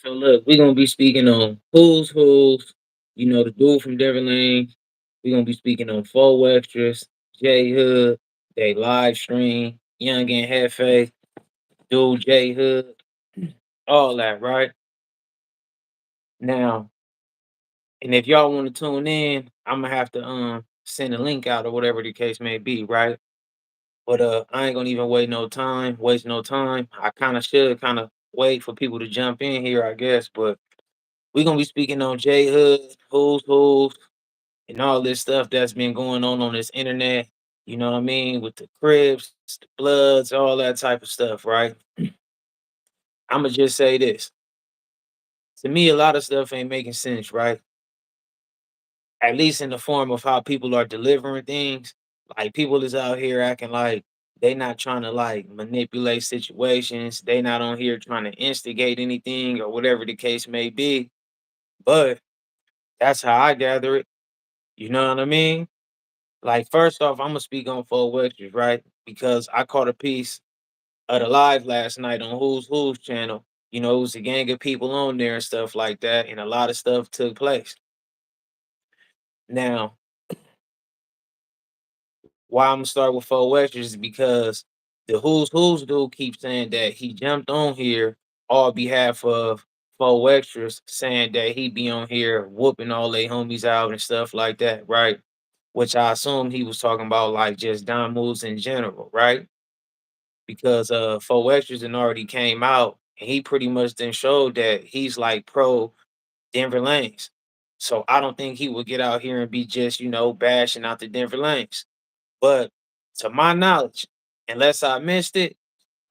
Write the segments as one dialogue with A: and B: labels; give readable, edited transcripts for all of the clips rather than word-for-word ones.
A: So look, we're gonna be speaking on who's, the dude from Devon Lane. We're gonna be speaking on Four Extras, J Hood, they live stream, Young and Hefe, dude J Hood, all that, right? Now, and if y'all want to tune in, I'm gonna have to send a link out or whatever the case may be, right? But I ain't gonna even waste no time. I kinda should kinda wait for people to jump in here, I guess, but we're gonna be speaking on J Hood, who's, and all this stuff that's been going on this internet. You know what I mean? With the Crips, the Bloods, all that type of stuff, right? I'm gonna just say this. To me, a lot of stuff ain't making sense, right? At least in the form of how people are delivering things. Like people is out here acting like they not trying to like manipulate situations. They not on here trying to instigate anything or whatever the case may be. But that's how I gather it. You know what I mean? Like, first off, I'm gonna speak on Four Wexters, right? Because I caught a piece of the live last night on Who's channel. It was a gang of people on there and stuff like that, and a lot of stuff took place. Now, why I'm gonna start with Four Wexters is because the Who's dude keeps saying that he jumped on here all behalf of Four Extras, saying that he be on here whooping all they homies out and stuff like that, right? Which I assume he was talking about like just Don moves in general, right? Because Four Extras and already came out and he pretty much then showed that he's like pro Denver Lanes. So I don't think he would get out here and be just, bashing out the Denver Lanes. But to my knowledge, unless I missed it,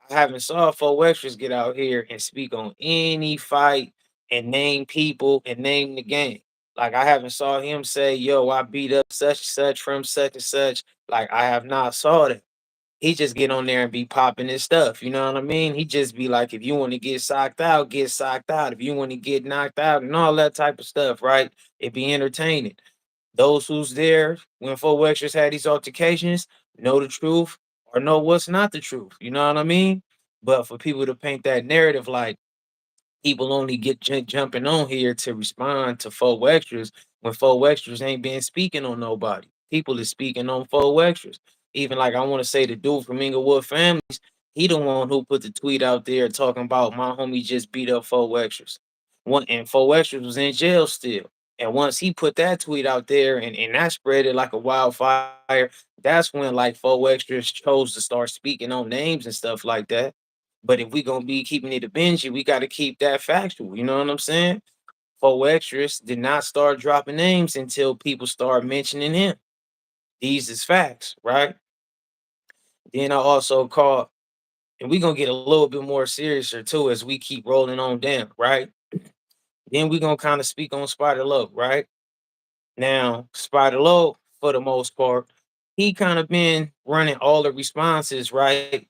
A: I haven't saw Four Extras get out here and speak on any fight and name people and name the game. Like I haven't saw him say, "Yo, I beat up such and such from such and such." Like I have not saw that. He just get on there and be popping his stuff. You know what I mean? He just be like, if you want to get socked out, get socked out. If you want to get knocked out and all that type of stuff, right? It be entertaining. Those who's there when Four Extras had these altercations know the truth or know what's not the truth. You know what I mean? But for people to paint that narrative like people only get jumping on here to respond to Four Extras when Four Extras ain't been speaking on nobody. People is speaking on Four Extras. Even like I want to say the dude from Inglewood Families, he the one who put the tweet out there talking about my homie just beat up Four Extras. One and Four Extras was in jail still. And once he put that tweet out there and that spread it like a wildfire, that's when like Four Extras chose to start speaking on names and stuff like that. But if we gonna be keeping it a Benji, we got to keep that factual. You know what I'm saying? Four Extras did not start dropping names until people start mentioning him. These is facts, right? Then I also caught, and we gonna get a little bit more seriouser too as we keep rolling on down, right? Then we gonna kind of speak on Spider Low, right? Now, Spider Low, for the most part, he kind of been running all the responses, right?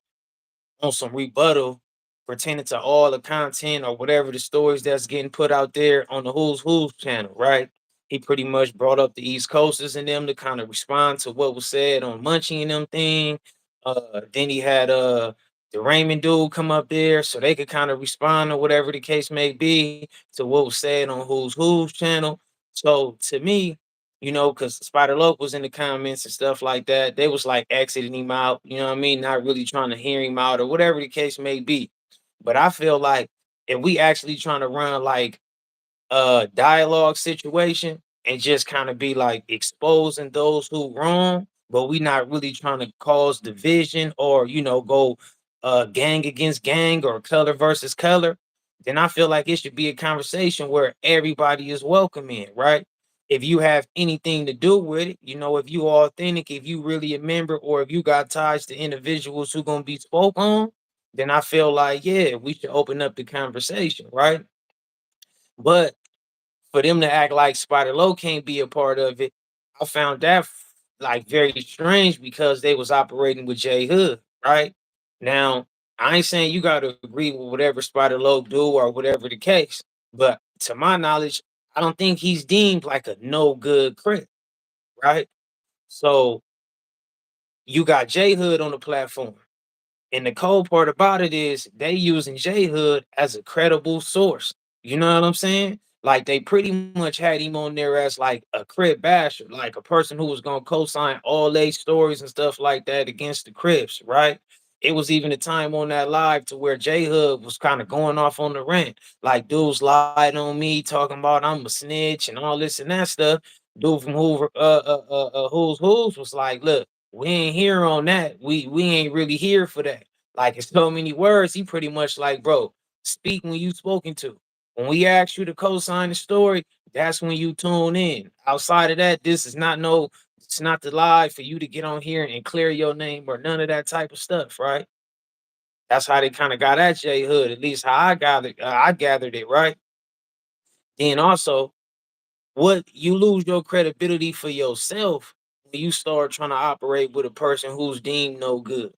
A: On some rebuttal pertaining to all the content or whatever the stories that's getting put out there on the Who's channel, right? He pretty much brought up the East Coasters and them to kind of respond to what was said on Munchie and them thing. Then he had the Raymond dude come up there so they could kind of respond or whatever the case may be to what was said on Who's channel. So to me, because Spider Loc was in the comments and stuff like that. They was like exiting him out, you know what I mean? Not really trying to hear him out or whatever the case may be. But I feel like if we actually trying to run like a dialogue situation and just kind of be like exposing those who wrong, but we not really trying to cause division or go gang against gang or color versus color, then I feel like it should be a conversation where everybody is welcome in, right? If you have anything to do with it, if you are authentic, if you really a member, or if you got ties to individuals who gonna be spoke on, then I feel like yeah, we should open up the conversation, right? But for them to act like Spider Low can't be a part of it, I found that like very strange because they was operating with J Hood, right? Now, I ain't saying you gotta agree with whatever Spider Low do or whatever the case, but to my knowledge, I don't think he's deemed like a no good crit, right? So you got J Hood on the platform. And the cold part about it is they using J Hood as a credible source. You know what I'm saying? Like they pretty much had him on there as like a crip basher, like a person who was gonna co-sign all they stories and stuff like that against the Crips, right? It was even a time on that live to where J Hood was kind of going off on the rant, like dudes lied on me, talking about I'm a snitch and all this and that stuff. Dude from Hoover, Who's was like, look, we ain't here on that. We ain't really here for that. Like in so many words, he pretty much like, bro, speak when you spoken to. When we ask you to co-sign the story, that's when you tune in. Outside of that, this is not no, it's not the lie for you to get on here and clear your name or none of that type of stuff, right? That's how they kind of got at J Hood, at least how I gathered it, right? Then also, what you lose your credibility for yourself when you start trying to operate with a person who's deemed no good.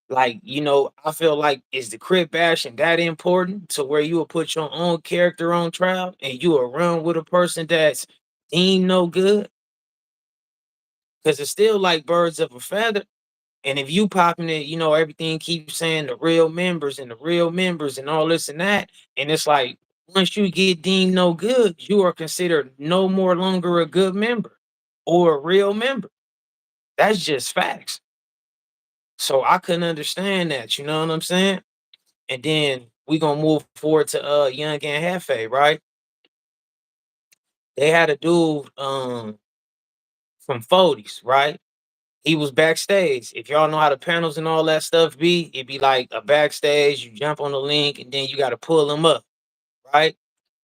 A: Like, I feel like is the crib bashing that important to where you will put your own character on trial and you will run with a person that's deemed no good? Because it's still like birds of a feather. And if you popping it, everything keeps saying the real members and the real members and all this and that. And it's like once you get deemed no good, you are considered no more longer a good member or a real member. That's just facts. So I couldn't understand that, you know what I'm saying? And then we gonna move forward to Young and Hefe, right? They had a dude from Foodies, right? He was backstage. If y'all know how the panels and all that stuff be, it'd be like a backstage, you jump on the link and then you gotta pull him up, right?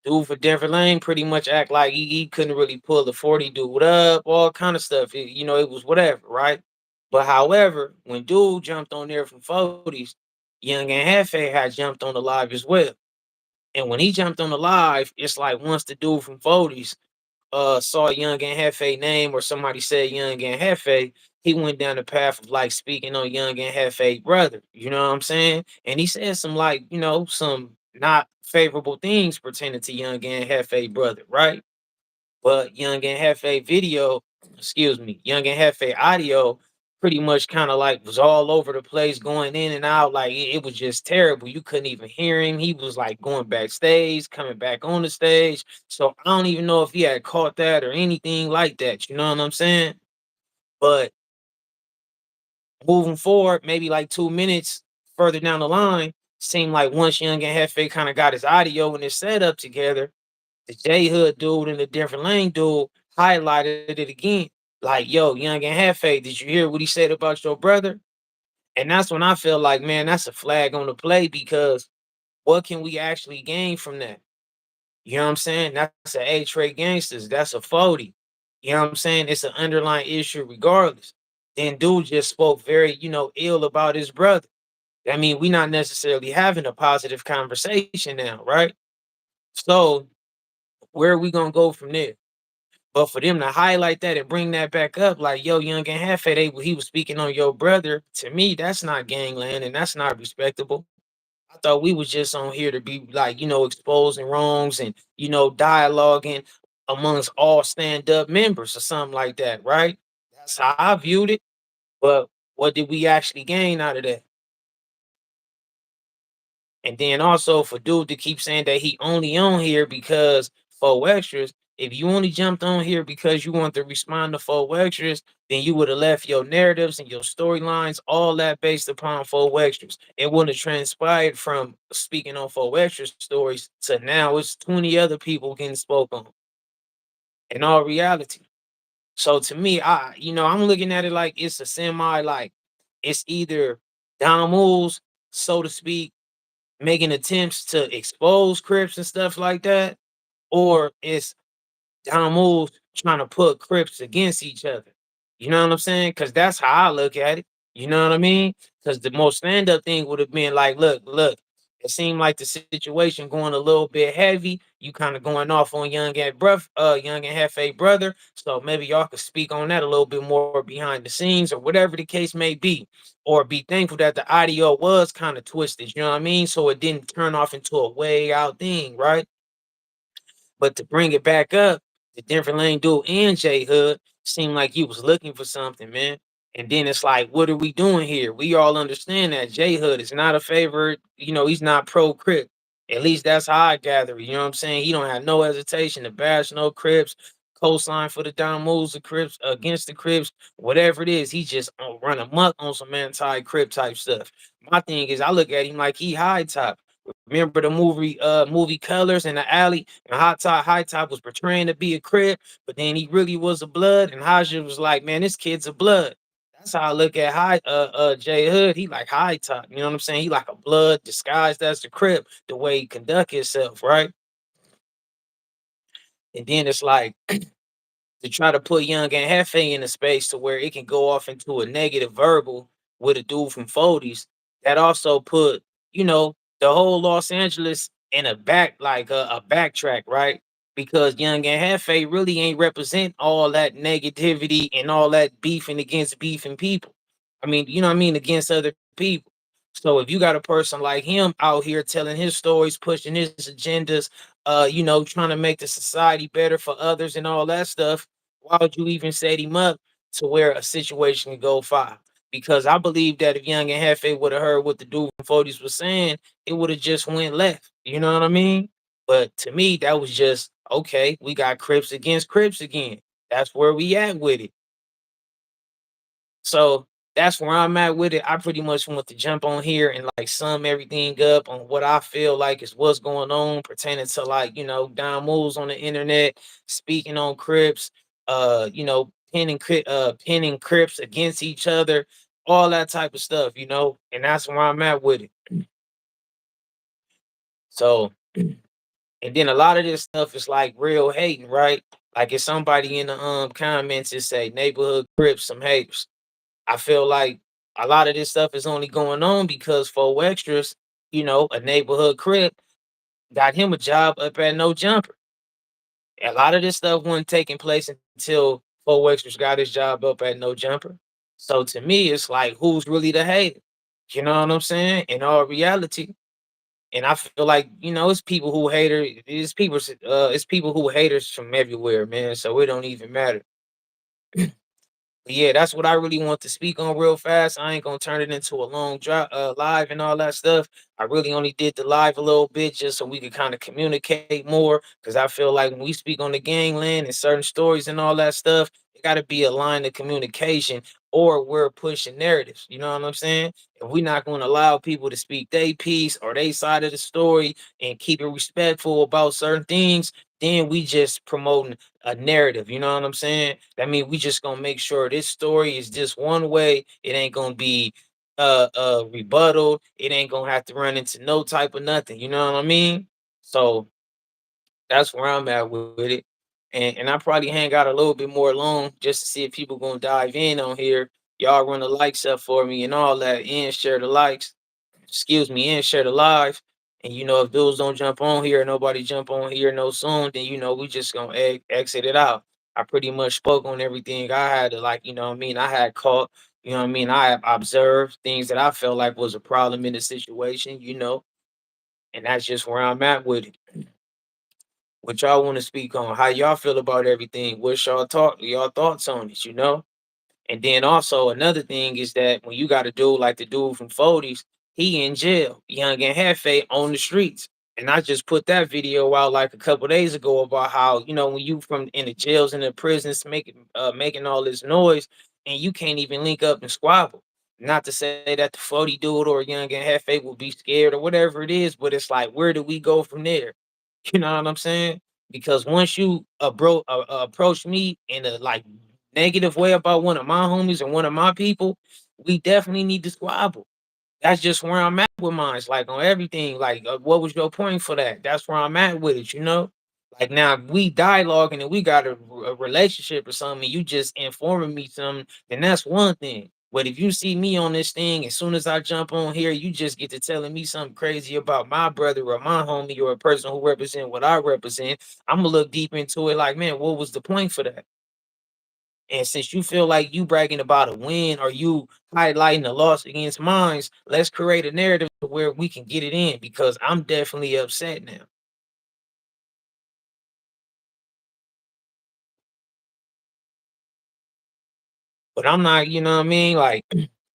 A: Dude for Denver Lane pretty much act like he couldn't really pull the 40 dude up, all kind of stuff. It was whatever, right? But however, when dude jumped on there from Foodies, Young and Hefe had jumped on the live as well. And when he jumped on the live, it's like once the dude from Foodies saw Young and Hefe name or somebody said Young and Hefe, he went down the path of like speaking on Young and Hefe brother. You know what I'm saying? And he said some like, some not favorable things pertaining to Young and Hefe brother, right? But Young and Hefe video, excuse me, Young and Hefe audio pretty much kind of like was all over the place, going in and out. Like it was just terrible. You couldn't even hear him. He was like going backstage, coming back on the stage. So I don't even know if he had caught that or anything like that. You know what I'm saying? But moving forward, maybe like 2 minutes further down the line, seemed like once Young and Hefe kind of got his audio and his setup together, the J Hood dude and the different lane dude highlighted it again. Like, yo, Young and Hefe, did you hear what he said about your brother? And that's when I feel like, man, that's a flag on the play because what can we actually gain from that? You know what I'm saying? That's a A-Trade Gangsters. That's a 40. You know what I'm saying? It's an underlying issue regardless. Then dude just spoke very, ill about his brother. I mean, we not necessarily having a positive conversation now, right? So where are we gonna go from there? But for them to highlight that and bring that back up, like, yo, Young and Hefe, he was speaking on your brother. To me, that's not gangland and that's not respectable. I thought we was just on here to be like, exposing wrongs and, dialoguing amongst all stand-up members or something like that, right? That's how I viewed it. But what did we actually gain out of that? And then also for dude to keep saying that he only on here because four extras. If you only jumped on here because you want to respond to four extras, then you would have left your narratives and your storylines, all that based upon four extras. It wouldn't have transpired from speaking on four extra stories to now it's 20 other people getting spoke on in all reality. So to me, I'm looking at it like it's a semi like it's either Don Moves, so to speak, making attempts to expose Crips and stuff like that, or it's Don Moves trying to put Crips against each other. You know what I'm saying? Because that's how I look at it. You know what I mean? Because the most stand up thing would have been like, look, it seemed like the situation going a little bit heavy. You kind of going off on Young and Hefe brother. So maybe y'all could speak on that a little bit more behind the scenes or whatever the case may be. Or be thankful that the audio was kind of twisted, you know what I mean? So it didn't turn off into a way out thing, right? But to bring it back up, the different lane dude and J Hood seemed like he was looking for something, man. And then it's like, what are we doing here? We all understand that J Hood is not a favorite, he's not pro Crip. At least that's how I gather it. You know what I'm saying? He don't have no hesitation to bash no Crips, co-sign for the down moves of Crips against the Crips, whatever it is. He just run amok on some anti-Crip type stuff. My thing is, I look at him like he high top. Remember the movie Colors in the alley, and High Top was portraying to be a Crip, but then he really was a Blood, and Haja was like, man, this kid's a Blood. That's how I look at J Hood. He like High Top. You know what I'm saying? He like a Blood disguised as the Crip, the way he conduct himself, right? And then it's like to try to put Young and Hefe in a space to where it can go off into a negative verbal with a dude from Foldies that also put, the whole Los Angeles in a a backtrack, right? Because Young and Hefe really ain't represent all that negativity and all that beefing against beefing people. I mean, you know what I mean, against other people. So if you got a person like him out here telling his stories, pushing his agendas, trying to make the society better for others and all that stuff, why would you even set him up to where a situation can go far? Because I believe that if Young and Hefe would have heard what the dude from 40s was saying, it would have just went left. You know what I mean? But to me, that was just okay. We got Crips against Crips again. That's where we at with it. So that's where I'm at with it. I pretty much want to jump on here and like sum everything up on what I feel like is what's going on pertaining to like, down moves on the internet, speaking on Crips, pinning Crips against each other, all that type of stuff, and that's where I'm at with it. So and then a lot of this stuff is like real hating, right? Like if somebody in the comments and say neighborhood Crips some haters. I feel like a lot of this stuff is only going on because for extras, a neighborhood crib got him a job up at No Jumper. A lot of this stuff wasn't taking place until Four Extras got his job up at No Jumper. So to me, it's like who's really the hater? You know what I'm saying? In all reality. And I feel like, it's people who hater, it's people who haters from everywhere, man. So it don't even matter. Yeah, that's what I really want to speak on real fast. I ain't gonna turn it into a long live and all that stuff. I really only did the live a little bit just so we could kind of communicate more. Because I feel like when we speak on the gangland and certain stories and all that stuff, it got to be a line of communication, or we're pushing narratives. You know what I'm saying? If we're not going to allow people to speak their piece or their side of the story and keep it respectful about certain things, then we just promoting a narrative. You know what I'm saying? That means we just gonna make sure this story is just one way. It ain't gonna be rebuttal. It ain't gonna have to run into no type of nothing. You know what I mean? So that's where I'm at with it. And I probably hang out a little bit more long just to see if people gonna dive in on here. Y'all run the likes up for me and all that, and share the likes, excuse me, and share the live. And if dudes don't jump on here, nobody jump on here no soon, then we just gonna exit it out. I pretty much spoke on everything I had to, like, what I mean, I had caught, what I mean, I have observed things that I felt like was a problem in the situation, and that's just where I'm at with it. What y'all want to speak on? How y'all feel about everything? What's y'all thoughts on it? And then also another thing is that when you got a dude like the dude from Foldies, he in jail, Young and Hefe on the streets. And I just put that video out like a couple days ago about how, when you from in the jails and the prisons making all this noise and you can't even link up and squabble. Not to say that the 40 dude or Young and Hefe will be scared or whatever it is, but it's like, where do we go from there? You know what I'm saying? Because once you approach me in a like negative way about one of my homies and one of my people, we definitely need to squabble. That's just where I'm at with mine. It's like on everything. Like, what was your point for that? That's where I'm at with it. Like now, if we dialoguing and we got a relationship or something, you just informing me something, then that's one thing. But if you see me on this thing, as soon as I jump on here, you just get to telling me something crazy about my brother or my homie or a person who represent what I represent. I'm gonna look deep into it. Like, man, what was the point for that? And since you feel like you bragging about a win or you highlighting a loss against mines, let's create a narrative where we can get it in because I'm definitely upset now. But I'm not, you know what I mean? Like,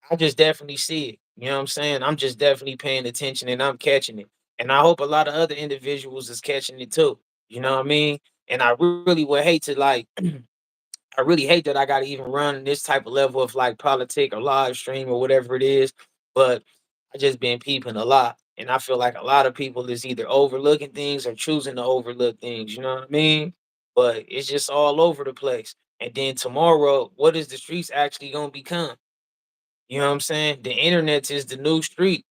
A: I just definitely see it. You know what I'm saying? I'm just definitely paying attention and I'm catching it. And I hope a lot of other individuals is catching it too. You know what I mean? And I really would hate to like I really hate that I gotta even run this type of level of like politic or live stream or whatever it is. But I just been peeping a lot. And I feel like a lot of people is either overlooking things or choosing to overlook things, you know what I mean? But it's just all over the place. And then tomorrow, what is the streets actually gonna become? You know what I'm saying? The internet is the new street.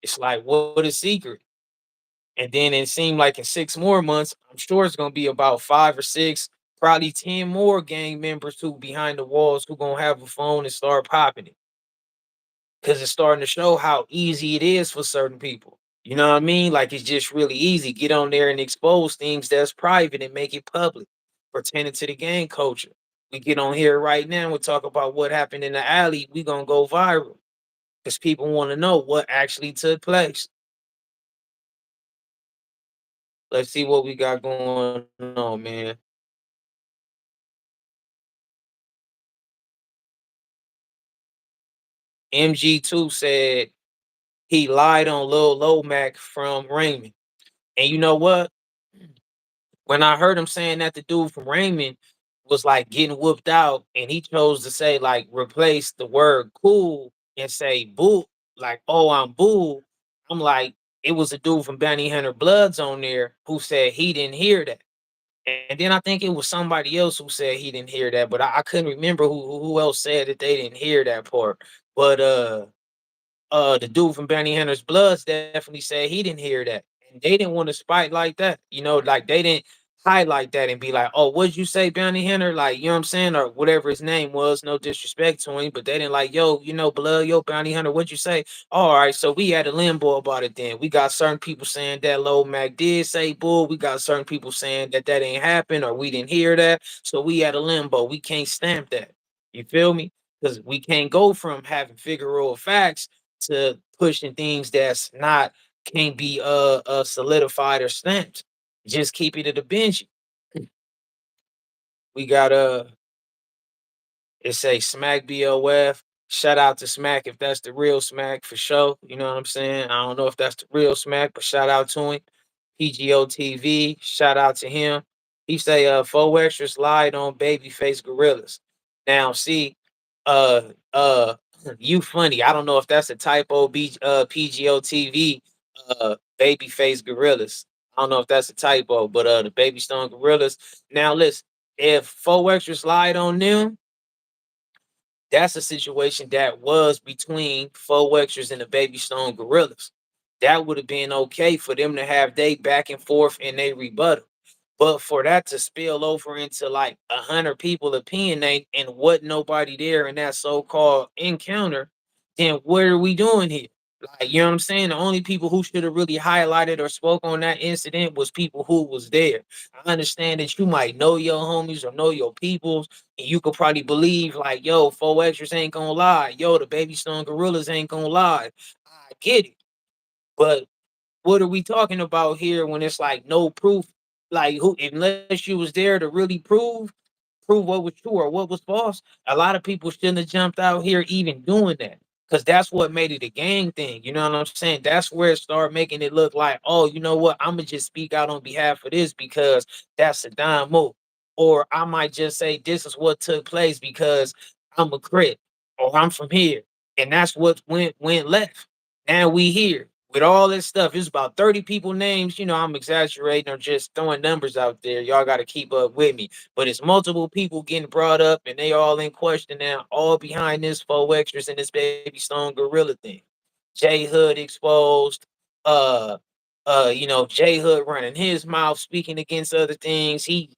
A: It's like what a secret. And then it seemed like in 6 more months, I'm sure it's gonna be about 5 or 6, probably 10 more gang members who behind the walls who gonna have a phone and start popping it. Cause it's starting to show how easy it is for certain people. You know what I mean? Like it's just really easy. Get on there and expose things that's private and make it public, pertaining to the gang culture. We get on here right now and talk about what happened in the alley. We gonna go viral because people want to know what actually took place. Let's see what we got going on, man. MG2 said he lied on Lil Lomac from Raymond. And you know what? When I heard him saying that the dude from Raymond was like getting whooped out, and he chose to say like replace the word cool and say boo, like oh I'm boo. I'm like it was a dude from Bounty Hunter Bloods on there who said he didn't hear that. And then I think it was somebody else who said he didn't hear that, but I couldn't remember who else said that they didn't hear that part. But the dude from Bounty Hunter's Bloods definitely said he didn't hear that. And they didn't want to spite like that. You know, like they didn't highlight that and be like, oh, what'd you say, Bounty Hunter? Like, you know what I'm saying? Or whatever his name was, no disrespect to him, but they didn't like, yo, you know, Blood, yo, Bounty Hunter, what'd you say? All right, so we had a limbo about it then. We got certain people saying that Low Mac did say bull. We got certain people saying that that ain't happened or we didn't hear that. So we had a limbo. We can't stamp that. You feel me? Because we can't go from having figural facts to pushing things that's not can't be solidified or stamped. Just keep it at the bench. We got it say Smack BOF. Shout out to Smack if that's the real Smack for sure. You know what I'm saying? I don't know if that's the real Smack, but shout out to him. PGO TV, shout out to him. He say four extras lied on babyface gorillas. Now see, uh uh you funny. I don't know if that's a typo PGO TV babyface gorillas. I don't know if that's a typo, but the baby stone gorillas. Now listen, if four extras lied on them, that's a situation that was between Four Extras and the Baby Stone Gorillas. That would have been okay for them to have they back and forth and they rebuttal. But for that to spill over into like 100 people opinionate and what nobody there in that so-called encounter, then what are we doing here? Like, you know what I'm saying? The only people who should have really highlighted or spoke on that incident was people who was there. I understand that you might know your homies or know your peoples, and you could probably believe like, yo, four extras ain't gonna lie. Yo, the baby stone gorillas ain't gonna lie. I get it. But what are we talking about here when it's like no proof? Like who unless you was there to really prove what was true or what was false, a lot of people shouldn't have jumped out here even doing that. Cause that's what made it a gang thing. You know what I'm saying? That's where it started making it look like, oh, you know what? I'm gonna just speak out on behalf of this because that's a dime move. Or I might just say this is what took place because I'm a crit or I'm from here. And that's what went left. Now we here with all this stuff. It's about 30 people names. You know, I'm exaggerating or just throwing numbers out there. Y'all got to keep up with me. But it's multiple people getting brought up and they all in question now, all behind this four extras and this baby stone gorilla thing. J Hood exposed, uh you know, J Hood running his mouth, speaking against other things. He's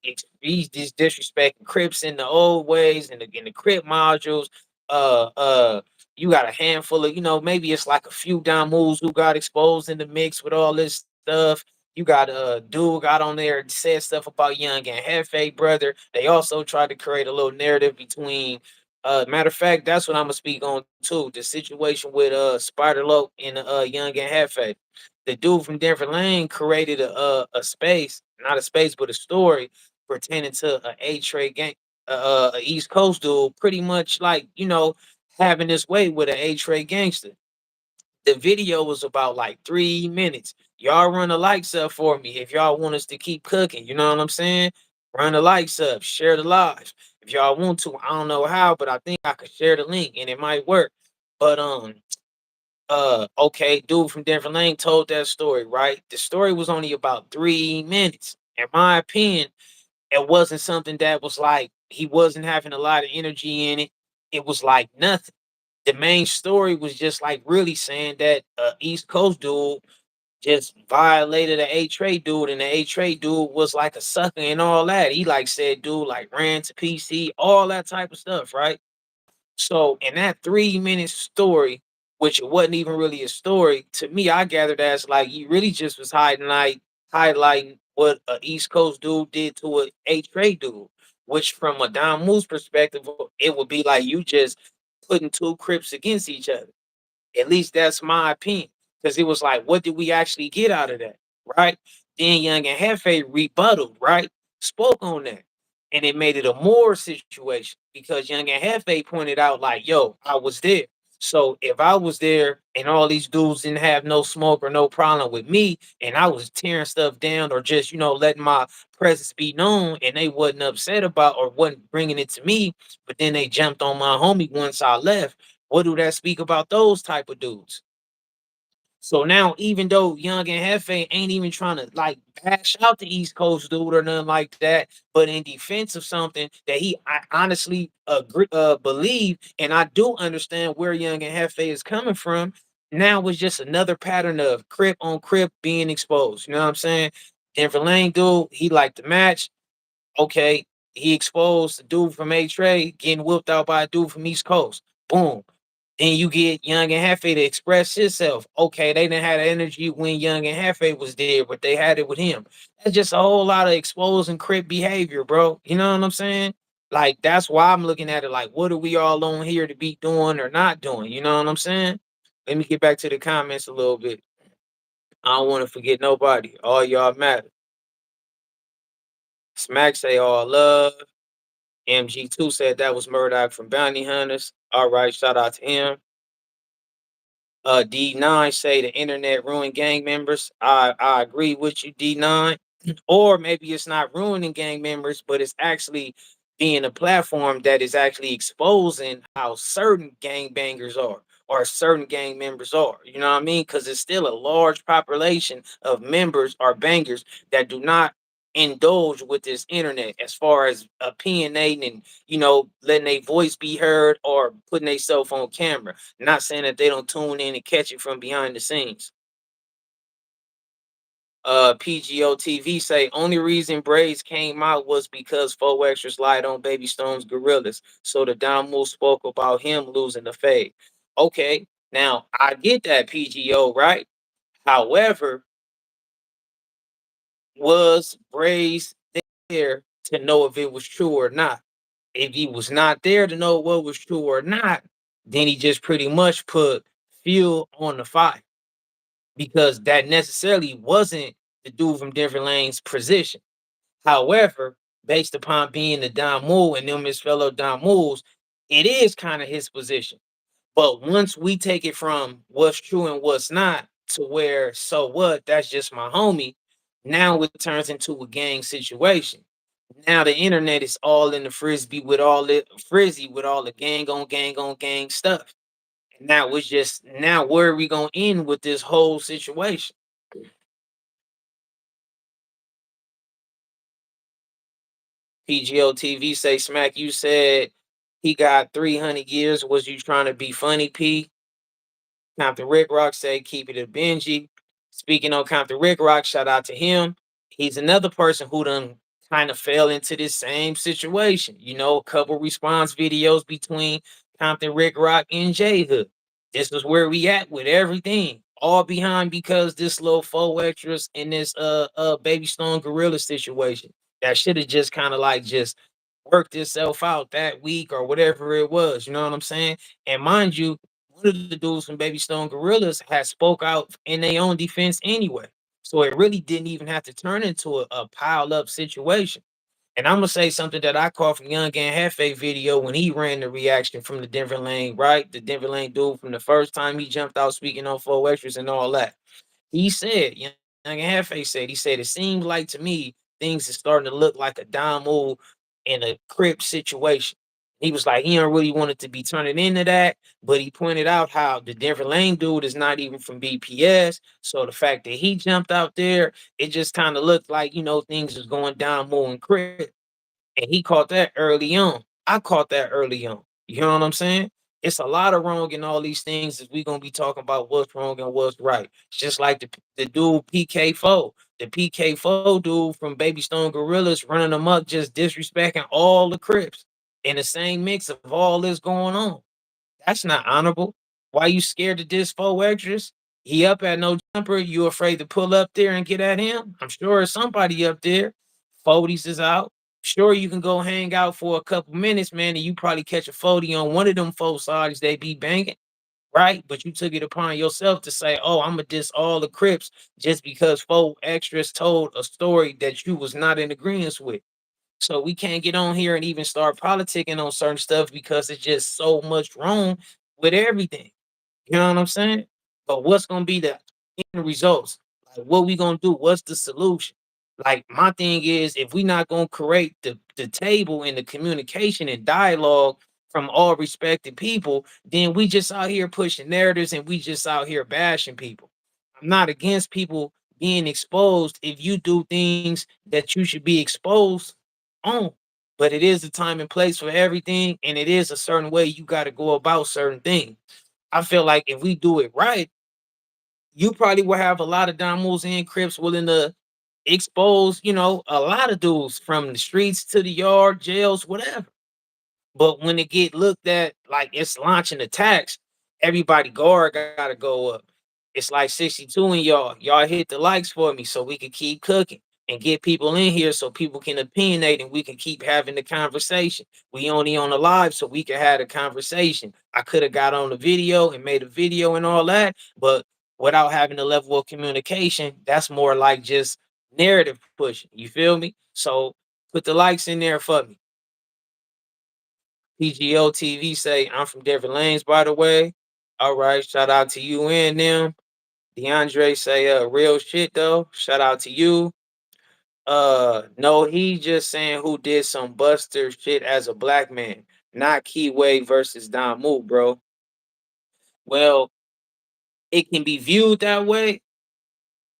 A: just disrespecting Crips in the old ways and in the Crip modules. Uh uh you got a handful of, you know, maybe it's like a few down moves who got exposed in the mix with all this stuff. You got a dude got on there and said stuff about Young and Hefe, brother. They also tried to create a little narrative between matter of fact, that's what I'm gonna speak on too. The situation with Spider Loke and Young and Hefe. The dude from Denver Lane created a space, not a space, but a story pertaining to a trade gang, a East Coast dude, pretty much like, you know, having this way with an A trade gangster. The video was about like 3 minutes. y'all run the likes up for me if y'all want us to keep cooking. You know what I'm saying? Run the likes up, share the lives. If y'all want to, I don't know how, but I think I could share the link and it might work. But okay, dude from Denver Lane told that story, right? The story was only about 3 minutes. In my opinion, it wasn't something that was like he wasn't having a lot of energy in it. It was like nothing. The main story was just like really saying that East Coast dude just violated an A trade dude, and the A trade dude was like a sucker and all that. He like said dude like ran to PC, all that type of stuff, right? So in that 3 minute story, which it wasn't even really a story, to me, I gathered as like he really just was hiding like highlighting what a East Coast dude did to a trade dude. Which from a Don Moose perspective, it would be like you just putting two Crips against each other. At least that's my opinion. Because it was like, what did we actually get out of that? Right? Then Young and Hefe rebutted, right? Spoke on that. And it made it a more situation because Young and Hefe pointed out, like, yo, I was there. So if I was there and all these dudes didn't have no smoke or no problem with me, and I was tearing stuff down or just, letting my presence be known and they wasn't upset about or wasn't bringing it to me, but then they jumped on my homie once I left, what do that speak about those type of dudes? So now, even though Young and Hefe ain't even trying to like bash out the East Coast dude or nothing like that, but in defense of something that I honestly agree, believe, and I do understand where Young and Hefe is coming from. Now it's just another pattern of Crip on Crip being exposed. You know what I'm saying? Denver Lane dude, he liked the match. Okay, he exposed the dude from A Trade getting whooped out by a dude from East Coast. Boom. Then you get Young and Hefe to express himself. Okay, they didn't have the energy when Young and Hefe was there, but they had it with him. That's just a whole lot of exposing crip behavior, bro. You know what I'm saying? Like that's why I'm looking at it like, what are we all on here to be doing or not doing? You know what I'm saying? Let me get back to the comments a little bit. I don't want to forget nobody. All y'all matter. Smack say all love. MG2 said that was Murdoch from Bounty Hunters. All right, shout out to him. D9 say the internet ruined gang members. I agree with you, D9. Or maybe it's not ruining gang members, but it's actually being a platform that is actually exposing how certain gang bangers are or certain gang members are. You know what I mean? Because it's still a large population of members or bangers that do not indulge with this internet as far as opinionating and letting their voice be heard or putting themselves on camera. Not saying that they don't tune in and catch it from behind the scenes. PGO TV say only reason braids came out was because Fo Extras lied on Baby Stone's Gorillas. So the Don Moose spoke about him losing the fade. Okay, now I get that PGO, right? However, was braids there to know if it was true or not? If he was not there to know what was true or not, then he just pretty much put fuel on the fire because that necessarily wasn't the dude from different lanes position. However, based upon being the Don Moore and them his fellow Don Moores, it is kind of his position. But once we take it from what's true and what's not to where, so what, that's just my homie, now it turns into a gang situation. Now the internet is all in the frizzy with all the gang on gang stuff. Now it's just now where are we gonna end with this whole situation? PGO TV say smack. You said he got 300 years. Was you trying to be funny, P? Compton Rick Rock say keep it a Benji. Speaking on Compton Rick Rock, shout out to him. He's another person who done kind of fell into this same situation. A couple response videos between Compton Rick Rock and J Hood. This is where we at with everything. All behind because this little faux extras in this Baby Stone Gorilla situation. That should have just kind of like just worked itself out that week or whatever it was. You know what I'm saying? And mind you, one of the dudes from Baby Stone Gorillas has spoke out in their own defense anyway. So it really didn't even have to turn into a piled up situation. And I'm gonna say something that I caught from Young and Hefe video when he ran the reaction from the Denver Lane, right? The Denver Lane dude from the first time he jumped out speaking on four extras and all that. He said, Young Young Hefe said, he said, it seems like to me things is starting to look like a Don move in a Crip situation. He was like, he don't really want it to be turning into that, but he pointed out how the Denver Lane dude is not even from BPS. So the fact that he jumped out there, it just kind of looked like, things is going down more in Crip. And he caught that early on. I caught that early on. You know what I'm saying? It's a lot of wrong in all these things as we gonna be talking about what's wrong and what's right. It's just like the dude PK4, the PK4 dude from Baby Stone Gorillas running amok, just disrespecting all the Crips in the same mix of all this going on. That's not honorable. Why you scared to diss four extras? He up at no jumper. You afraid to pull up there and get at him? I'm sure there's somebody up there. 40s is out. Sure, you can go hang out for a couple minutes, man, and you probably catch a 40 on one of them four sides they be banging, right? But you took it upon yourself to say, oh, I'm gonna diss all the Crips just because four extras told a story that you was not in agreement with. So we can't get on here and even start politicking on certain stuff because it's just so much wrong with everything. You know what I'm saying? But what's gonna be the end results? Like what we gonna do? What's the solution? Like my thing is if we not gonna create the table and the communication and dialogue from all respected people, then we just out here pushing narratives and we just out here bashing people. I'm not against people being exposed if you do things that you should be exposed on. But it is a time and place for everything, and it is a certain way you got to go about certain things. I feel like if we do it right, you probably will have a lot of Damos and Crips willing to expose, a lot of dudes from the streets to the yard, jails, whatever. But when it get looked at like it's launching attacks, everybody guard gotta go up. It's like 62 and y'all. Y'all hit the likes for me so we can keep cooking and get people in here so people can opinionate and we can keep having the conversation. We only on the live so we can have a conversation. I could have got on the video and made a video and all that, but without having the level of communication, that's more like just narrative pushing. You feel me? So put the likes in there for me. PGO TV say, I'm from different lanes, by the way. All right, shout out to you and them. DeAndre say, real shit though. Shout out to you. No, he just saying who did some Buster shit as a black man, not Keyway versus Don Moot, bro. Well, it can be viewed that way,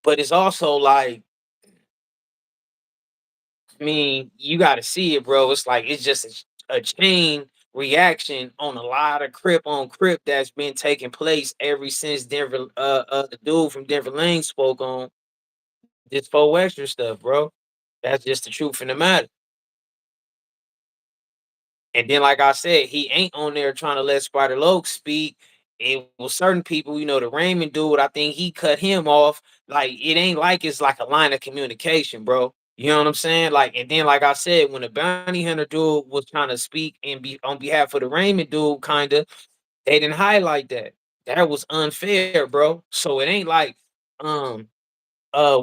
A: but it's also like I mean, you got to see it, bro. It's like it's just a chain reaction on a lot of Crip on Crip that's been taking place ever since Denver. The dude from Denver Lane spoke on this faux extra stuff, bro. That's just the truth in the matter. And then, like I said, he ain't on there trying to let Spider Loke speak. It was certain people, the Raymond dude. I think he cut him off. Like it ain't like it's like a line of communication, bro. You know what I'm saying? Like, and then, like I said, when the bounty hunter dude was trying to speak and be on behalf of the Raymond dude, kinda, they didn't highlight that. That was unfair, bro. So it ain't like um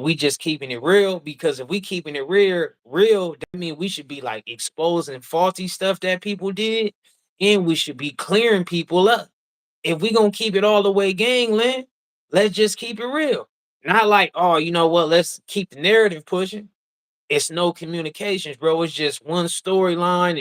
A: we just keeping it real because if we keeping it real, that mean we should be like exposing faulty stuff that people did, and we should be clearing people up. If we gonna keep it all the way gangland, let's just keep it real. Not like, oh, you know what, let's keep the narrative pushing. It's no communications, bro. It's just one storyline,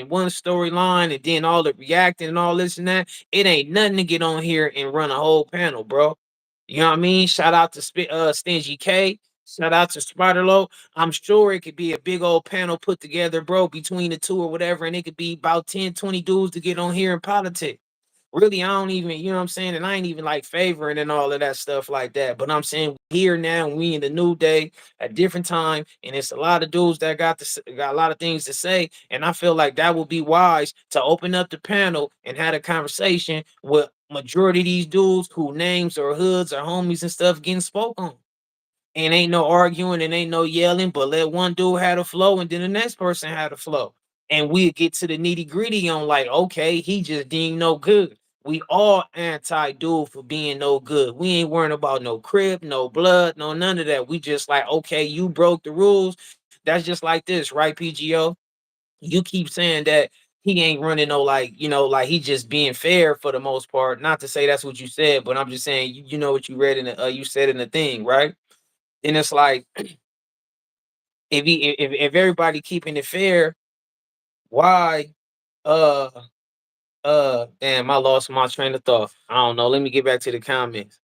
A: and then all the reacting and all this and that. It ain't nothing to get on here and run a whole panel, bro. You know what I mean? Shout out to Stingy K. Shout out to Spiderlo. I'm sure it could be a big old panel put together, bro, between the two or whatever, and it could be about 10, 20 dudes to get on here in politics. Really, I don't even, you know what I'm saying? And I ain't even like favoring and all of that stuff like that. But I'm saying here now, we in the new day, a different time, and it's a lot of dudes that got a lot of things to say. And I feel like that would be wise to open up the panel and have a conversation with majority of these dudes who names or hoods or homies and stuff getting spoke on. And ain't no arguing and ain't no yelling, but let one dude have a flow and then the next person had a flow. And we get to the nitty gritty on like, okay, he just deemed no good. We all anti dude for being no good. We ain't worrying about no crib, no blood, no none of that. We just like, okay, you broke the rules. That's just like this, right, PGO? You keep saying that he ain't running no like, like he just being fair for the most part. Not to say that's what you said, but I'm just saying, you know what you read in the you said in the thing, right? then it's like if everybody keeping it fair, why uh damn, I lost my train of thought. I don't know. Let me get back to the comments.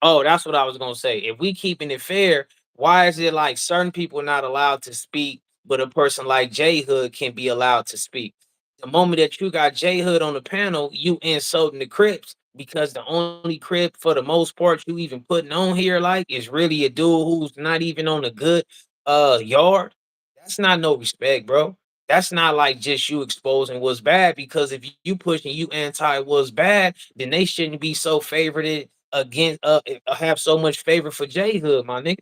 A: Oh, that's what I was gonna say. If we keeping it fair, why is it like certain people not allowed to speak, but a person like J Hood can be allowed to speak? The moment that you got J Hood on the panel, you insulting the Crips because the only Crip for the most part you even putting on here like is really a dude who's not even on a good yard. That's not no respect, bro. That's not like just you exposing what's bad because if you pushing you anti what's bad, then they shouldn't be so favored against have so much favor for J Hood, my nigga.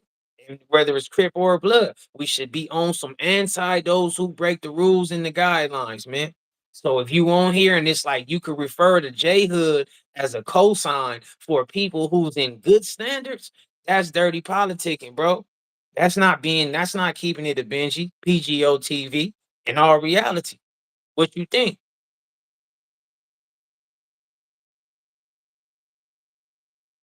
A: And whether it's Crip or Blood, we should be on some anti those who break the rules and the guidelines, man. So if you on here and it's like you could refer to J Hood as a cosign for people who's in good standards, that's dirty politicking, bro. That's not keeping it a Benji, PGO TV, in all reality. What you think?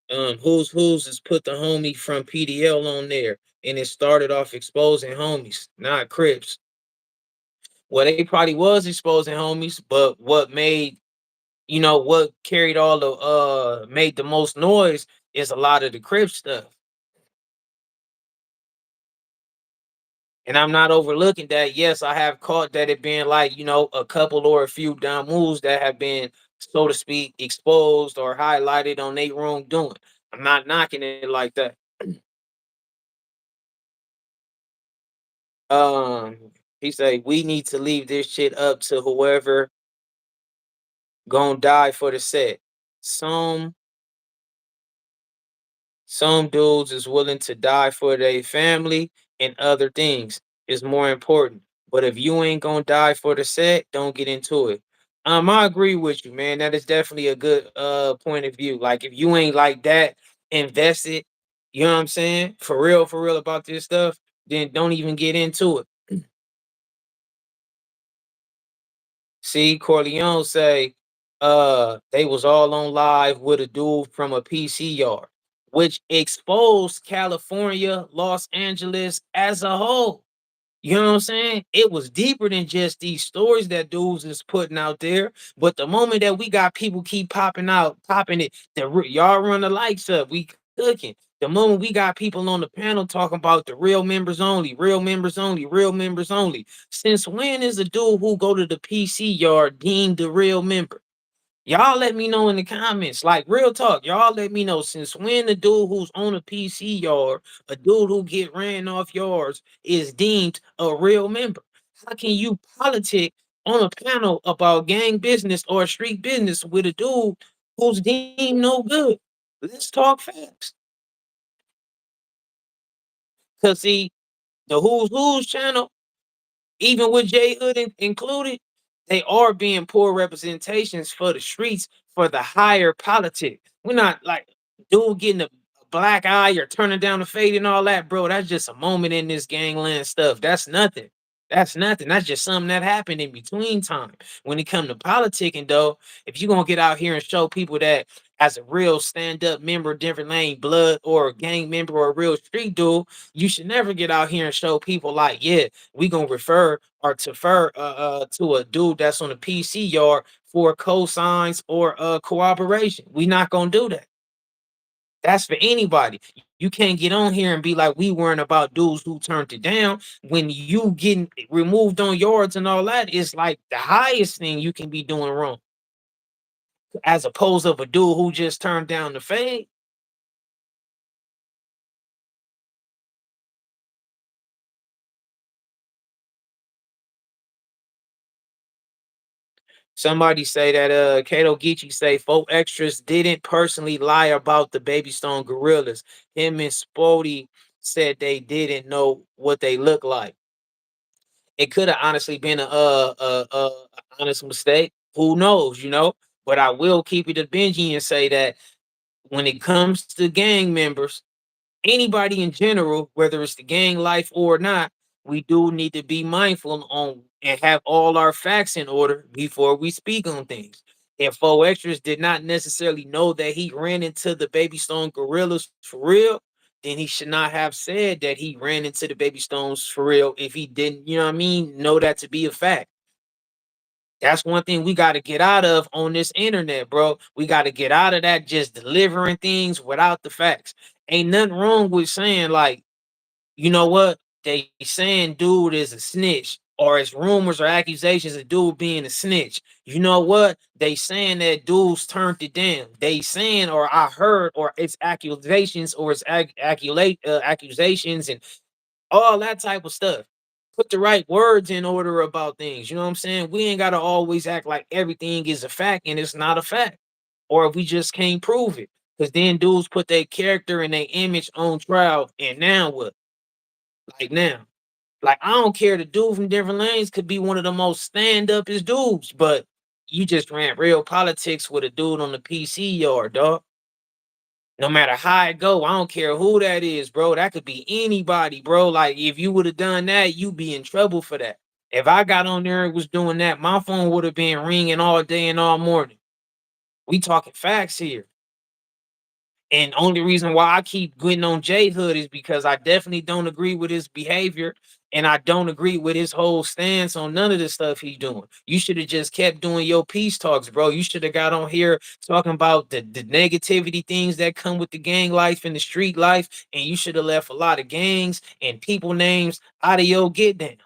A: Who's has put the homie from PDL on there, and it started off exposing homies, not Crips. Well, they probably was exposing homies, but what made what carried all the made the most noise is a lot of the Crip stuff. And I'm not overlooking that. Yes, I have caught that it being like, a couple or a few down moves that have been, so to speak, exposed or highlighted on their wrongdoing. I'm not knocking it like that. Um, he said we need to leave this shit up to whoever gonna die for the set. Some some dudes is willing to die for their family and other things is more important. But if you ain't gonna die for the set, don't get into it. I agree with you, man. That is definitely a good point of view. Like if you ain't like that invested, you know what I'm saying? For real about this stuff, then don't even get into it. See, Corleone say, they was all on live with a dude from a PC yard, which exposed California, Los Angeles as a whole. You know what I'm saying? It was deeper than just these stories that dudes is putting out there. But the moment that we got people keep popping out, popping it, y'all run the lights up, we cooking. The moment we got people on the panel talking about the real members only, real members only, real members only. Since when is a dude who go to the PC yard deemed a real member? Y'all let me know in the comments. Like real talk, y'all let me know since when the dude who's on a PC yard, a dude who get ran off yards, is deemed a real member. How can you politic on a panel about gang business or street business with a dude who's deemed no good? Let's talk facts. Cause see, the Who's channel, even with J Hood included, they are being poor representations for the streets for the higher politics. We're not like dude getting a black eye or turning down the fade and all that, bro. That's just a moment in this gangland stuff. That's nothing. That's nothing. That's just something that happened in between time. When it come to politicking, though, if you're gonna get out here and show people that as a real stand-up member, different lane blood, or a gang member or a real street dude, you should never get out here and show people like, yeah, we gonna refer or defer to a dude that's on a PC yard for cosigns or cooperation. We not gonna do that. That's for anybody. You can't get on here and be like, we weren't about dudes who turned it down. When you getting removed on yards and all that, it's like the highest thing you can be doing wrong, as opposed of a dude who just turned down the fade. Somebody say that Kato Geechee say folk extras didn't personally lie about the Baby Stone gorillas. Him and Spody said they didn't know what they look like. It could have honestly been a honest mistake. Who knows, you know? But I will keep it a Benji and say that when it comes to gang members, anybody in general, whether it's the gang life or not, we do need to be mindful on and have all our facts in order before we speak on things. If Four Extras did not necessarily know that he ran into the Baby Stone gorillas for real, then he should not have said that he ran into the Baby Stones for real if he didn't, you know what I mean, know that to be a fact. That's one thing we got to get out of on this internet, bro. We got to get out of that just delivering things without the facts. Ain't nothing wrong with saying, like, you know what? They saying dude is a snitch, or it's rumors or accusations of dude being a snitch. You know what? They saying that dude's turned it down. They saying, or I heard, or it's accusations, or it's accusations, and all that type of stuff. Put the right words in order about things. You know what I'm saying? We ain't gotta always act like everything is a fact and it's not a fact, or if we just can't prove it. Because then dudes put their character and their image on trial, and now what? Like now. Like, I don't care. The dude from different lanes could be one of the most stand-upest dudes, but you just ran real politics with a dude on the PC yard, dog. No matter how it go, I don't care who that is, bro. That could be anybody, bro. Like, if you would have done that, you'd be in trouble for that. If I got on there and was doing that, my phone would have been ringing all day and all morning. We talking facts here. And only reason why I keep getting on J Hood is because I definitely don't agree with his behavior, and I don't agree with his whole stance on none of the stuff he's doing. You should have just kept doing your peace talks, bro. You should have got on here talking about the negativity things that come with the gang life and the street life, and you should have left a lot of gangs and people names out of your get down.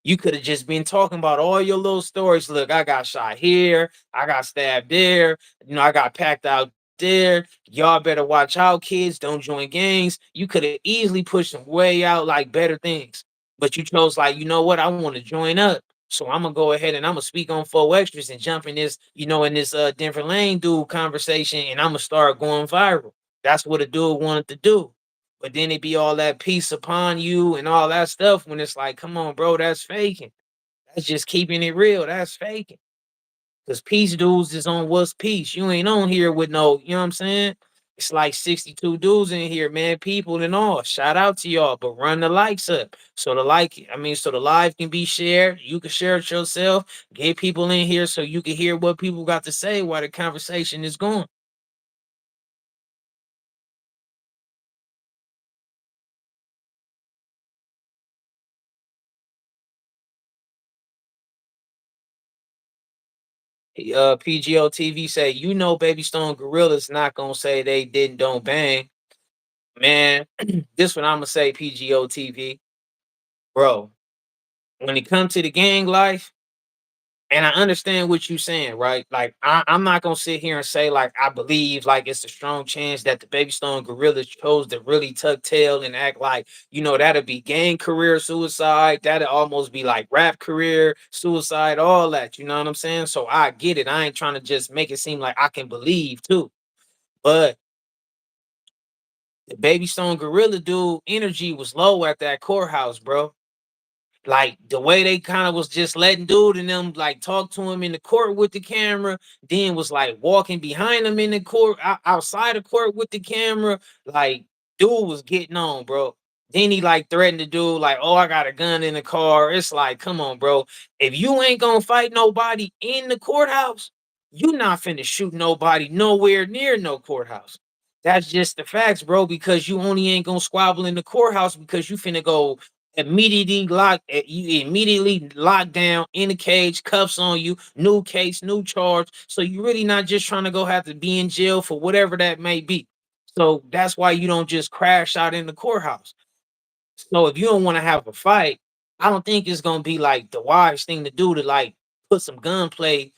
A: You could have just been talking about all your little stories. Look, I got shot here, I got stabbed there, I got packed out there. Y'all better watch out, kids. Don't join gangs. You could have easily pushed them way out like better things. But you chose, like, you know what? I want to join up. So I'm gonna go ahead and I'm gonna speak on Four Extras and jump in this, in this different lane dude conversation, and I'm gonna start going viral. That's what a dude wanted to do. But then it be all that peace upon you and all that stuff when it's like, come on, bro, that's faking. That's just keeping it real. That's faking. Because peace dudes is on what's peace. You ain't on here with no, you know what I'm saying? It's like 62 dudes in here, man, people and all. Shout out to y'all, but run the likes up. So so the live can be shared. You can share it yourself. Get people in here so you can hear what people got to say while the conversation is going. PGO TV say, Baby Stone Gorilla's not gonna say they didn't don't bang. Man, this one I'm gonna say PGO TV, bro. When it comes to the gang life, and I understand what you're saying, right? Like, I'm not gonna sit here and say like I believe like it's a strong chance that the Baby Stone Gorillas chose to really tuck tail and act like, that'll be gang career suicide. That'll almost be like rap career suicide, all that. You know what I'm saying? So I get it. I ain't trying to just make it seem like I can believe too. But the Baby Stone Gorilla dude energy was low at that courthouse, bro. Like the way they kind of was just letting dude and them like talk to him in the court with the camera, then was like walking behind him in the court, outside the court with the camera. Like, dude was getting on, bro. Then he like threatened the dude, like, oh, I got a gun in the car. It's like, come on, bro. If you ain't gonna fight nobody in the courthouse, you not finna shoot nobody nowhere near no courthouse. That's just the facts, bro, because you only ain't gonna squabble in the courthouse because you finna go you immediately locked down in the cage, cuffs on you, new case, new charge. So you really not just trying to go have to be in jail for whatever that may be. So that's why you don't just crash out in the courthouse. So if you don't want to have a fight, I don't think it's gonna be like the wise thing to do to like put some gunplay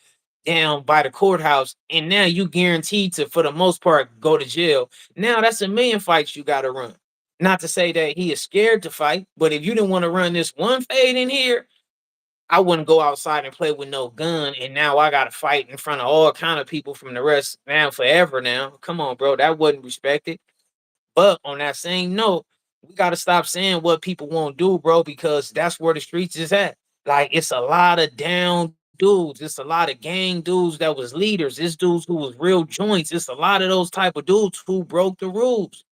A: down by the courthouse, and now you guaranteed to, for the most part, go to jail. Now that's a million fights you gotta run. Not to say that he is scared to fight, but if you didn't want to run this one fade in here, I wouldn't go outside and play with no gun. And now I gotta fight in front of all kind of people from the rest now forever. Now, come on, bro, that wasn't respected. But on that same note, we gotta stop saying what people won't do, bro, because that's where the streets is at. Like, it's a lot of down dudes. It's a lot of gang dudes that was leaders. It's dudes who was real joints. It's a lot of those type of dudes who broke the rules.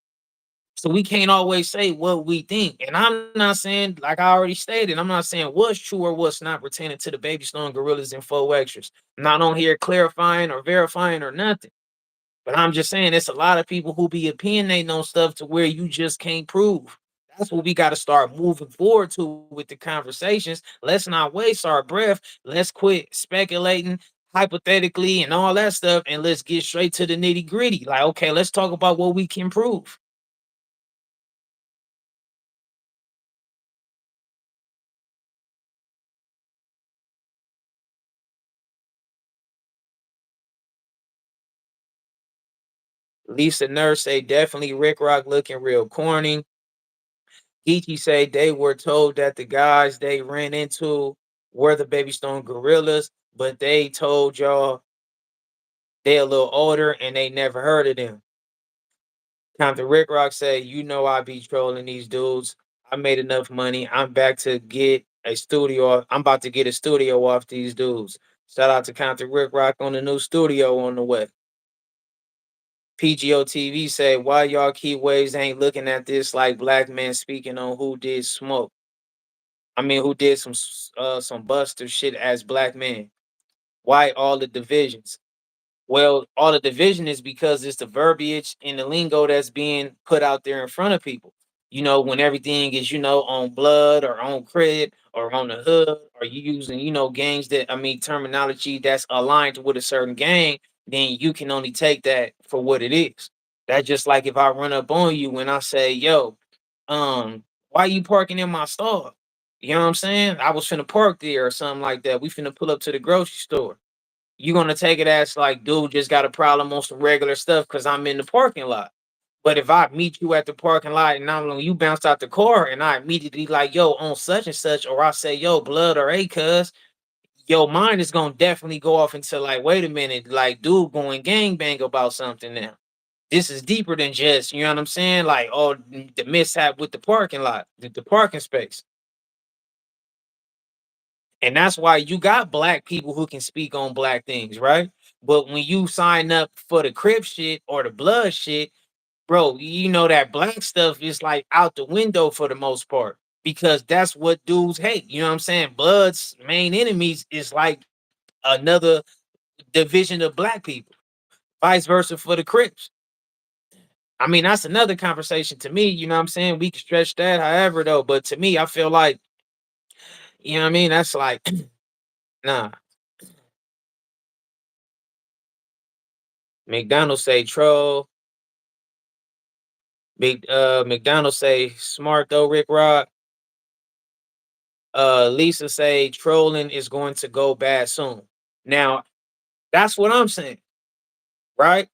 A: So we can't always say what we think. And I'm not saying, like I already stated, I'm not saying what's true or what's not pertaining to the Baby Stone Gorillas and Faux Extras. I'm not on here clarifying or verifying or nothing. But I'm just saying it's a lot of people who be opinionating on stuff to where you just can't prove. That's what we got to start moving forward to with the conversations. Let's not waste our breath. Let's quit speculating hypothetically and all that stuff, and let's get straight to the nitty gritty. Like, okay, let's talk about what we can prove. Lisa Nurse say definitely Rick Rock looking real corny. Geechee say they were told that the guys they ran into were the Baby Stone Gorillas, but they told y'all they a little older and they never heard of them. Compton Rick Rock said, you know I be trolling these dudes. I made enough money. I'm back to get a studio. I'm about to get a studio off these dudes. Shout out to Compton Rick Rock on the new studio on the way. PGO TV said, why y'all key waves ain't looking at this like black men speaking on who did smoke? I mean, who did some buster shit as black men? Why all the divisions? Well, all the division is because it's the verbiage and the lingo that's being put out there in front of people. You know, when everything is, on blood or on credit or on the hood, or you using, gangs that, I mean, terminology that's aligned with a certain gang, then you can only take that for what it is. That's just like if I run up on you and I say, yo, why you parking in my stall? You know what I'm saying? I was finna park there or something like that. We finna pull up to the grocery store. You're gonna take it as like, dude, just got a problem on some regular stuff because I'm in the parking lot. But if I meet you at the parking lot and I'm you bounce out the car and I immediately like, yo, on such and such, or I say, yo, blood or a cuz, your mind is gonna definitely go off into like, wait a minute, like, dude, going gangbang about something now. This is deeper than just, you know what I'm saying? Like, oh, the mishap with the parking lot, the parking space. And that's why you got black people who can speak on black things, right? But when you sign up for the crip shit or the blood shit, bro, you know that black stuff is like out the window for the most part because that's what dudes hate. You know what I'm saying? Blood's main enemies is like another division of black people, vice versa for the crips. I mean, that's another conversation to me. You know what I'm saying? We can stretch that however, though. But to me, I feel like, you know what I mean? That's like, nah. McDonald's say troll. Big McDonald say smart though, Rick Rock. Lisa say trolling is going to go bad soon. Now, that's what I'm saying, right?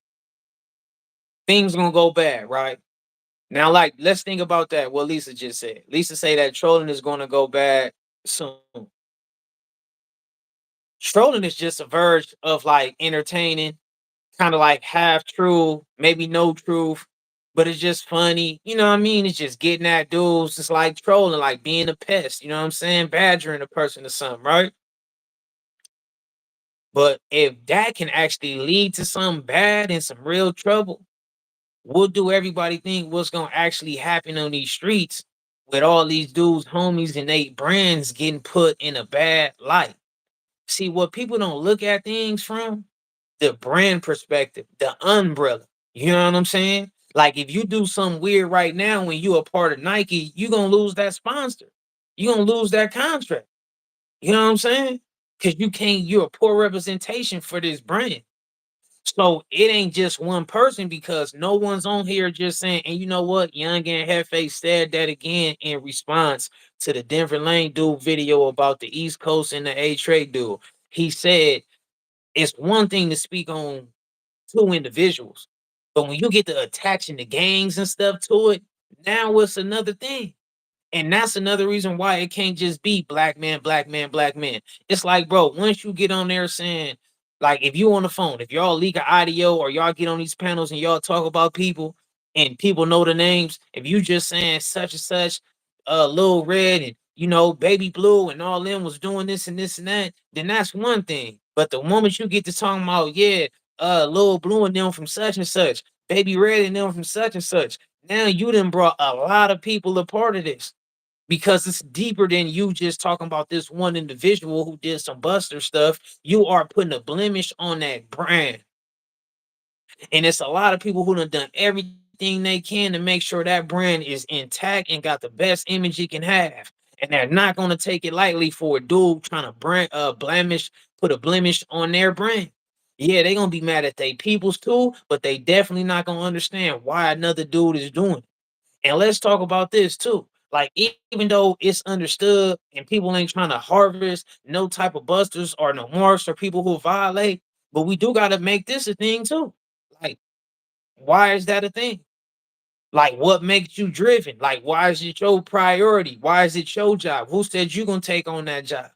A: Things gonna go bad, right? Now, like, let's think about that. What Lisa just said. Lisa say that trolling is gonna go bad soon. Trolling is just a verge of like entertaining, kind of like half true, maybe no truth, but it's just funny. You know what I mean? It's just getting at dudes. It's like trolling, like being a pest. You know what I'm saying? Badgering a person or something, right? But if that can actually lead to something bad and some real trouble, what do everybody think what's gonna actually happen on these streets with all these dudes, homies, and they brands getting put in a bad light? See, what people don't look at things from the brand perspective, the umbrella. You know what I'm saying? Like if you do something weird right now when you a part of Nike, you gonna lose that sponsor. You gonna lose that contract. You know what I'm saying? Because you can't, you're a poor representation for this brand. So it ain't just one person because no one's on here just saying, and you know what? Young and Hefe said that again in response to the Denver Lane dude video about the East Coast and the A Trade dude. He said it's one thing to speak on two individuals. But when you get to attaching the gangs and stuff to it, now it's another thing. And that's another reason why it can't just be black man, black man, black man. It's like, bro, once you get on there saying, like, if you on the phone, if y'all leak an audio or y'all get on these panels and y'all talk about people and people know the names, if you just saying such and such, Lil Red and Baby Blue and all them was doing this and that, then that's one thing. But the moment you get to talking about, yeah, Lil Blue and them from such and such, Baby Red and them from such and such, Now you done brought a lot of people a part of this because it's deeper than you just talking about this one individual who did some buster stuff. You are putting a blemish on that brand. And it's a lot of people who done everything they can to make sure that brand is intact and got the best image it can have. And they're not gonna take it lightly for a dude trying to blemish, put a blemish on their brand. Yeah, they gonna be mad at they peoples too, but they definitely not gonna understand why another dude is doing it. And let's talk about this too. Like, even though it's understood and people ain't trying to harvest no type of busters or no marks or people who violate, but we do got to make this a thing too. Like, why is that a thing? Like, what makes you driven? Like, why is it your priority? Why is it your job? Who said you gonna take on that job?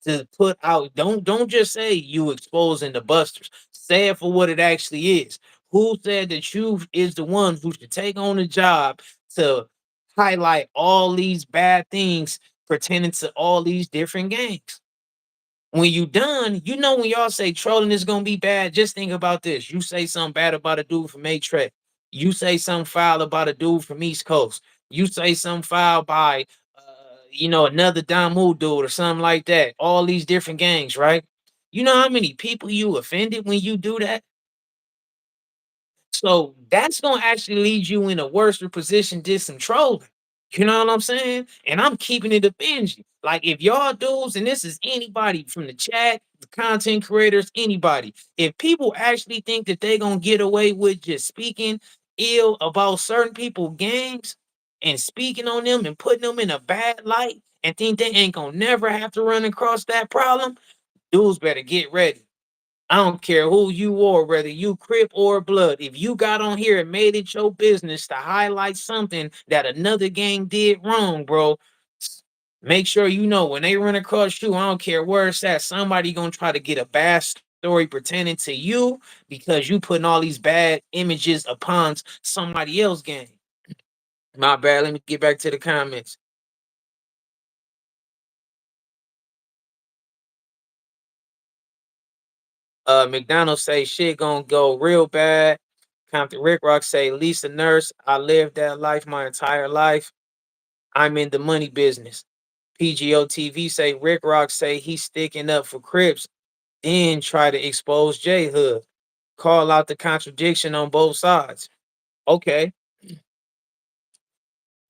A: To put out, don't just say you exposing the busters. Say it for what it actually is. Who said that you is the one who should take on the job to highlight all these bad things pertaining to all these different gangs? When you done, you know when y'all say trolling is gonna be bad, just think about this. You say something bad about a dude from Matrix. You say something foul about a dude from East Coast. You say something foul by another Damu dude or something like that. All these different gangs, right? You know how many people you offended when you do that? So that's gonna actually lead you in a worse position than some trolling. You know what I'm saying? And I'm keeping it a binge. Like, if y'all dudes, and this is anybody from the chat, the content creators, anybody, if people actually think that they gonna get away with just speaking ill about certain people gangs and speaking on them and putting them in a bad light and think they ain't gonna never have to run across that problem, dudes better get ready. I don't care who you are, whether you Crip or Blood. If you got on here and made it your business to highlight something that another gang did wrong, bro, make sure you know when they run across you, I don't care where it's at, somebody gonna try to get a bad story pertaining to you because you putting all these bad images upon somebody else gang. My bad. Let me get back to the comments. McDonald say shit gonna go real bad. Compton Rick Rock say Lisa Nurse. I lived that life my entire life. I'm in the money business. PGO TV say Rick Rock say he's sticking up for Crips, then try to expose J Hood. Call out the contradiction on both sides. Okay,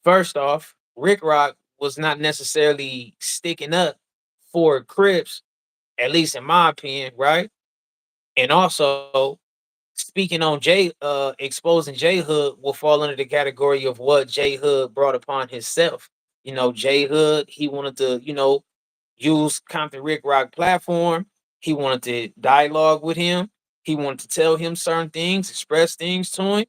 A: first off, Rick Rock was not necessarily sticking up for Crips, at least in my opinion, right? And also, speaking on exposing J Hood will fall under the category of what J Hood brought upon himself. J Hood, he wanted to, use Compton Rick Rock platform. He wanted to dialogue with him. He wanted to tell him certain things, express things to him.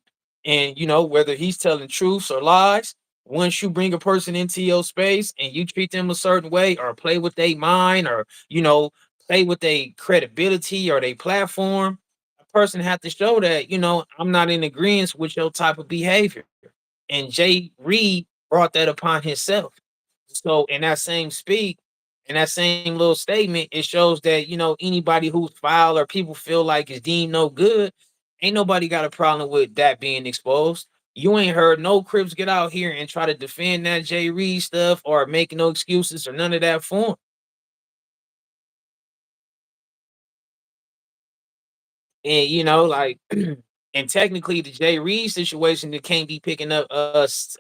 A: And whether he's telling truths or lies, once you bring a person into your space and you treat them a certain way or play with their mind or, play with their credibility or their platform, a person have to show that, I'm not in agreement with your type of behavior. And Jay Reed brought that upon himself. So in that same little statement, it shows that anybody who's foul or people feel like is deemed no good, ain't nobody got a problem with that being exposed. You ain't heard no Crips get out here and try to defend that Jay Reed stuff or make no excuses or none of that for 'em. And like, and technically the Jay Reed situation, that can't be picking up us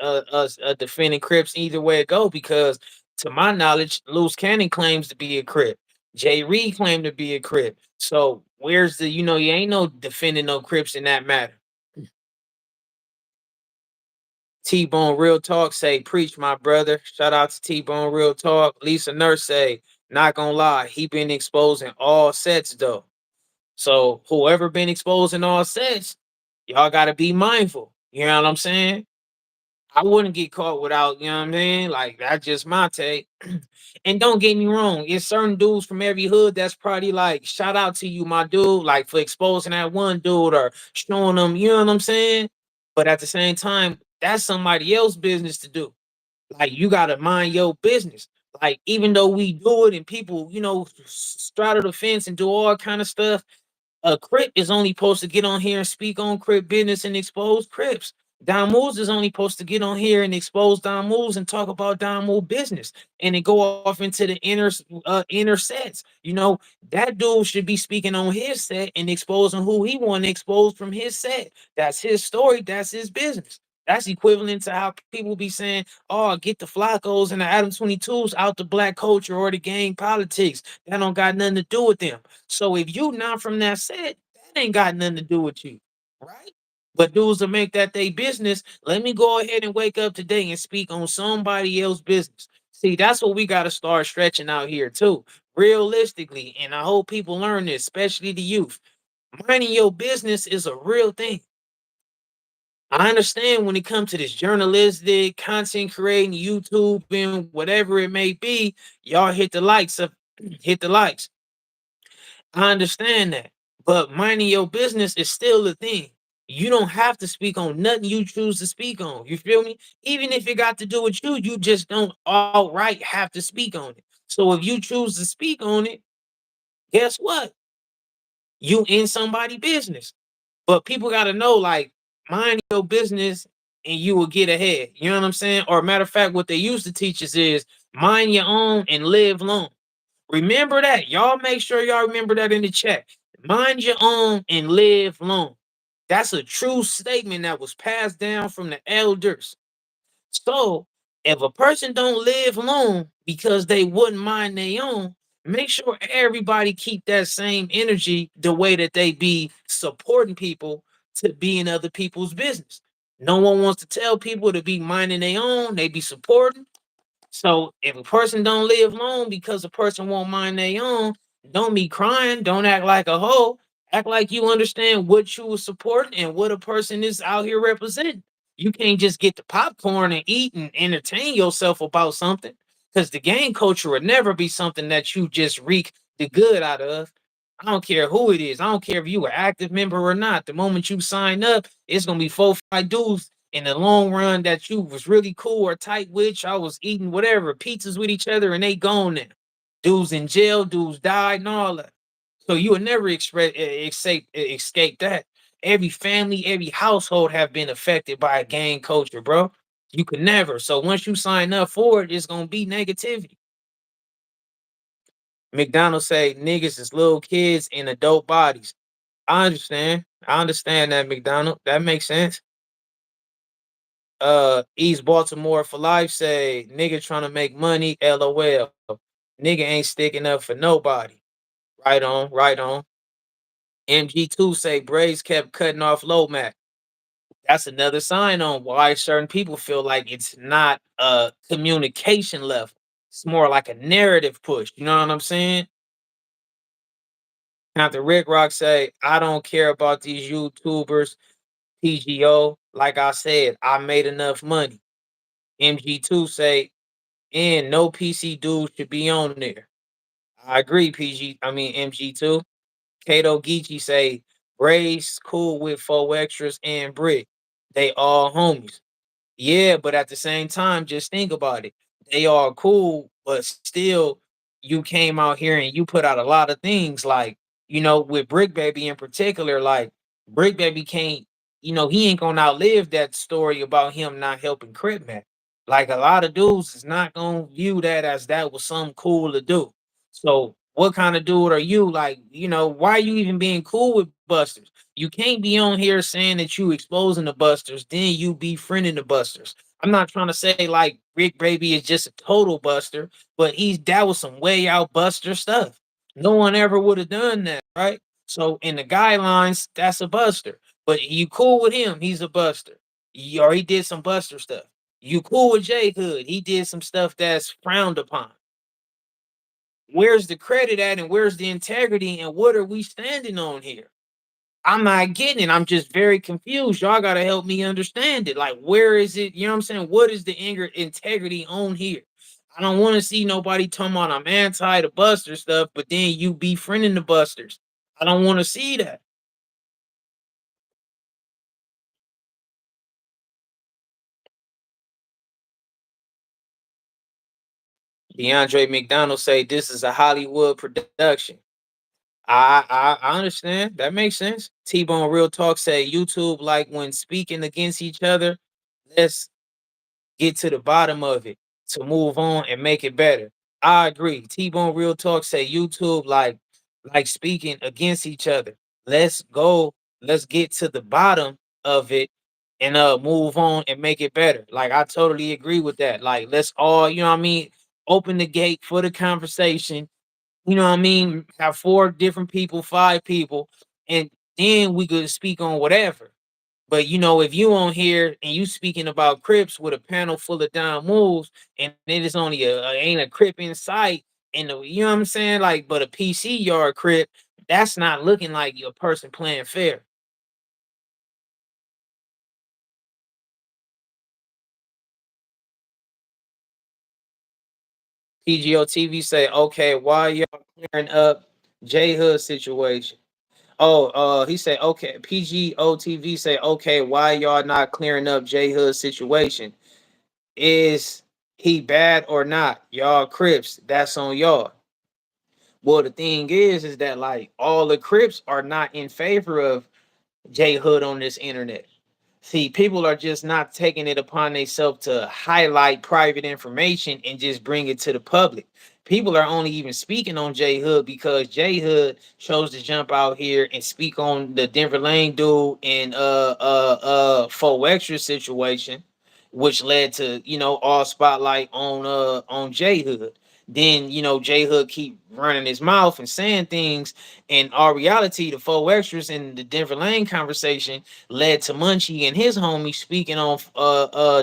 A: defending Crips either way it go, because to my knowledge, Loose Cannon claims to be a Crip. Jay Reed claimed to be a Crip. So where's the, you ain't no defending no Crips in that matter. T-Bone Real Talk say, preach my brother. Shout out to T-Bone Real Talk. Lisa Nurse say, not gonna lie, he been exposing all sets though. So whoever been exposing all sets, y'all gotta be mindful. You know what I'm saying? I wouldn't get caught without, you know what I mean? Like, that's just my take. And don't get me wrong, it's certain dudes from every hood that's probably like, shout out to you, my dude, like for exposing that one dude or showing them, you know what I'm saying? But at the same time, that's somebody else's business to do. Like, you gotta mind your business. Like, even though we do it and people, straddle the fence and do all kind of stuff, a Crip is only supposed to get on here and speak on Crip business and expose Crips. Don Moves is only supposed to get on here and expose Don Moves and talk about Don Move business, and then go off into the inner sets. That dude should be speaking on his set and exposing who he want to expose from his set. That's his story. That's his business. That's equivalent to how people be saying, "Oh, get the Flacos and the Adam 22s out the black culture or the gang politics. That don't got nothing to do with them." So if you not from that set, that ain't got nothing to do with you, right? But dudes to make that their business, let me go ahead and wake up today and speak on somebody else's business. See, that's what we got to start stretching out here too, realistically. And I hope people learn this, especially the youth. Minding your business is a real thing. I understand when it comes to this journalistic content creating, YouTube and whatever it may be, y'all hit the likes. I understand that. But minding your business is still a thing. You don't have to speak on nothing you choose to speak on. You feel me? Even if it got to do with you, you just don't outright have to speak on it. So if you choose to speak on it, guess what? You in somebody's business. But people got to know, like, mind your business and you will get ahead. You know what I'm saying? Or matter of fact, what they used to teach us is mind your own and live long. Remember that. Y'all make sure y'all remember that in the chat. Mind your own and live long. That's a true statement that was passed down from the elders. So if a person don't live long because they wouldn't mind their own, make sure everybody keep that same energy the way that they be supporting people to be in other people's business. No one wants to tell people to be minding their own, they be supporting. So if a person don't live long because a person won't mind their own, don't be crying. Don't act like a hoe. Act like you understand what you were supporting and what a person is out here representing. You can't just get the popcorn and eat and entertain yourself about something. Because the gang culture would never be something that you just reek the good out of. I don't care who it is. I don't care if you an active member or not. The moment you sign up, it's gonna be 4, 5 dudes in the long run that you was really cool or tight with. I was eating whatever pizzas with each other and they gone now. Dudes in jail, dudes died and all that. So you would never escape that. Every family, every household have been affected by a gang culture, bro. You could never. So once you sign up for it, it's gonna be negativity. McDonald's say niggas is little kids in adult bodies. I understand. I understand that, McDonald. That makes sense. East Baltimore for life say nigga trying to make money, LOL. Nigga ain't sticking up for nobody. Right on, right on. MG2 say Braves kept cutting off Lomac. That's another sign on why certain people feel like it's not a communication level. It's more like a narrative push. You know what I'm saying? After Rick Rock say, I don't care about these YouTubers, PGO. Like I said, I made enough money. MG2 say, and no PC dude should be on there. I agree, MG2. Kato Geechee say, Brace cool with 4 extras and Brick. They all homies. Yeah, but at the same time, just think about it. They are cool, but still, you came out here and you put out a lot of things like, with Brick Baby in particular, like Brick Baby can't, he ain't gonna outlive that story about him not helping Crip Man. Like a lot of dudes is not gonna view that as that was something cool to do. So what kind of dude are you? Like, why are you even being cool with Busters? You can't be on here saying that you exposing the Busters, then you befriending the Busters. I'm not trying to say like Rick Baby is just a total buster, but that was some way out buster stuff. No one ever would have done that, right? So in the guidelines, that's a buster. But you cool with him, he's a buster. Or he did some buster stuff. You cool with J Hood, he did some stuff that's frowned upon. Where's the credit at and where's the integrity and what are we standing on here? I'm not getting it. I'm just very confused. Y'all gotta help me understand it. Like, where is it? You know what I'm saying? What is the integrity on here? I don't want to see nobody talking about I'm anti the Buster stuff, but then you befriending the Busters. I don't want to see that. DeAndre McDonald say this is a Hollywood production. I understand. That makes sense. T-Bone Real Talk say YouTube, like when speaking against each other, let's get to the bottom of it to move on and make it better. I agree. T-Bone Real Talk say YouTube, like speaking against each other. Let's go, let's get to the bottom of it and move on and make it better. Like I totally agree with that. Like let's all, you know what I mean, open the gate for the conversation, you know what I mean? Have four different people, five people, and then we could speak on whatever. But you know, if you on here and you speaking about Crips with a panel full of down moves, and it is only ain't a Crip in sight, and you know what I'm saying, like, but a PC yard Crip, that's not looking like a person playing fair. PGO TV say, okay, why y'all clearing up J Hood situation? Oh, he said, okay. PGO TV say, okay, why y'all not clearing up J Hood's situation? Is he bad or not? Y'all Crips, that's on y'all. Well, the thing is that like all the Crips are not in favor of J Hood on this internet. See, people are just not taking it upon themselves to highlight private information and just bring it to the public. People are only even speaking on J Hood because J Hood chose to jump out here and speak on the Denver Lane dude and Fo Extra situation, which led to, you know, all spotlight on J Hood. Then, you know, J Hood keep running his mouth and saying things, and our reality, the Fo Extras and the Denver Lane conversation led to Munchie and his homies speaking on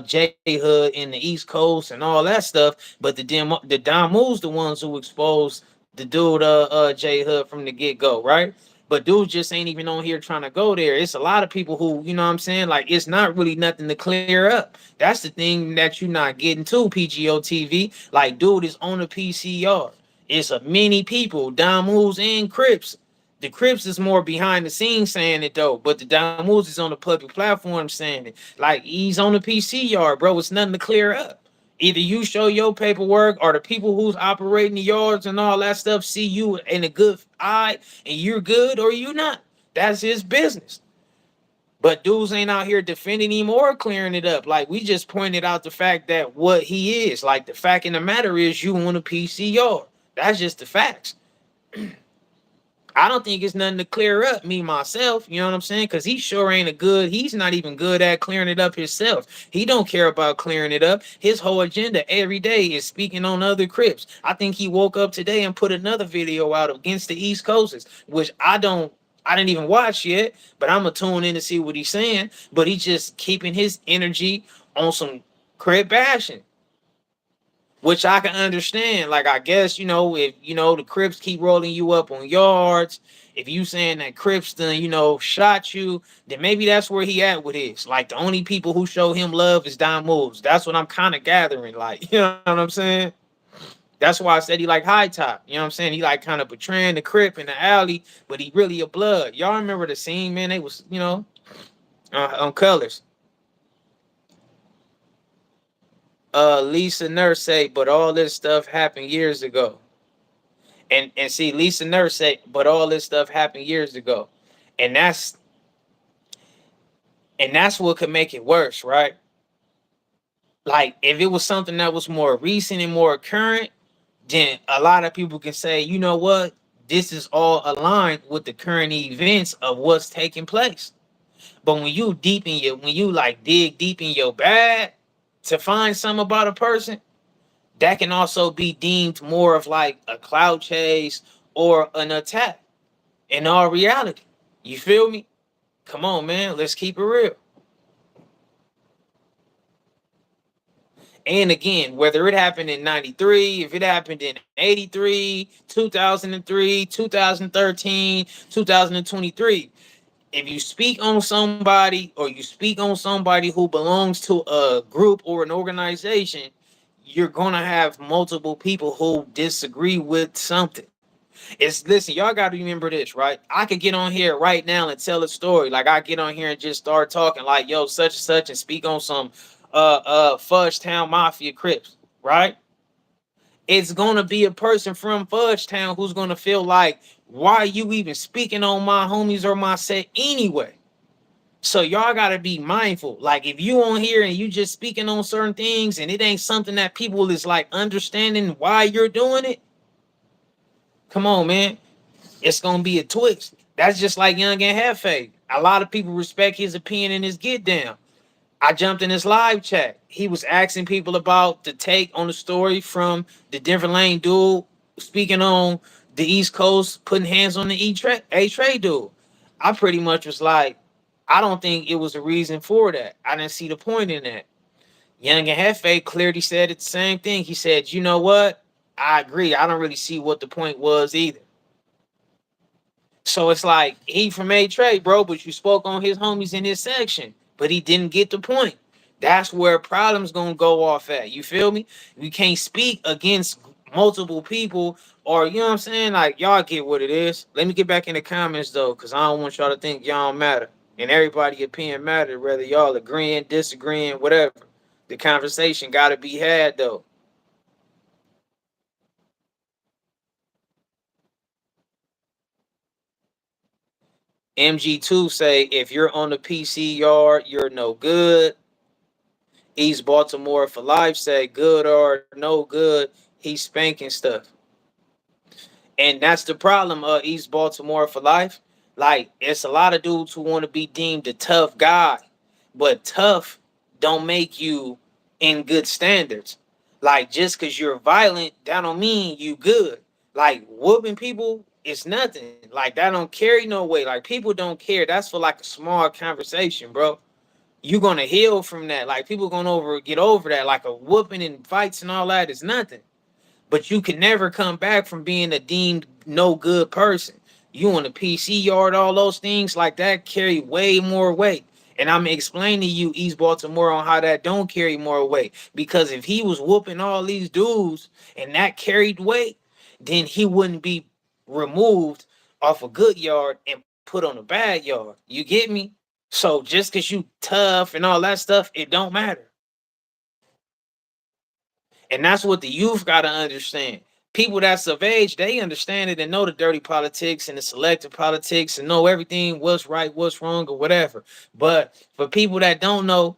A: J Hood in the East Coast and all that stuff. But the Don Moves the ones who exposed the dude J Hood from the get go, right? But dudes just ain't even on here trying to go there. It's a lot of people who, you know what I'm saying? Like it's not really nothing to clear up. That's the thing that you're not getting to, PGO TV. Like, dude is on the PCR. It's a many people, Don Moves and Crips. The Crips is more behind the scenes saying it though, but the Don Moves is on the public platform saying it. Like he's on the PC yard, bro. It's nothing to clear up. Either you show your paperwork or the people who's operating the yards and all that stuff see you in a good eye and you're good or you not. That's his business. But dudes ain't out here defending him or clearing it up. Like we just pointed out the fact that what he is. Like the fact in the matter is you on a PCR. That's just the facts. I don't think it's nothing to clear up, me myself. You know what I'm saying? Because he sure ain't a good. He's not even good at clearing it up himself. He don't care about clearing it up. His whole agenda every day is speaking on other Crips. I think he woke up today and put another video out against the East Coasters, which I don't. I didn't even watch yet, but I'm gonna tune in to see what he's saying. But he's just keeping his energy on some Crip bashing, which I can understand. Like, I guess, you know, if you know the Crips keep rolling you up on yards, if you saying that Crips done, you know, shot you, then maybe that's where he at with his. Like, the only people who show him love is Don Moves. That's what I'm kind of gathering. Like, you know what I'm saying? That's why I said he like high top. You know what I'm saying? He like kind of portraying the Crip in the alley, but he really a blood. Y'all remember the scene, man? They was, you know, on Colors. Lisa Nurse say, but all this stuff happened years ago. And see, Lisa Nurse said, but all this stuff happened years ago, and that's what could make it worse, right? Like if it was something that was more recent and more current, then a lot of people can say, you know what, this is all aligned with the current events of what's taking place. But when you like dig deep in your bag to find something about a person, that can also be deemed more of like a cloud chase or an attack in all reality. You feel me? Come on, man. Let's keep it real. And again, whether it happened in 93, if it happened in 83, 2003, 2013, 2023, if you speak on somebody or you speak on somebody who belongs to a group or an organization, you're going to have multiple people who disagree with something. It's listen, y'all gotta remember this, right? I could get on here right now and tell a story. Like I get on here and just start talking like, yo, such and such, and speak on some Fudge Town Mafia Crips, right? It's gonna be a person from Fudge Town who's gonna feel like, why are you even speaking on my homies or my set anyway? So y'all gotta be mindful. Like if you on here and you just speaking on certain things and it ain't something that people is like understanding why you're doing it, come on, man. It's gonna be a twist. That's just like Young and Hefe. A lot of people respect his opinion and his get down. I jumped in his live chat. He was asking people about the take on the story from the different lane dude speaking on the East Coast, putting hands on the A Trade dude. I pretty much was like, I don't think it was a reason for that. I didn't see the point in that. Young and Hefe clearly said it the same thing. He said, you know what? I agree. I don't really see what the point was either. So it's like he from A Trade, bro, but you spoke on his homies in his section, but he didn't get the point. That's where problems gonna go off at. You feel me? We can't speak against multiple people, or you know what I'm saying? Like y'all get what it is. Let me get back in the comments though, cause I don't want y'all to think y'all matter. And everybody opinion matter, whether y'all agreeing, disagreeing, whatever. The conversation gotta be had though. MG2 say if you're on the PC yard, you're no good. East Baltimore for life say good or no good, he's spanking stuff. And that's the problem of East Baltimore for life. Like, it's a lot of dudes who want to be deemed a tough guy, but tough don't make you in good standards. Like, just because you're violent, that don't mean you good. Like, whooping people is nothing. Like, that don't carry no weight. Like, people don't care. That's for like a small conversation, bro. You gonna heal from that. Like people gonna get over that. Like a whooping and fights and all that is nothing. But you can never come back from being a deemed no good person. You on the PC yard, all those things like that carry way more weight. And I'm explaining to you East Baltimore on how that don't carry more weight. Because if he was whooping all these dudes and that carried weight, then he wouldn't be removed off a good yard and put on a bad yard. You get me? So just because you tough and all that stuff, it don't matter. And that's what the youth got to understand. People that's of age, they understand it and know the dirty politics and the selective politics and know everything, what's right, what's wrong, or whatever. But for people that don't know,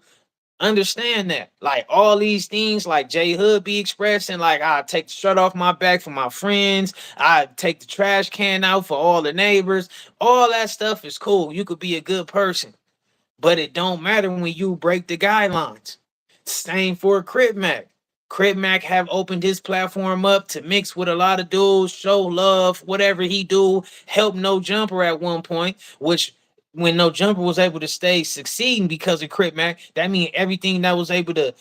A: understand that. Like all these things, like J Hood be expressing, like I take the shirt off my back for my friends, I take the trash can out for all the neighbors. All that stuff is cool. You could be a good person. But it don't matter when you break the guidelines. Same for Crip Mac. Crip Mac have opened his platform up to mix with a lot of dudes, show love, whatever he do, help No Jumper at one point, which when No Jumper was able to stay succeeding because of Crip Mac, that means everything that was able to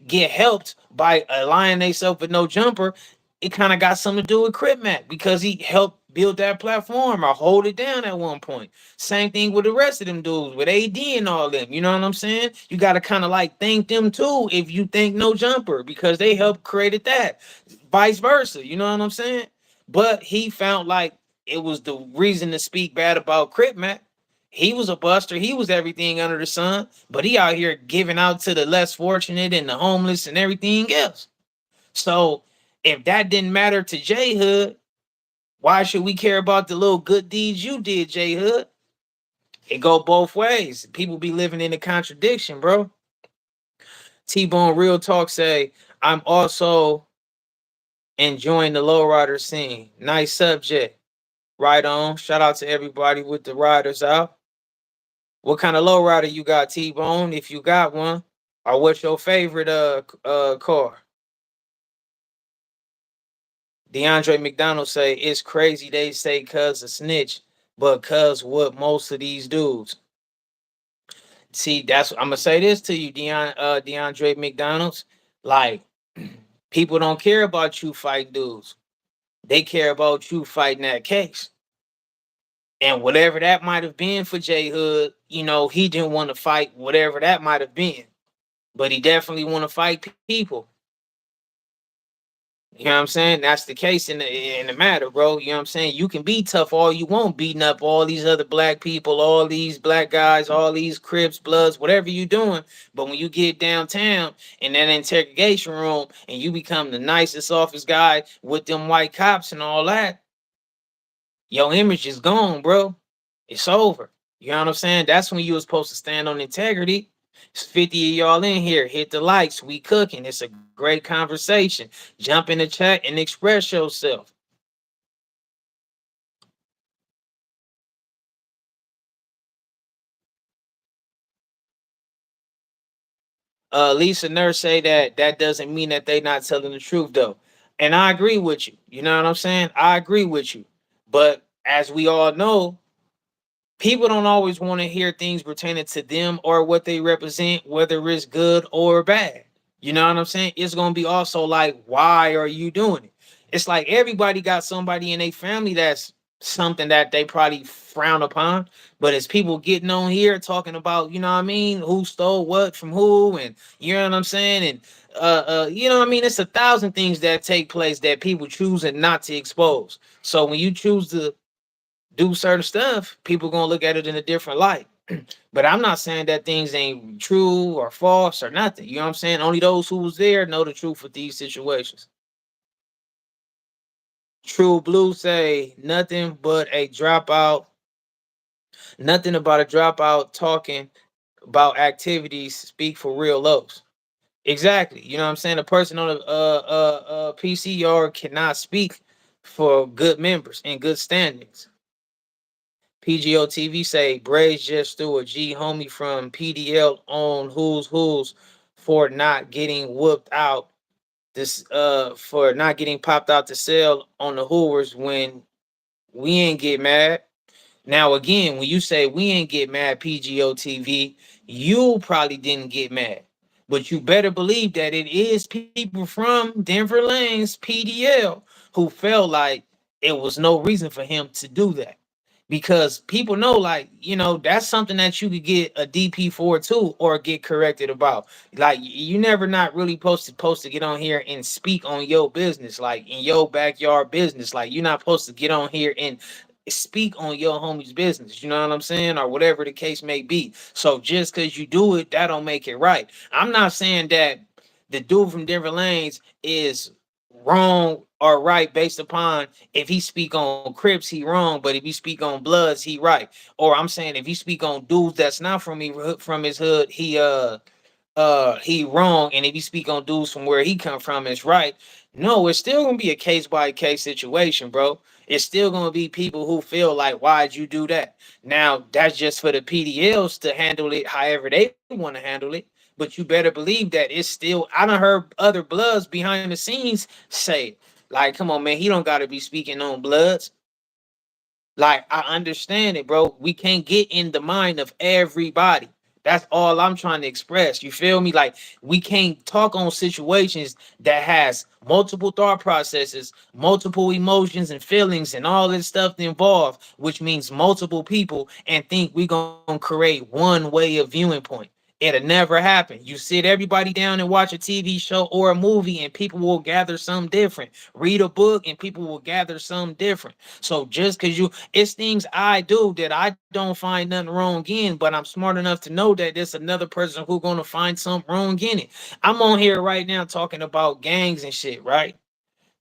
A: get helped by aligning themselves with No Jumper, it kind of got something to do with Crip Mac because he helped build that platform or hold it down at one point. Same thing with the rest of them dudes, with AD and all them. You know what I'm saying? You got to kind of like thank them too if you think No Jumper because they helped created that. Vice versa. You know what I'm saying? But he found like it was the reason to speak bad about Crip Mac. He was a buster. He was everything under the sun. But he out here giving out to the less fortunate and the homeless and everything else. So if that didn't matter to J Hood, why should we care about the little good deeds you did, J Hood? It go both ways. People be living in a contradiction, bro. T-Bone Real Talk say, I'm also enjoying the lowrider scene. Nice subject. Right on. Shout out to everybody with the riders out. What kind of lowrider you got, T-Bone, if you got one? Or what's your favorite car? DeAndre McDonald say, it's crazy they say cuz a snitch, but cuz what most of these dudes. See, that's I'm gonna say this to you, DeAndre McDonald's. Like, people don't care about you fighting dudes. They care about you fighting that case. And whatever that might have been for J Hood, you know, he didn't want to fight whatever that might have been. But he definitely want to fight people. You know what I'm saying? That's the case in the matter, bro. You know what I'm saying? You can be tough all you want, beating up all these other black people, all these black guys, all these Crips, Bloods, whatever you doing. But when you get downtown in that interrogation room and you become the nicest office guy with them white cops and all that, your image is gone, bro. It's over. You know what I'm saying? That's when you was supposed to stand on integrity. It's 50 of y'all in here. Hit the likes. We cooking. It's a great conversation. Jump in the chat and express yourself. Lisa Nurse say that doesn't mean that they not telling the truth though. And I agree with you. You know what I'm saying? I agree with you. But as we all know, people don't always want to hear things pertaining to them or what they represent, whether it's good or bad. You know what I'm saying? It's gonna be also like, why are you doing it? It's like everybody got somebody in their family that's something that they probably frown upon. But as people getting on here talking about, you know what I mean, who stole what from who, and you know what I'm saying, and you know what I mean, it's a thousand things that take place that people choosing not to expose. So when you choose to do certain stuff, people gonna look at it in a different light. But I'm not saying that things ain't true or false or nothing. You know what I'm saying? Only those who was there know the truth with these situations. True Blue say nothing but a dropout, nothing about a dropout talking about activities speak for real lows. Exactly. You know what I'm saying? A person on a PCR cannot speak for good members and good standings. PGO TV say Braves just threw a G homie from PDL on who's for not getting whooped out this for not getting popped out the cell on the Hoovers when we ain't get mad. Now again, when you say we ain't get mad PGO TV, you probably didn't get mad. But you better believe that it is people from Denver Lanes PDL who felt like it was no reason for him to do that, because people know, like, you know, that's something that you could get a DP for too, or get corrected about. Like, you never not really supposed to get on here and speak on your business, like in your backyard business. Like, you're not supposed to get on here and speak on your homie's business, you know what I'm saying, or whatever the case may be. So just because you do it, that don't make it right. I'm not saying that the dude from Denver Lanes is wrong or right based upon if he speak on Crips, he wrong, but if he speak on Bloods, he right. Or I'm saying if he speak on dudes that's not from his hood, he wrong, and if you speak on dudes from where he come from, it's right. No, it's still gonna be a case by case situation, bro. It's still gonna be people who feel like, why'd you do that? Now that's just for the PDLs to handle it however they want to handle it. But you better believe that it's still. I done heard other Bloods behind the scenes say, like, come on, man, he don't gotta be speaking on Bloods. Like, I understand it, bro. We can't get in the mind of everybody. That's all I'm trying to express. You feel me? Like, we can't talk on situations that has multiple thought processes, multiple emotions and feelings and all this stuff involved, which means multiple people, and think we gonna create one way of viewing point. It'll never happen. You sit everybody down and watch a TV show or a movie, and people will gather something different. Read a book, and people will gather something different. So just because it's things I do that I don't find nothing wrong in, but I'm smart enough to know that there's another person who's gonna find something wrong in it. I'm on here right now talking about gangs and shit, right?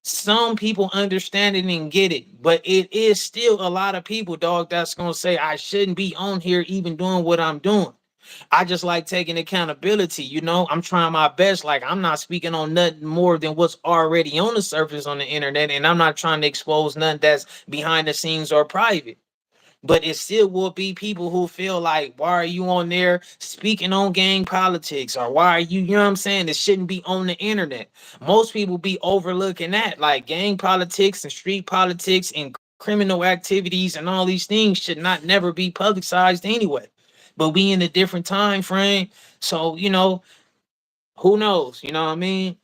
A: Some people understand it and get it, but it is still a lot of people, dog, that's gonna say I shouldn't be on here even doing what I'm doing. I just like taking accountability. You know, I'm trying my best. Like, I'm not speaking on nothing more than what's already on the surface on the internet, and I'm not trying to expose nothing that's behind the scenes or private. But it still will be people who feel like, why are you on there speaking on gang politics? Or why are you know what I'm saying? It shouldn't be on the internet. Most people be overlooking that. Like, gang politics and street politics and criminal activities and all these things should not never be publicized anyway. But we in a different time frame. So, you know, who knows? You know what I mean?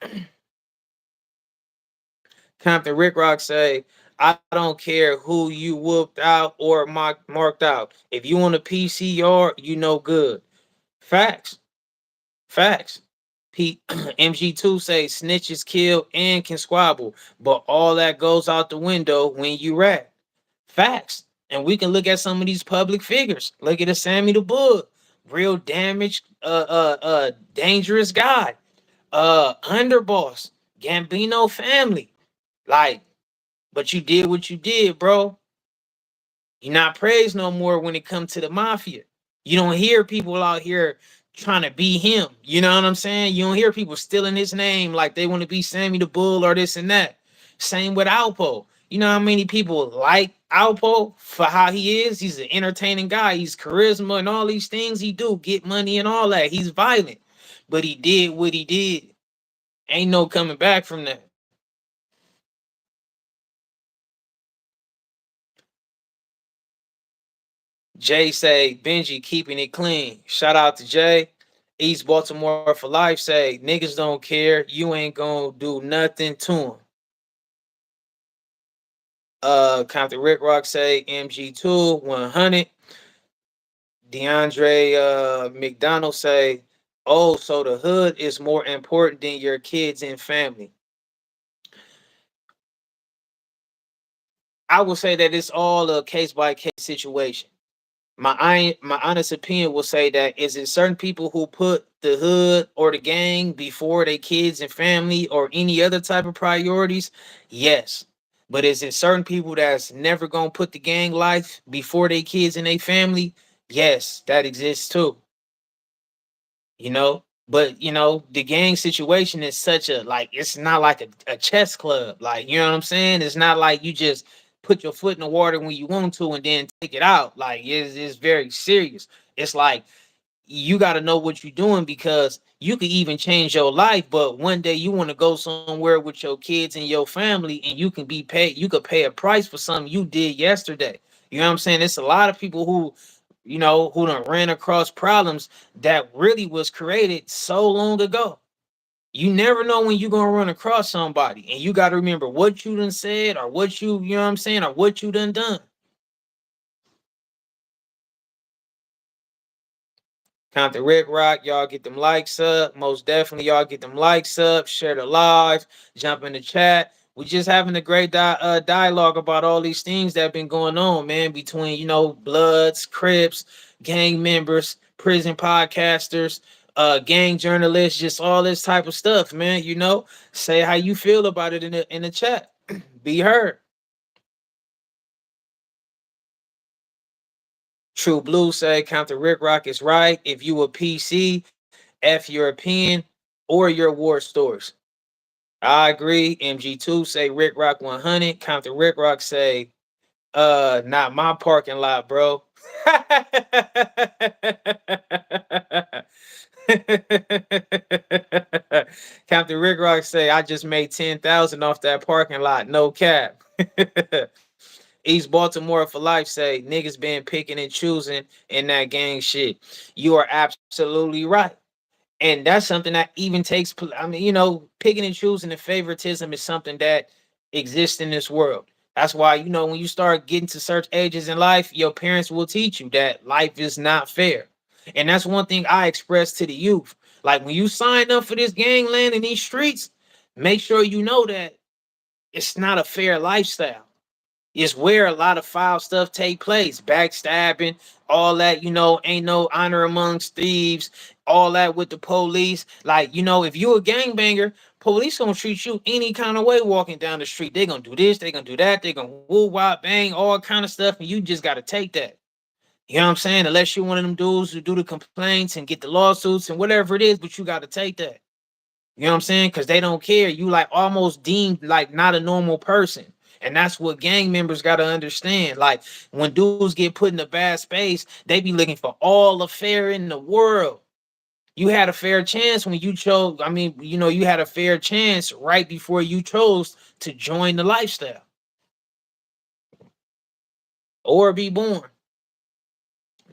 A: Compton Rick Rock say, I don't care who you whooped out or marked out. If you want a PCR, you know good. Facts. Facts. MG2 say snitches kill and can squabble, but all that goes out the window when you rat. Facts. And we can look at some of these public figures. Look at a Sammy the Bull, real damaged, dangerous guy. Underboss, Gambino family. Like, but you did what you did, bro. You're not praised no more when it comes to the mafia. You don't hear people out here trying to be him. You know what I'm saying? You don't hear people stealing his name like they want to be Sammy the Bull or this and that. Same with Alpo. You know how many people like Alpo for how he is? He's an entertaining guy. He's charisma and all these things he do, get money and all that. He's violent, but he did what he did. Ain't no coming back from that. Jay say Benji keeping it clean. Shout out to Jay. East Baltimore for life say niggas don't care. You ain't gonna do nothing to them. Compton Rick Rock say MG2 100. DeAndre McDonald say, oh, so the hood is more important than your kids and family. I would say that it's all a case by case situation. My honest opinion will say that is it certain people who put the hood or the gang before their kids and family or any other type of priorities? Yes. But is it certain people that's never gonna put the gang life before their kids and their family? Yes, that exists too. You know, but the gang situation is such a like it's not like a chess club. Like, you know what I'm saying? It's not like you just put your foot in the water when you want to and then take it out. Like it's very serious. It's like you got to know what you're doing because you could even change your life, but one day you want to go somewhere with your kids and your family and you can be paid, you could pay a price for something you did yesterday. You know what I'm saying? It's a lot of people who who done ran across problems that really was created so long ago. You never know when you're gonna run across somebody, and you got to remember what you done said or what you know what I'm saying, or what you done. Count the Rick Rock, y'all get them likes up. Most definitely, y'all get them likes up. Share the live, jump in the chat. We just having a great dialogue about all these things that have been going on, man, between Bloods, Crips, gang members, prison podcasters, gang journalists, just all this type of stuff, man. Say how you feel about it in the chat. Be heard. True Blue say Counter Rick Rock is right. If you a PC, F European or your war stores. I agree. MG2 say Rick Rock 100. Counter Rick Rock say, not my parking lot, bro. Captain Rick Rock say, I just made 10,000 off that parking lot. No cap. East Baltimore for life say niggas been picking and choosing in that gang shit. You are absolutely right. And that's something that even takes, I mean, picking and choosing and favoritism is something that exists in this world. That's why, when you start getting to certain ages in life, your parents will teach you that life is not fair. And that's one thing I express to the youth. Like when you sign up for this gangland in these streets, make sure you know that it's not a fair lifestyle. It's where a lot of foul stuff take place. Backstabbing, all that, ain't no honor amongst thieves, all that with the police. Like, if you a gangbanger, police gonna treat you any kind of way walking down the street. They gonna do this, they gonna do that, they gonna woo wop bang, all kind of stuff, and you just gotta take that. You know what I'm saying? Unless you're one of them dudes who do the complaints and get the lawsuits and whatever it is, but you gotta take that. You know what I'm saying? Because they don't care. You like almost deemed like not a normal person. And that's what gang members got to understand. Like when dudes get put in a bad space, they be looking for all the fair in the world. You had a fair chance when you chose. I mean, you had a fair chance right before you chose to join the lifestyle or be born.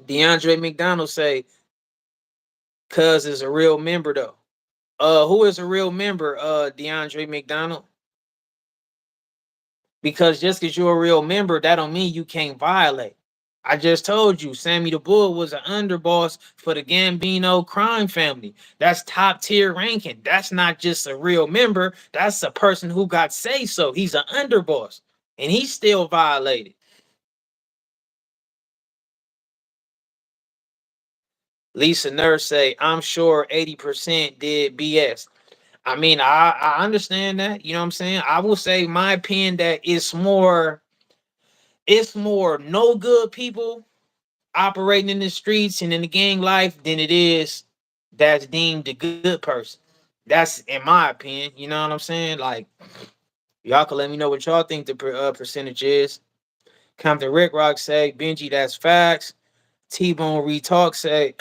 A: DeAndre McDonald say, "Cuz is a real member though." Who is a real member? DeAndre McDonald. Because just because you're a real member, that don't mean you can't violate. I just told you, Sammy the Bull was an underboss for the Gambino crime family. That's top tier ranking. That's not just a real member. That's a person who got say so. He's an underboss, and he's still violated. Lisa Nurse say, I'm sure 80% did BS. I mean, I understand that. You know what I'm saying? I will say my opinion that it's more no good people operating in the streets and in the gang life than it is that's deemed a good person. That's in my opinion. You know what I'm saying? Like, y'all can let me know what y'all think the percentage is. Compton Rick Rock say, Benji, that's facts. T-Bone Retalk say,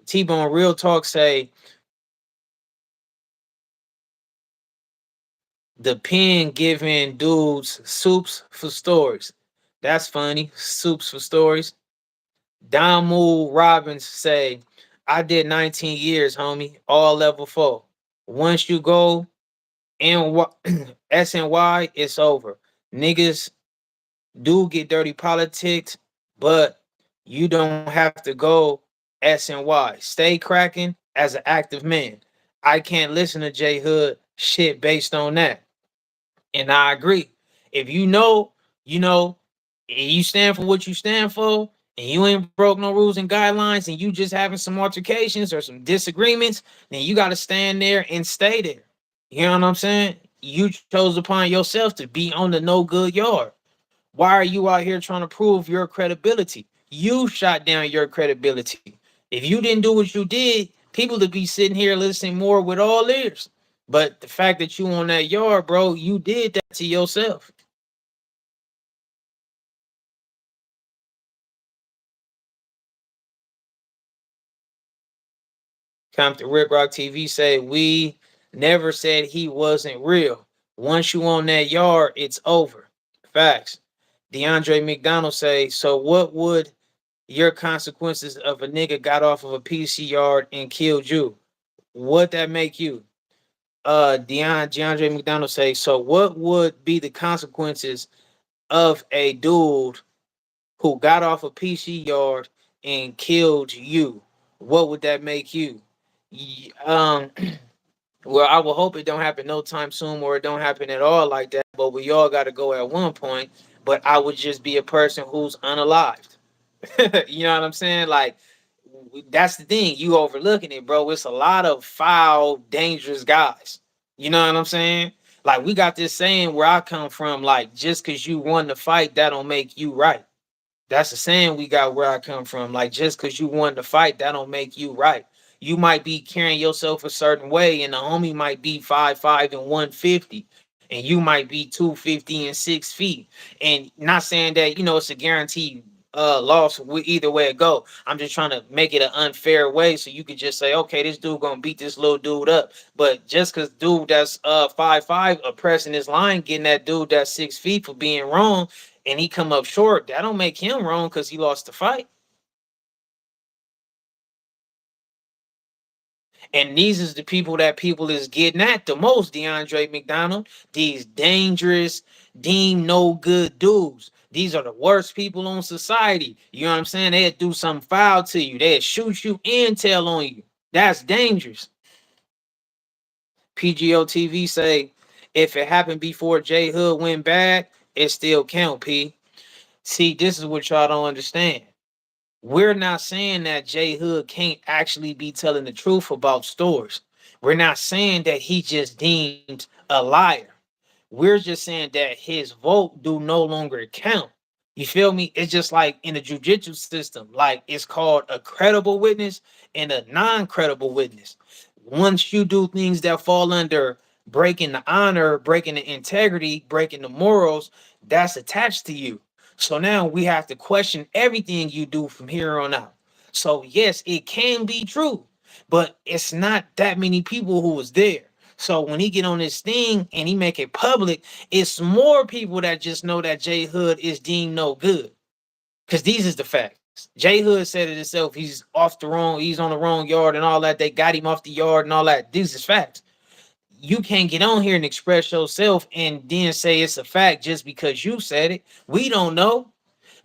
A: T-Bone Real Talk say, the pen giving dudes soups for stories. That's funny. Soups for stories. Damu Robbins say, I did 19 years, homie, all level 4. Once you go NY, SNY, it's over. Niggas do get dirty politics, but you don't have to go SNY. Stay cracking as an active man. I can't listen to J Hood shit based on that. And I agree. If you know, you know, and you stand for what you stand for, and you ain't broke no rules and guidelines, and you just having some altercations or some disagreements, then you got to stand there and stay there. You know what I'm saying? You chose upon yourself to be on the no good yard. Why are you out here trying to prove your credibility? You shot down your credibility. If you didn't do what you did, people would be sitting here listening more with all ears. But the fact that you on that yard, bro, you did that to yourself. Compton Rick Rock TV say we never said he wasn't real. Once you on that yard, it's over. Facts. DeAndre McDonald say, so what would your consequences of a nigga got off of a PC yard and killed you? What that make you? DeAndre McDonald say, so what would be the consequences of a dude who got off a PC yard and killed you? What would that make you? Well, I will hope it don't happen no time soon, or it don't happen at all like that. But we all got to go at one point. But I would just be a person who's unalived. You know what I'm saying? Like, that's the thing. You overlooking it, bro. It's a lot of foul, dangerous guys. You know what I'm saying? Like, we got this saying where I come from, like, just because you won the fight, that don't make you right. That's the saying we got where I come from. Like, just because you won the fight, that don't make you right. You might be carrying yourself a certain way, and the homie might be 5'5" and 150, and you might be 250 and 6 feet. And not saying that, it's a guaranteed loss either way it go. I'm just trying to make it an unfair way so you could just say, okay, this dude gonna beat this little dude up. But just because dude that's 5'5" oppressing this line, getting that dude that's 6 feet for being wrong, and he come up short, that don't make him wrong because he lost the fight. And these is the people that people is getting at the most, DeAndre McDonald. These dangerous, deemed no good dudes. These are the worst people on society. You know what I'm saying? They'd do something foul to you. They'd shoot you and tell on you. That's dangerous. PGO TV say, if it happened before J Hood went bad, it still count, P. See, this is what y'all don't understand. We're not saying that J Hood can't actually be telling the truth about stores. We're not saying that he just deemed a liar. We're just saying that his vote do no longer count. You feel me? It's just like in the judicial system, like it's called a credible witness and a non-credible witness. Once you do things that fall under breaking the honor, breaking the integrity, breaking the morals, that's attached to you. So now we have to question everything you do from here on out. So yes, it can be true, but it's not that many people who was there. So when he get on this thing and he make it public, it's more people that just know that J Hood is deemed no good. Cause these is the facts. J Hood said it himself. He's on the wrong yard and all that. They got him off the yard and all that. These is facts. You can't get on here and express yourself and then say it's a fact just because you said it. We don't know.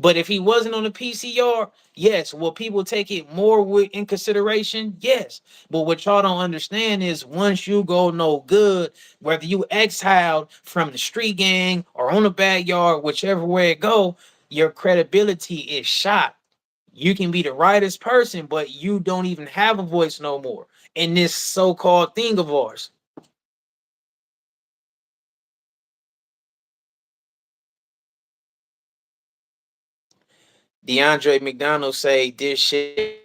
A: But if he wasn't on the PCR, yes. Will people take it more in consideration? Yes. But what y'all don't understand is once you go no good, whether you exiled from the street gang or on the backyard, whichever way it go, your credibility is shot. You can be the rightest person, but you don't even have a voice no more in this so-called thing of ours. DeAndre McDonald say this shit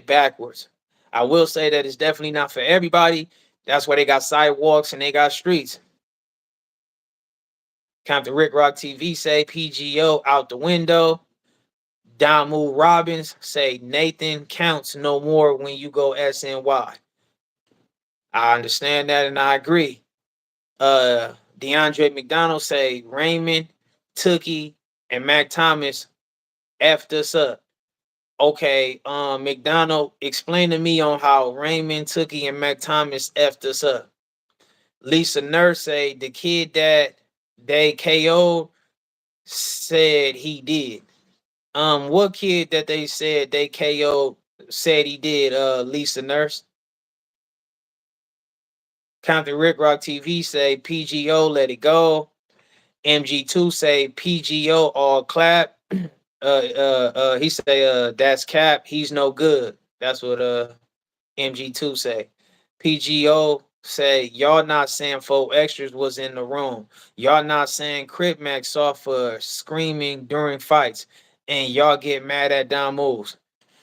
A: backwards. I will say that it's definitely not for everybody. That's why they got sidewalks and they got streets. Compton Rick Rock TV say PGO out the window. Damu Robbins say Nathan counts no more when you go SNY. I understand that and I agree. DeAndre McDonald say Raymond, Tookie, and Mac Thomas effed us up. Okay, McDonald, explain to me on how Raymond, Tookie, and Mac Thomas effed us up. Lisa Nurse say the kid that they KO'd said he did. What kid that they said they KO'd said he did? Lisa Nurse. Compton Rick Rock TV say PGO let it go. MG2 say PGO all clap. He say that's cap. He's no good. That's what MG2 say. PGO say y'all not saying 4 extras was in the room. Y'all not saying Crip Max saw for screaming during fights, and y'all get mad at Don moves.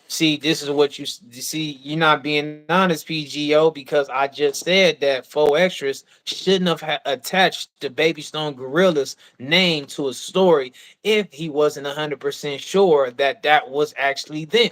A: See, this is what you see. You're not being honest, PGO, because I just said that 4 extras shouldn't have attached the Baby Stone Gorilla's name to a story if he wasn't 100% sure that that was actually them.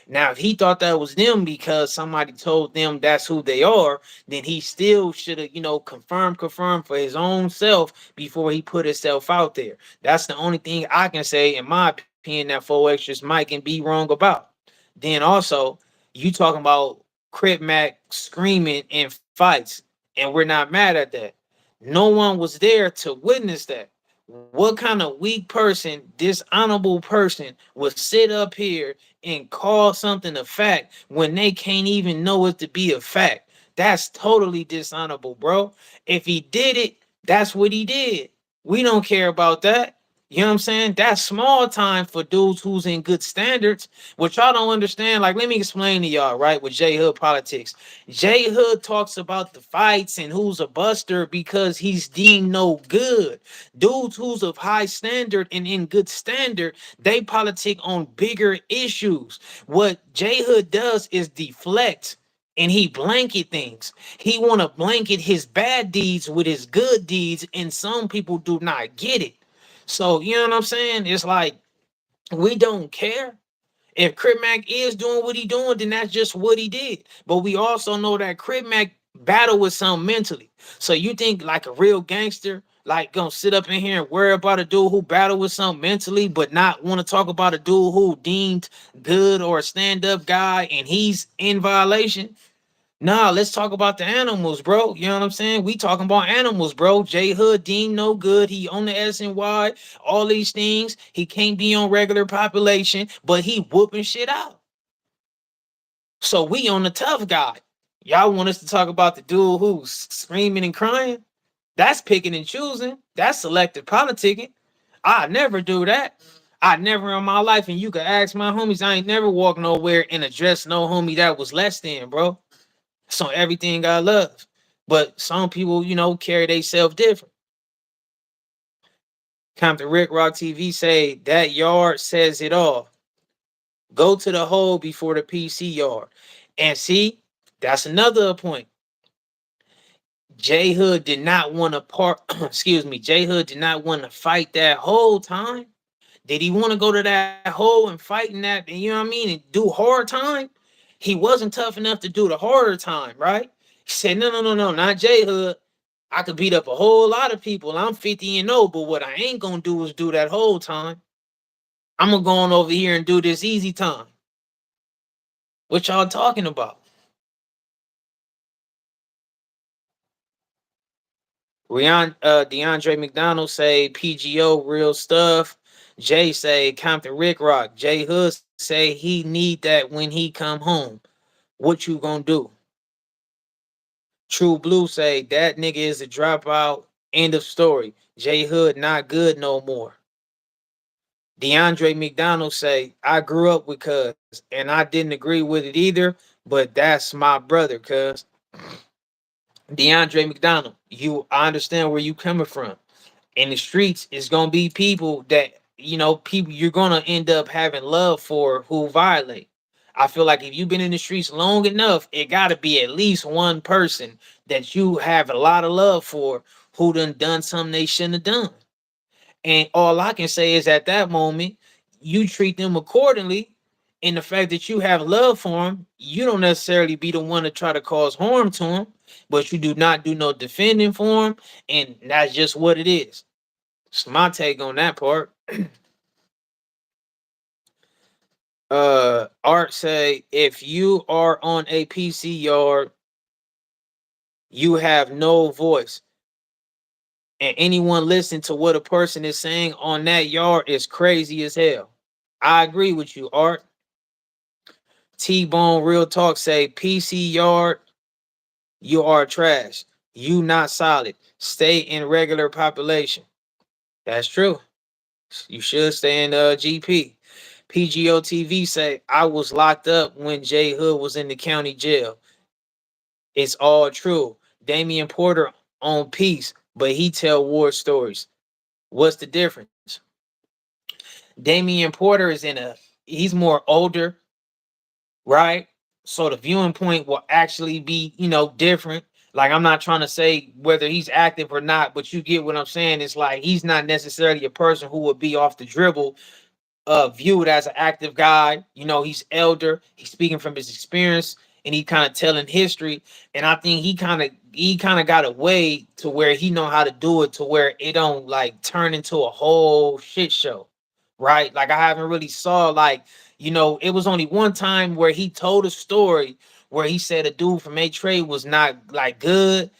A: Now, if he thought that was them because somebody told them that's who they are, then he still should have, confirm for his own self before he put himself out there. That's the only thing I can say, in my opinion, that 4 extras might can be wrong about. Then also, you talking about Crip Mac screaming in fights, and we're not mad at that. No one was there to witness that. What kind of weak person, dishonorable person would sit up here and call something a fact when they can't even know it to be a fact? That's totally dishonorable, bro. If he did it, that's what he did. We don't care about that. You know what I'm saying? That's small time for dudes who's in good standards. What y'all don't understand, like, let me explain to y'all, right, with J Hood politics. J Hood talks about the fights and who's a buster because he's deemed no good. Dudes who's of high standard and in good standard, they politic on bigger issues. What J Hood does is deflect and he blanket things. He want to blanket his bad deeds with his good deeds, and some people do not get it. So, you know what I'm saying? It's like we don't care. If Crip Mac is doing what he doing, then that's just what he did. But we also know that Crip Mac battle with something mentally. So you think like a real gangster, like gonna sit up in here and worry about a dude who battled with something mentally, but not want to talk about a dude who deemed good or a stand-up guy and he's in violation? Nah, let's talk about the animals, bro. You know what I'm saying? We talking about animals, bro. J Hood Dean no good. He on the SNY, all these things. He can't be on regular population, but he whooping shit out. So we on the tough guy. Y'all want us to talk about the dude who's screaming and crying? That's picking and choosing. That's selective politicking. I never do that. I never in my life, and you can ask my homies, I ain't never walked nowhere and addressed no homie that was less than, bro. So everything I love. But some people, carry themselves different. Compton Rick Rock TV say that yard says it all. Go to the hole before the PC yard. And see, that's another point. J Hood did not want to part, excuse me, J Hood did not want to fight that whole time. Did he want to go to that hole and fight in that, you know what I mean, and do hard time? He wasn't tough enough to do the harder time, right? He said, no, no, no, no, not J Hood. I could beat up a whole lot of people. I'm 50 and 0, but what I ain't gonna do is do that whole time. I'm gonna go on over here and do this easy time. What y'all talking about? DeAndre McDonald say PGO real stuff. Jay say Compton Rick Rock. Jay Hood say he need that when he come home. What you gonna do? True Blue say that nigga is a dropout. End of story. Jay Hood not good no more. DeAndre McDonald say I grew up with Cuz and I didn't agree with it either, but that's my brother, Cuz. DeAndre McDonald, I understand where you coming from. In the streets, it's gonna be people that people you're gonna end up having love for who violate. I feel like if you've been in the streets long enough, it gotta be at least one person that you have a lot of love for who done something they shouldn't have done. And all I can say is at that moment, you treat them accordingly. In the fact that you have love for them, you don't necessarily be the one to try to cause harm to them, but you do not do no defending for them, and that's just what it is. It's my take on that part. Art say if you are on a PC yard, you have no voice. And anyone listening to what a person is saying on that yard is crazy as hell. I agree with you, Art. T-Bone Real Talk say PC yard, you are trash. You not solid. Stay in regular population. That's true. You should stay in GP. PGO TV say I was locked up when Jay Hood was in the county jail. It's all true. Damian Porter on peace, but he tell war stories. What's the difference? Damian Porter is he's more older, right? So the viewing point will actually be, different. Like I'm not trying to say whether he's active or not, but you get what I'm saying. It's like he's not necessarily a person who would be off the dribble viewed as an active guy. He's elder. He's speaking from his experience, and he kind of telling history. And I think he kind of got a way to where he know how to do it to where it don't like turn into a whole shit show, right? Like I haven't really saw like it was only one time where he told a story where he said a dude from A Trade was not like good,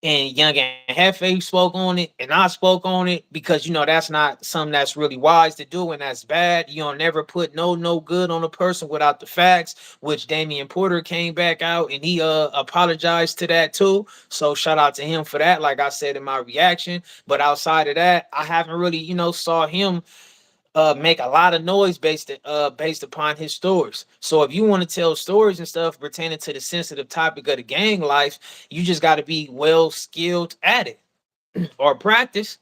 A: and Young and Hefe spoke on it, and I spoke on it because that's not something that's really wise to do, and that's bad. You don't never put no good on a person without the facts. Which Damian Porter came back out and he apologized to that too. So shout out to him for that. Like I said in my reaction, but outside of that, I haven't really saw him make a lot of noise based upon his stories. So if you want to tell stories and stuff pertaining to the sensitive topic of the gang life, you just got to be well skilled at it or practice.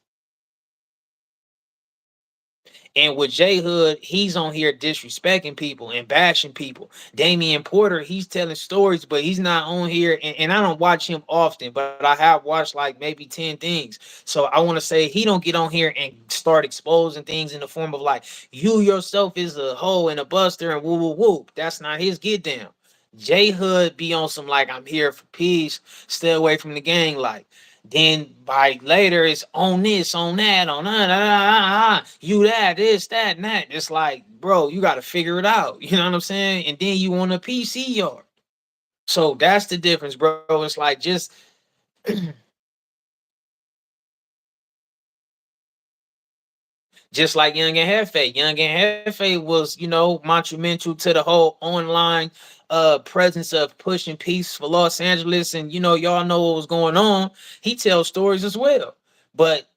A: And with J Hood, he's on here disrespecting people and bashing people. Damian Porter, he's telling stories, but he's not on here. And I don't watch him often, but I have watched like maybe 10 things. So I want to say he don't get on here and start exposing things in the form of like, you yourself is a hoe and a buster and woo woo woo. That's not his get down. J Hood be on some like I'm here for peace, stay away from the gang like. Then by later it's on this, on that, on you that, this, that, and that. It's like, bro, you got to figure it out. You know what I'm saying? And then you on a PC yard. So that's the difference, bro. It's like just like Young and Hefe. Young and Hefe was, monumental to the whole online presence of pushing peace for Los Angeles. And y'all know what was going on. He tells stories as well. But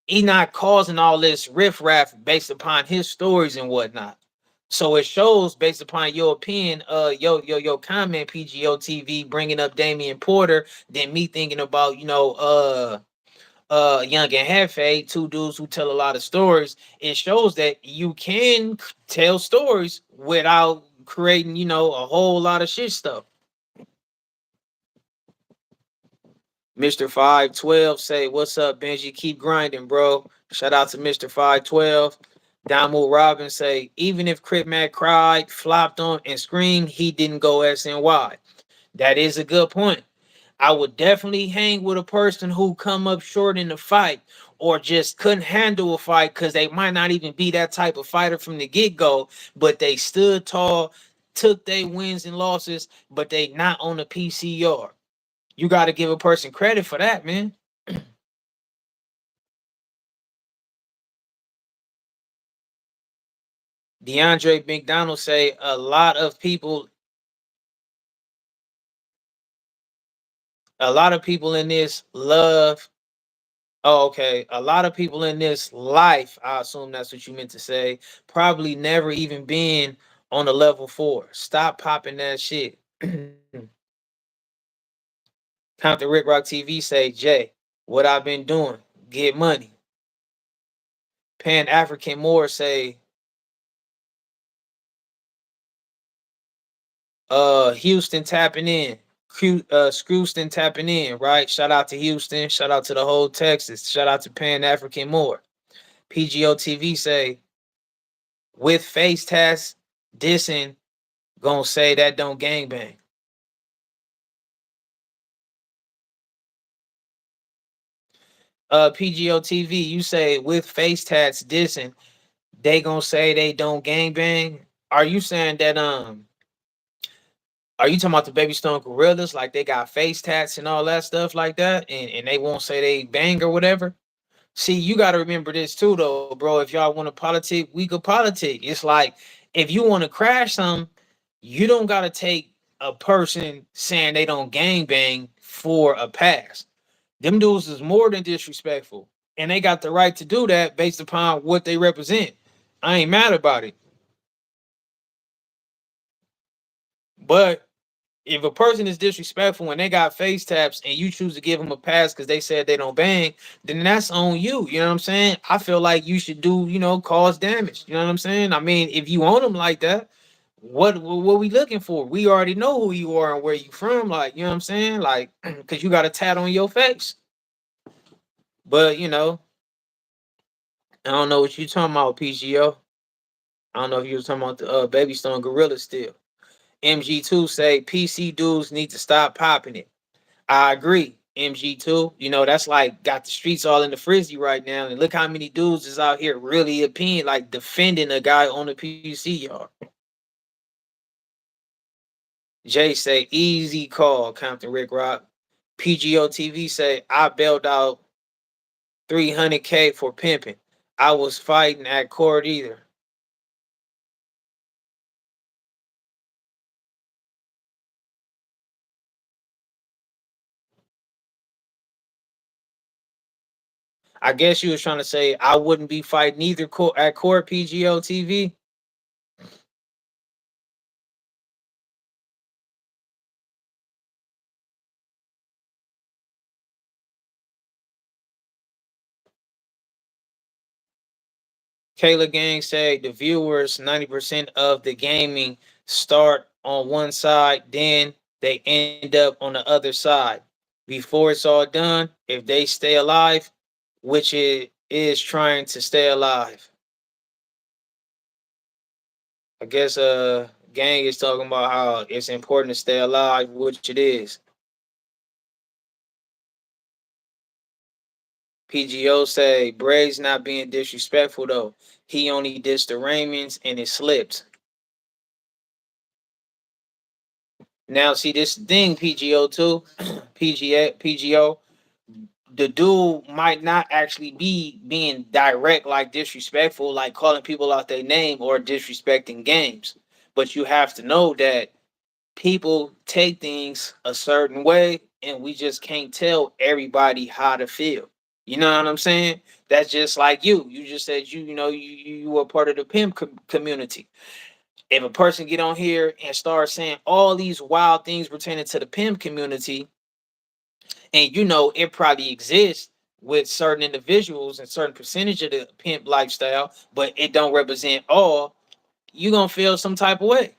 A: he not causing all this riffraff based upon his stories and whatnot. So it shows based upon your opinion, your comment, PGO TV, bringing up Damian Porter, than me thinking about, Young and Hefe, two dudes who tell a lot of stories. It shows that you can tell stories without creating, a whole lot of shit stuff. Mr. 512 say, what's up, Benji? Keep grinding, bro. Shout out to Mr. 512. Damu Robin say, even if Crip Mac cried, flopped on, and screamed, he didn't go SNY. That is a good point. I would definitely hang with a person who come up short in the fight or just couldn't handle a fight because they might not even be that type of fighter from the get-go, but they stood tall, took their wins and losses, but they not on the PCR. You got to give a person credit for that, man. DeAndre McDonald say a lot of people in this love. Oh, okay. A lot of people in this life, I assume that's what you meant to say, probably never even been on a level four. Stop popping that shit. Compton Rick Rock TV say, Jay, what I've been doing, get money. Pan African Moore say, Houston tapping in. Screwston tapping in, right? Shout out to Houston. Shout out to the whole Texas. Shout out to Pan African Moore. PGO TV say, with face tats, dissing, gonna say that don't gangbang. PGO TV, you say with face tats dissing, they gonna say they don't gangbang. Are you saying that are you talking about the Baby Stone Gorillas? Like they got face tats and all that stuff like that, and they won't say they bang or whatever? See, you got to remember this too, though, bro. If y'all want to politic, we could politic. It's like if you want to crash something, you don't got to take a person saying they don't gang bang for a pass. Them dudes is more than disrespectful, and they got the right to do that based upon what they represent. I ain't mad about it, but if a person is disrespectful and they got face taps and you choose to give them a pass because they said they don't bang, then that's on you. You know what I'm saying? I feel like you should do, cause damage. You know what I'm saying? I mean, if you own them like that, what we looking for? We already know who you are and where you from. Like, you know what I'm saying? Like, because you got a tat on your face. But I don't know what you talking about, PGO. I don't know if you was talking about the Baby Stone Gorilla still. MG2 say PC dudes need to stop popping it. I agree. MG2, that's like got the streets all in the frizzy right now. And look how many dudes is out here really opinion, like defending a guy on the PC yard. Jay say, easy call, Compton Rick Rock. PGO TV say, I bailed out 300K for pimping. I was fighting at court either. I guess you was trying to say I wouldn't be fighting either at court, PGO TV. Kayla Gang said the viewers 90% of the gaming start on one side, then they end up on the other side. Before it's all done, if they stay alive, which it is trying to stay alive. I guess Gang is talking about how it's important to stay alive, which it is. PGO say Bray's not being disrespectful though. He only dissed the Raymonds and it slipped. Now see this thing, PGO too. PGO. The dude might not actually be being direct, like disrespectful, like calling people out their name or disrespecting games. But you have to know that people take things a certain way, and we just can't tell everybody how to feel. You know what I'm saying? That's just like you. You just said you were part of the pimp community. If a person get on here and start saying all these wild things pertaining to the pimp community, and it probably exists with certain individuals and certain percentage of the pimp lifestyle, but it don't represent all, you gonna feel some type of way.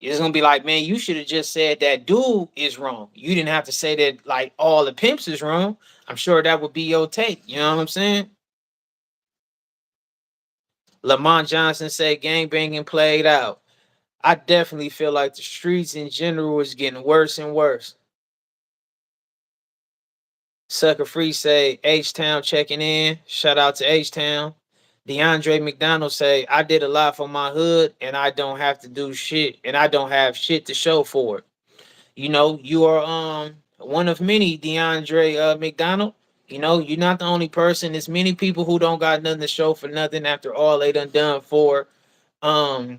A: It's gonna be like, man, you should have just said that dude is wrong. You didn't have to say that like all the pimps is wrong. I'm sure that would be your take. You know what I'm saying? Lamont Johnson said gang banging played out. I definitely feel like the streets in general is getting worse and worse. Sucker Free say H Town checking in. Shout out to H Town. DeAndre McDonald say I did a lot for my hood and I don't have to do shit and I don't have shit to show for it. You are one of many, DeAndre McDonald. You're not the only person. There's many people who don't got nothing to show for nothing after all they done for um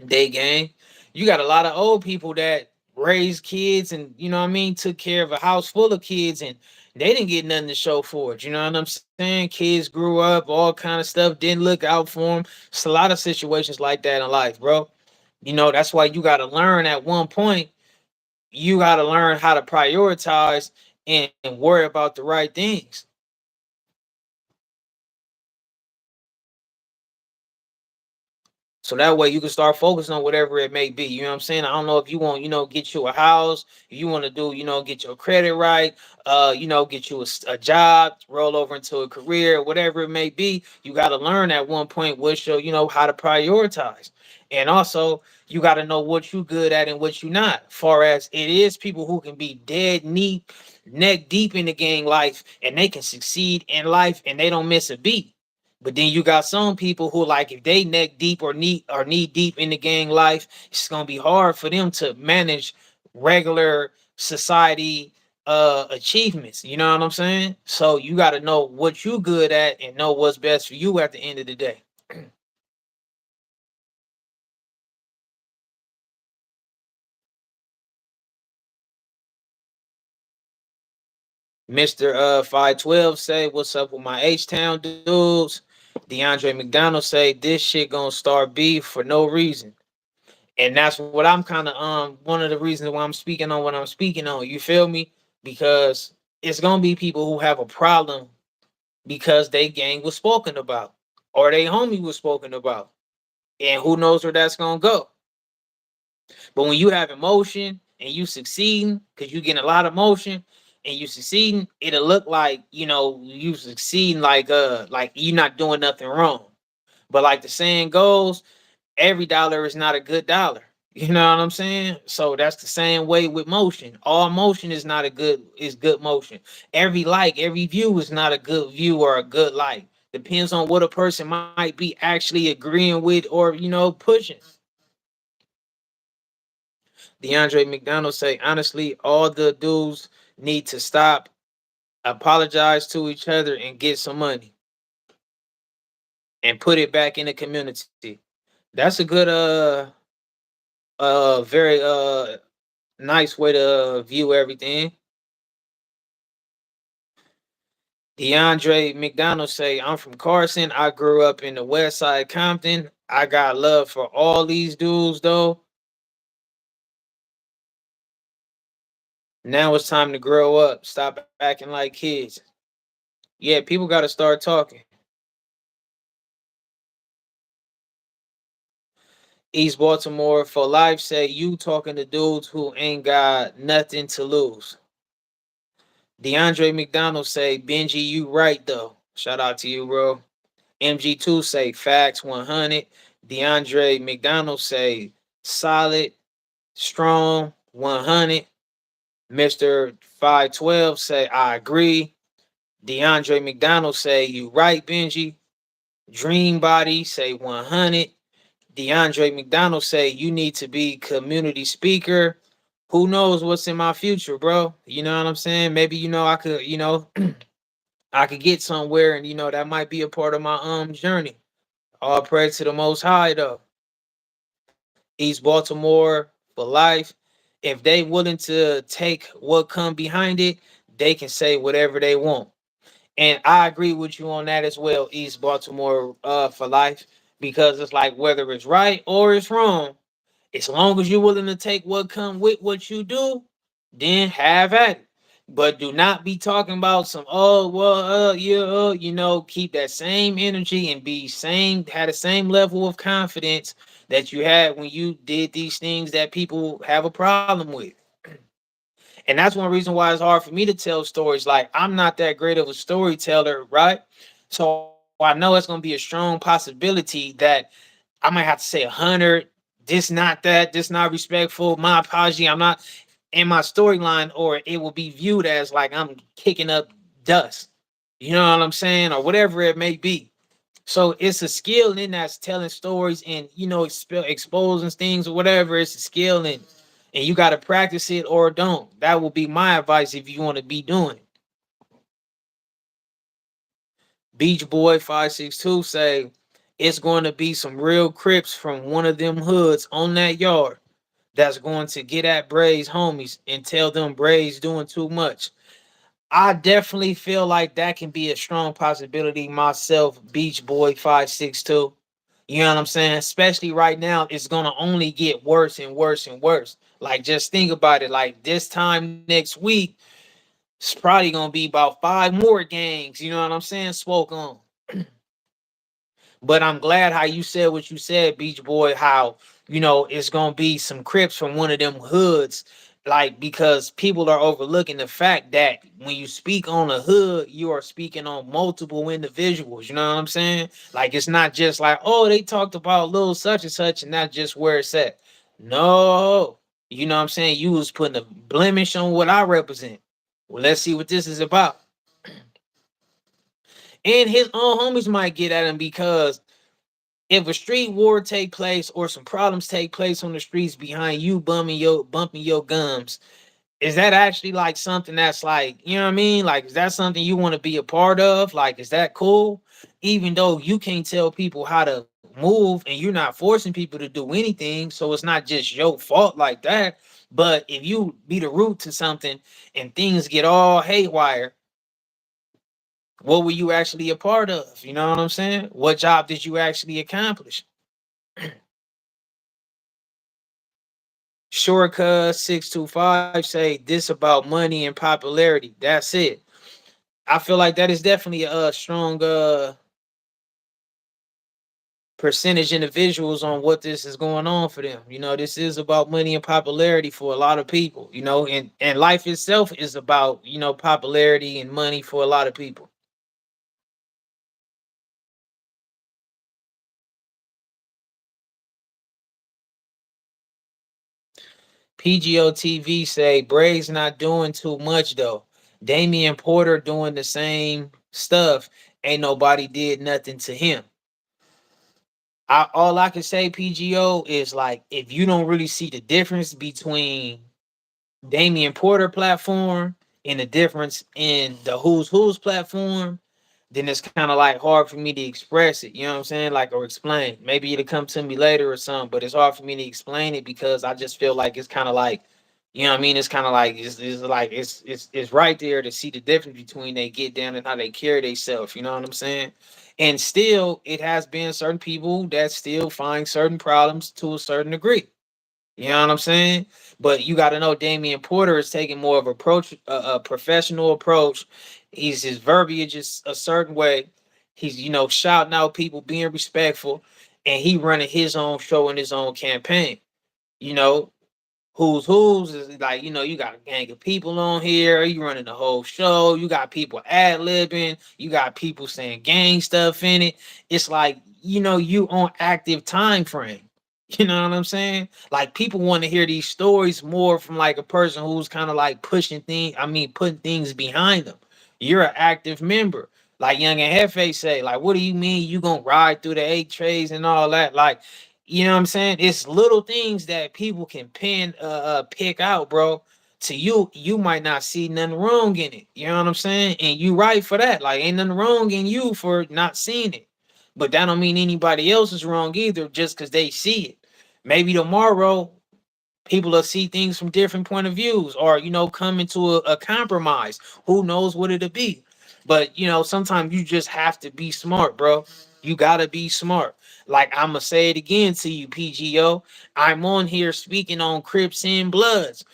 A: day game. You got a lot of old people that raised kids and you know what I mean, took care of a house full of kids and they didn't get nothing to show for it. You know what I'm saying? Kids grew up, all kind of stuff, didn't look out for them. It's a lot of situations like that in life, bro. You know, that's why you got to learn at one point, you got to learn how to prioritize and worry about the right things. So that way you can start focusing on whatever it may be. You know what I'm saying? I don't know if you want, get you a house, if you want to do, get your credit right, get you a job, roll over into a career, whatever it may be. You got to learn at one point what's your, how to prioritize. And also, you got to know what you good at and what you not. Far as it is people who can be dead neat, neck deep in the game life, and they can succeed in life and they don't miss a beat. But then you got some people who like if they neck deep or knee deep in the gang life, it's gonna be hard for them to manage regular society achievements. You know what I'm saying? So you gotta know what you good at and know what's best for you at the end of the day. Mr. 512 say, what's up with my H Town dudes? DeAndre McDonald say this shit gonna start beef for no reason. And that's what I'm kind of one of the reasons why I'm speaking on what I'm speaking on. You feel me? Because it's gonna be people who have a problem because they gang was spoken about or they homie was spoken about, and who knows where that's gonna go. But when you have emotion and you succeeding, because you getting a lot of emotion and you succeeding, it'll look like you succeeding like you're not doing nothing wrong. But like the saying goes, every dollar is not a good dollar. You know what I'm saying? So that's the same way with motion. All motion is not a good is good motion. Every like, every view is not a good view or a good like. Depends on what a person might be actually agreeing with or pushing. DeAndre McDonald say honestly, all the dudes need to stop, apologize to each other, and get some money and put it back in the community. That's a good very nice way to view everything. DeAndre McDonald say, I'm from Carson. I grew up in the West Side Compton. I got love for all these dudes though. Now it's time to grow up. Stop acting like kids. Yeah, people gotta start talking. East Baltimore for life say you talking to dudes who ain't got nothing to lose. DeAndre McDonald say, Benji, you right though. Shout out to you, bro. MG2 say facts 100. DeAndre McDonald say solid, strong 100. Mr. 512 say I agree. DeAndre McDonald say you right, Benji. Dream Body say 100. DeAndre McDonald say you need to be community speaker. Who knows what's in my future, bro? You know what I'm saying? Maybe I could, I could get somewhere and that might be a part of my journey. All praise to the most high though. East Baltimore for life. If they willing to take what come behind it, they can say whatever they want. And I agree with you on that as well, East Baltimore for life, because it's like whether it's right or it's wrong, as long as you're willing to take what come with what you do, then have at it. But do not be talking about some yeah, keep that same energy and be same had the same level of confidence that you had when you did these things that people have a problem with. And that's one reason why it's hard for me to tell stories. Like I'm not that great of a storyteller, right? So I know it's gonna be a strong possibility that I might have to say 100, this not that, this not respectful, my apology, I'm not in my storyline, or it will be viewed as like I'm kicking up dust. You know what I'm saying? Or whatever it may be. So it's a skill in that's telling stories and exposing things or whatever. It's a skill and you got to practice it or don't. That will be my advice if you want to be doing it. Beach Boy 562 say it's going to be some real Crips from one of them hoods on that yard that's going to get at Bray's homies and tell them Bray's doing too much. I definitely feel like that can be a strong possibility myself, Beach Boy 562. You know what I'm saying? Especially right now, it's gonna only get worse and worse and worse. Like, just think about it. Like, this time next week, it's probably gonna be about five more gangs. You know what I'm saying? Spoke on. But I'm glad how you said what you said, Beach Boy, how, it's gonna be some Crips from one of them hoods. Like, because people are overlooking the fact that when you speak on a hood, you are speaking on multiple individuals. You know what I'm saying? Like, it's not just like, oh, they talked about little such and such, and that's just where it's at. No, you know what I'm saying? You was putting a blemish on what I represent. Well, let's see what this is about. And his own homies might get at him because if a street war take place or some problems take place on the streets behind you bumping your gums, is that actually like something that's like, you know what I mean? Like, is that something you want to be a part of? Like, is that cool? Even though you can't tell people how to move and you're not forcing people to do anything, so it's not just your fault like that. But if you be the root to something and things get all haywire, what were you actually a part of? You know what I'm saying? What job did you actually accomplish? Shortcut 625 say this about money and popularity. That's it. I feel like that is definitely a strong percentage individuals on what this is going on for them. This is about money and popularity for a lot of people, and life itself is about, popularity and money for a lot of people. PGO TV say Bray's not doing too much though. Damian Porter doing the same stuff. Ain't nobody did nothing to him. All I can say, PGO, is like, if you don't really see the difference between Damian Porter platform and the difference in the Who's platform, then it's kind of like hard for me to express it. You know what I'm saying? Like, or explain. Maybe it'll come to me later or something, but it's hard for me to explain it because I just feel like it's kind of like, you know what I mean? It's kind of like it's like it's right there to see the difference between they get down and how they carry themselves. You know what I'm saying? And still, it has been certain people that still find certain problems to a certain degree. You know what I'm saying? But you got to know Damian Porter is taking more of a professional approach. His verbiage is a certain way. He's, shouting out people, being respectful, and he running his own show and his own campaign. You know, who's is like, you got a gang of people on here, you running the whole show, you got people ad-libbing, you got people saying gang stuff in it. It's like, you on active time frame. You know what I'm saying? Like, people want to hear these stories more from like a person who's kind of like putting things behind them. You're an active member. Like Young and Hefe say, like, what do you mean you gonna ride through the eight trays and all that? Like, you know what I'm saying? It's little things that people can pick out, bro. To you, you might not see nothing wrong in it. You know what I'm saying? And you right for that. Like, ain't nothing wrong in you for not seeing it. But that don't mean anybody else is wrong either, just because they see it. Maybe tomorrow people will see things from different point of views, or come into a compromise. Who knows what it'll be? But sometimes you just have to be smart, bro. You gotta be smart. Like, I'm gonna say it again to you, PGO. I'm on here speaking on Crips and Bloods.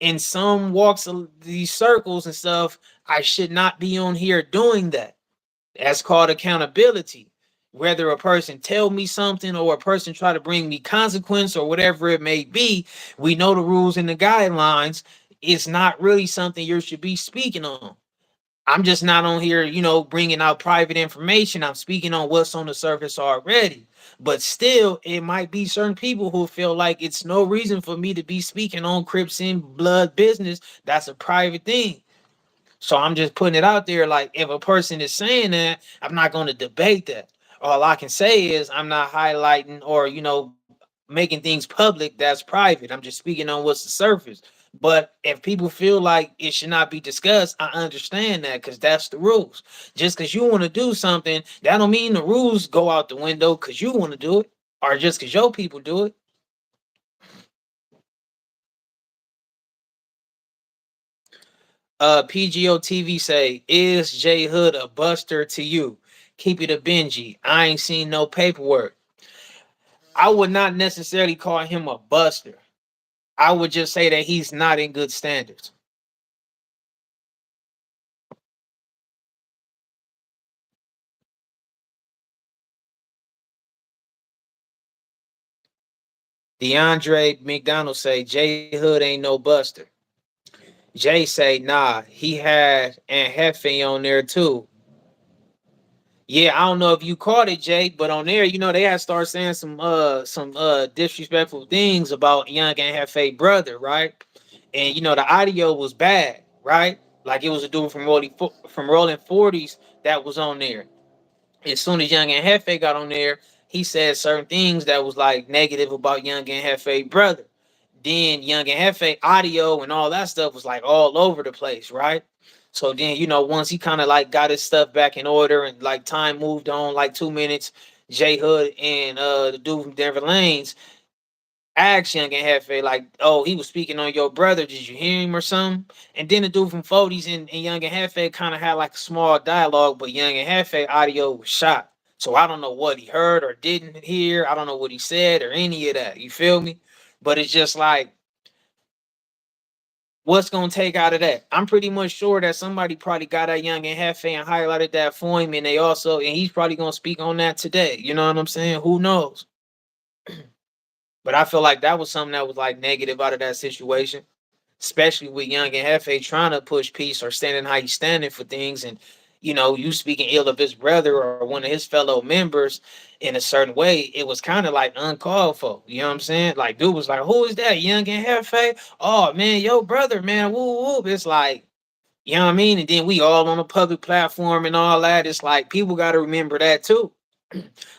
A: In some walks of these circles and stuff, I should not be on here doing that. That's called accountability. Whether a person tell me something or a person try to bring me consequence or whatever it may be, we know the rules and the guidelines. It's not really something you should be speaking on. I'm just not on here, bringing out private information. I'm speaking on what's on the surface already. But still, it might be certain people who feel like it's no reason for me to be speaking on Crips and Blood business. That's a private thing. So I'm just putting it out there. Like, if a person is saying that, I'm not going to debate that. All I can say is I'm not highlighting or, making things public that's private. I'm just speaking on what's the surface. But if people feel like it should not be discussed, I understand that because that's the rules. Just because you want to do something, that don't mean the rules go out the window because you want to do it, or just because your people do it. PGO TV say, is J Hood a buster to you? Keep it a Benji. I ain't seen no paperwork. I would not necessarily call him a buster. I would just say that he's not in good standards. DeAndre McDonald say J Hood ain't no buster. Jay say nah, he had and Hefe on there too. Yeah, I don't know if you caught it, Jay, but on there, they had started saying some disrespectful things about Young and Hefe brother, right? And the audio was bad, right? Like it was a dude from Rolling 40s that was on there. As soon as Young and Hefe got on there, he said certain things that was like negative about Young and Hefe brother. Then Young and Hefe audio and all that stuff was like all over the place, right? So then, once he kind of like got his stuff back in order and like time moved on like 2 minutes, J Hood and the dude from Denver Lanes asked Young and Hefe, like, oh, he was speaking on your brother. Did you hear him or something? And then the dude from 40s and Young and Hefe kind of had like a small dialogue, but Young and Hefe audio was shot. So I don't know what he heard or didn't hear. I don't know what he said or any of that. You feel me? But it's just like, what's gonna take out of that? I'm pretty much sure that somebody probably got that Young and Hefe and highlighted that for him, and he's probably gonna speak on that today. You know what I'm saying? Who knows? But I feel like that was something that was like negative out of that situation, especially with Young and Hefe trying to push peace or standing how he's standing for things, and you speaking ill of his brother or one of his fellow members in a certain way. It was kind of like uncalled for. You know what I'm saying? Like dude was like, "Who is that? Young and Hefe? Oh man, your brother, man, woo woo." It's like, you know what I mean? And then we all on a public platform and all that. It's like people got to remember that too.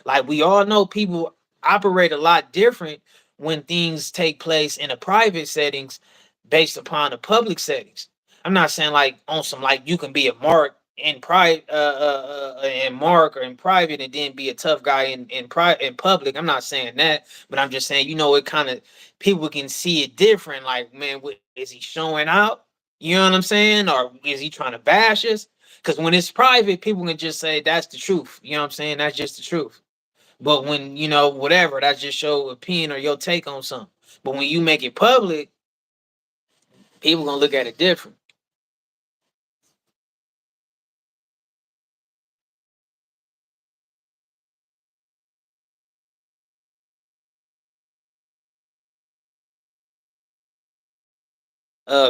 A: Like we all know people operate a lot different when things take place in a private settings based upon the public settings. I'm not saying like on some like you can be a mark in private and mark or in private and then be a tough guy in public. I'm not saying that, but I'm just saying it kind of people can see it different. Like man, is he showing out? You know what I'm saying? Or is he trying to bash us? Because when it's private, people can just say that's the truth. You know what I'm saying? That's just the truth. But when whatever, that's just your opinion or your take on something. But when you make it public, people gonna look at it different.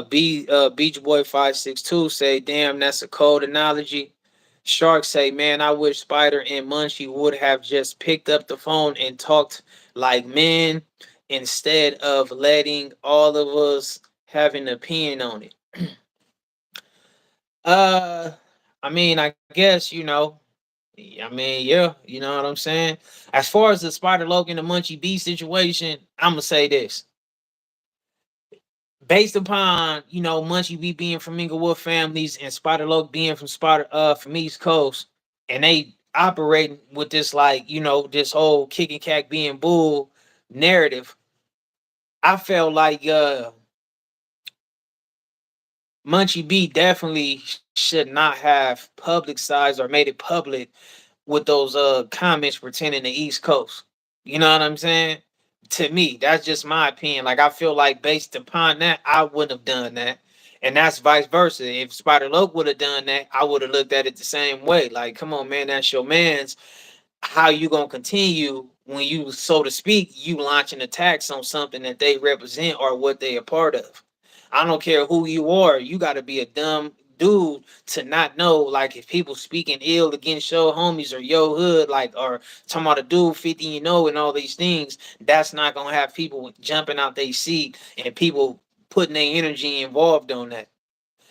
A: Beach Boy 562 say, damn, that's a cold analogy. Shark say, man, I wish Spider and Munchie would have just picked up the phone and talked like men instead of letting all of us have an opinion on it. Uh, I mean, I guess I mean, yeah, you know what I'm saying. As far as the Spider Logan and Munchie B situation, I'm gonna say this: based upon Munchie B being from Inglewood families and Spider Logan being from East Coast, and they operating with this like this whole kick and cack being bull narrative. I felt like Munchie B definitely should not have publicized or made it public with those comments pertaining to East Coast. You know what I'm saying? To me, that's just my opinion. Like I feel like based upon that, I wouldn't have done that. And that's vice versa. If Spider Loke would have done that, I would have looked at it the same way. Like, come on, man, that's your man's. How you gonna continue when you, so to speak, you launching attacks on something that they represent or what they are part of? I don't care who you are. You got to be a dumb dude to not know, like, if people speaking ill against your homies or your hood, like, or talking about a dude 50 and all these things, that's not gonna have people jumping out their seat and people putting their energy involved on that.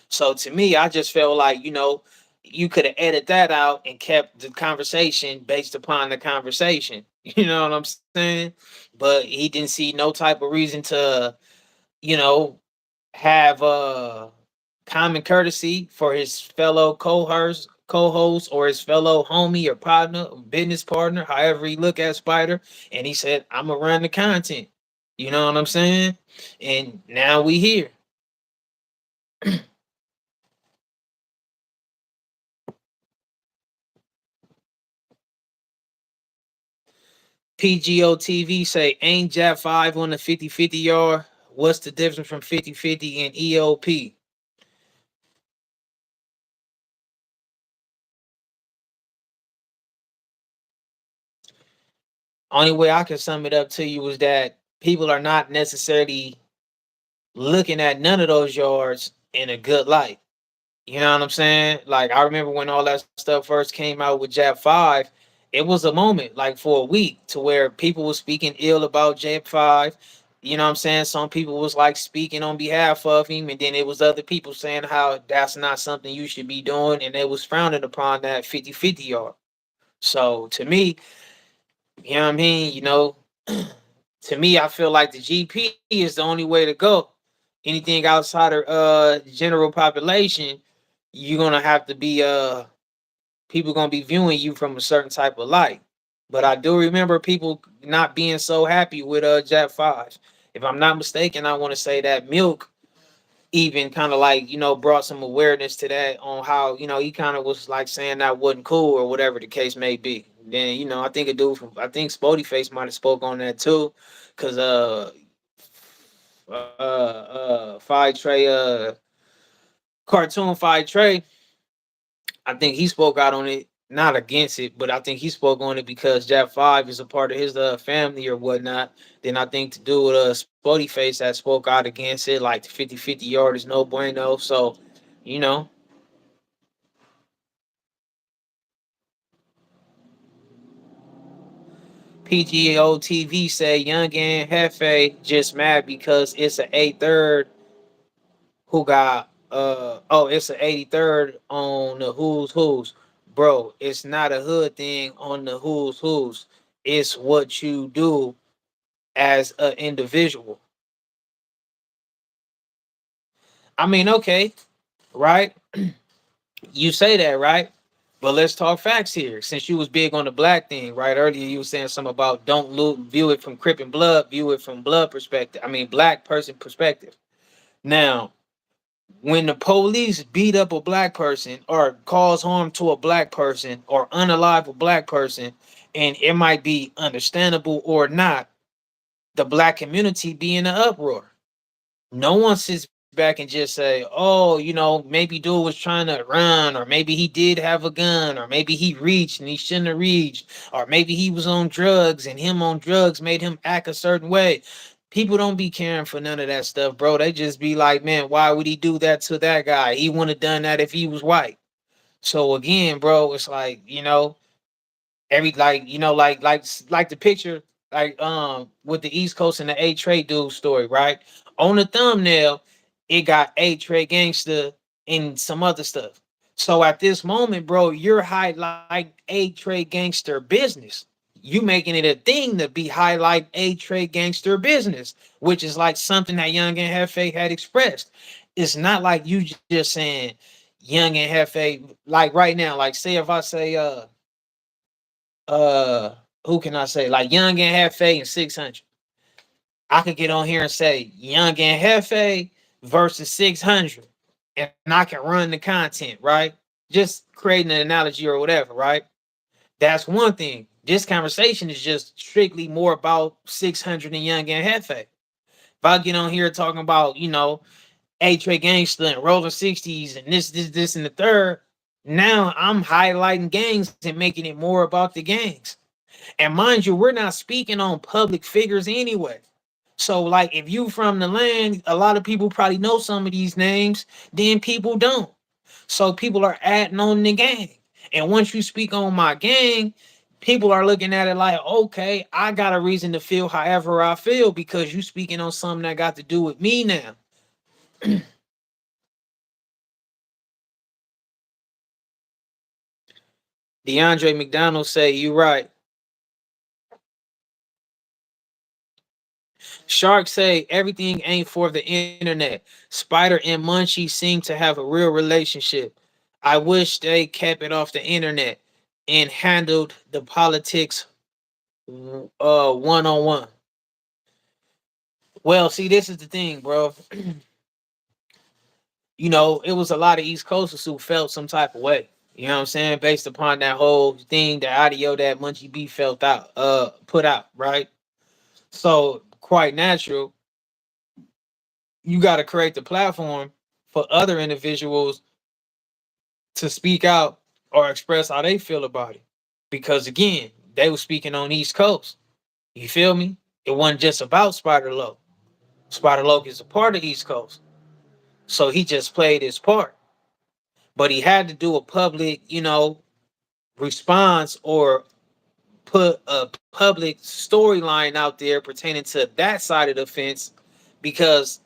A: So to me, I just felt like, you could have edited that out and kept the conversation based upon the conversation. You know what I'm saying? But he didn't see no type of reason to, you know, have common courtesy for his fellow co-host or his fellow homie or partner, business partner, however he look at Spider, and he said, "I'm gonna run the content." You know what I'm saying? And now we here. PGO TV say, "Ain't Jap 5 on the 50-50 yard? What's the difference from 50-50 and EOP?" Only way I can sum it up to you is that people are not necessarily looking at none of those yards in a good light. You know what I'm saying? Like I remember when all that stuff first came out with Jab 5, it was a moment like for a week to where people were speaking ill about Jab 5. You know what I'm saying? Some people was like speaking on behalf of him, and then it was other people saying how that's not something you should be doing, and they was frowning upon that 50-50 yard. So to me, you know what I mean? To me, I feel like the GP is the only way to go. Anything outside of general population, you're gonna have to be people gonna be viewing you from a certain type of light. But I do remember people not being so happy with Jet 5. If I'm not mistaken, I want to say that Milk even kind of like, brought some awareness to that on how, he kind of was like saying that wasn't cool or whatever the case may be. Then, I think I think Spody Face might have spoke on that too. Cause Five Trey cartoon Five Trey, I think he spoke out on it, not against it, but I think he spoke on it because Jack Five is a part of his family or whatnot. Then I think to do with Spody Face that spoke out against it, like the 50-50 yard is no bueno. So, you know, PGO TV say Young and Hefe just mad because it's an 8 third who got it's an 83rd on the Who's Who's. Bro, it's not a hood thing on the Who's Who's. It's what you do as an individual. I mean, okay, right? You say that, right? But let's talk facts here. Since you was big on the black thing, right? Earlier you were saying something about don't look, view it from Crip and blood, view it from blood perspective. I mean, black person perspective. Now, when the police beat up a black person or cause harm to a black person or unalive a black person, and it might be understandable or not, the black community be in an uproar. No one sits back and just say, "Oh, maybe dude was trying to run, or maybe he did have a gun, or maybe he reached and he shouldn't have reached, or maybe he was on drugs and him on drugs made him act a certain way." People don't be caring for none of that stuff, bro. They just be like, "Man, why would he do that to that guy? He wouldn't have done that if he was white." So again, bro, it's like, every like like the picture with the East Coast and the A Trade dude story, right? On the thumbnail, it got A Trade Gangster and some other stuff. So at this moment, bro, you're highlighting A Trade Gangster business. You making it a thing to be highlight A Trade Gangster business, which is like something that Young and Hefe had expressed. It's not like you just saying Young and Hefe, like right now, like say if I say uh who can I say? Like Young and Hefe and 600. I could get on here and say Young and Hefe versus 600. And I can run the content, right? Just creating an analogy or whatever, right? That's one thing. This conversation is just strictly more about 600 and Young and Hefe. If I get on here talking about, A Trey Gangster and Rolling 60s and this, and the third, now I'm highlighting gangs and making it more about the gangs. And mind you, we're not speaking on public figures anyway. So, like, if you from the land, a lot of people probably know some of these names, then people don't. So people are adding on the gang. And once you speak on my gang, people are looking at it like, okay, I got a reason to feel however I feel because you speaking on something that got to do with me now. DeAndre McDonald say, you right. Shark say everything ain't for the internet. Spider and Munchie seem to have a real relationship. I wish they kept it off the internet and handled the politics one on one. Well, see, this is the thing, bro. It was a lot of East Coasters who felt some type of way. You know what I'm saying? Based upon that whole thing, the audio that Munchie B felt out, put out, right? So quite natural, you got to create the platform for other individuals to speak out or express how they feel about it. Because again, they were speaking on East Coast. You feel me? It wasn't just about Spider Loc. Spider Loc is a part of East Coast. So he just played his part. But he had to do a public, response or put a public storyline out there pertaining to that side of the fence because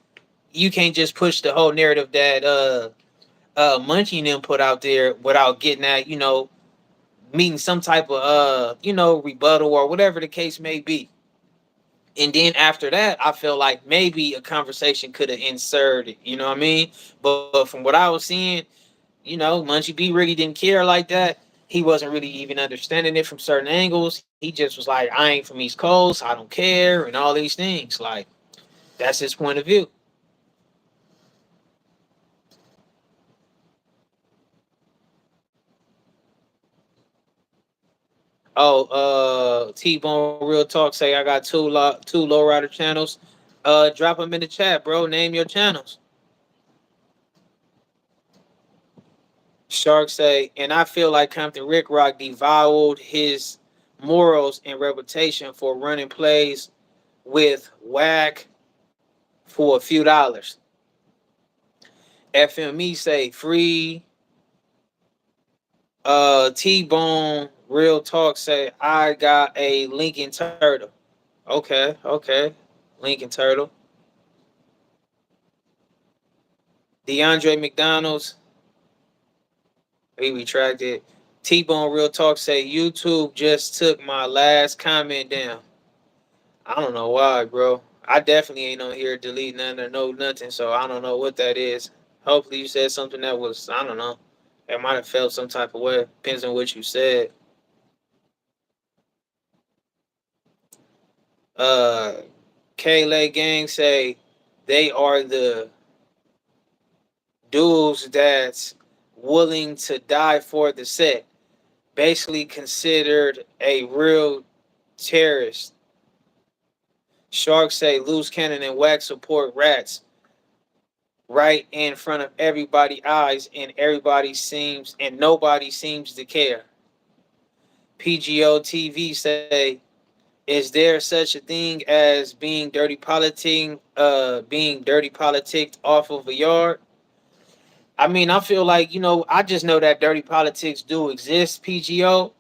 A: you can't just push the whole narrative that Munchie and them put out there without getting that, meeting some type of rebuttal or whatever the case may be. And then after that, I feel like maybe a conversation could have inserted, you know what I mean? But from what I was seeing, Munchie B really didn't care like that. He wasn't really even understanding it from certain angles. He just was like, I ain't from East Coast, I don't care, and all these things. Like, that's his point of view. Oh, T-Bone Real Talk say I got two lowrider channels. Drop them in the chat, bro. Name your channels. Shark say, and I feel like Compton Rick Rock devalued his morals and reputation for running plays with whack for a few dollars. FME say free. T-Bone Real Talk say I got a Lincoln Turtle. Okay. Lincoln Turtle. DeAndre McDonald's. He retracted. T-Bone Real Talk say YouTube just took my last comment down. I don't know why, bro. I definitely ain't on here delete nothing or know nothing, so I don't know what that is. Hopefully you said something that was, I don't know. That might have felt some type of way. Depends on what you said. Uh K-Lay Gang say they are the dudes that's willing to die for the set. Basically considered a real terrorist. Sharks say loose cannon and wax support rats right in front of everybody's eyes, and nobody seems to care. PGO TV say, is there such a thing as being dirty politicked off of a yard? I mean, I feel like, I just know that dirty politics do exist, PGO.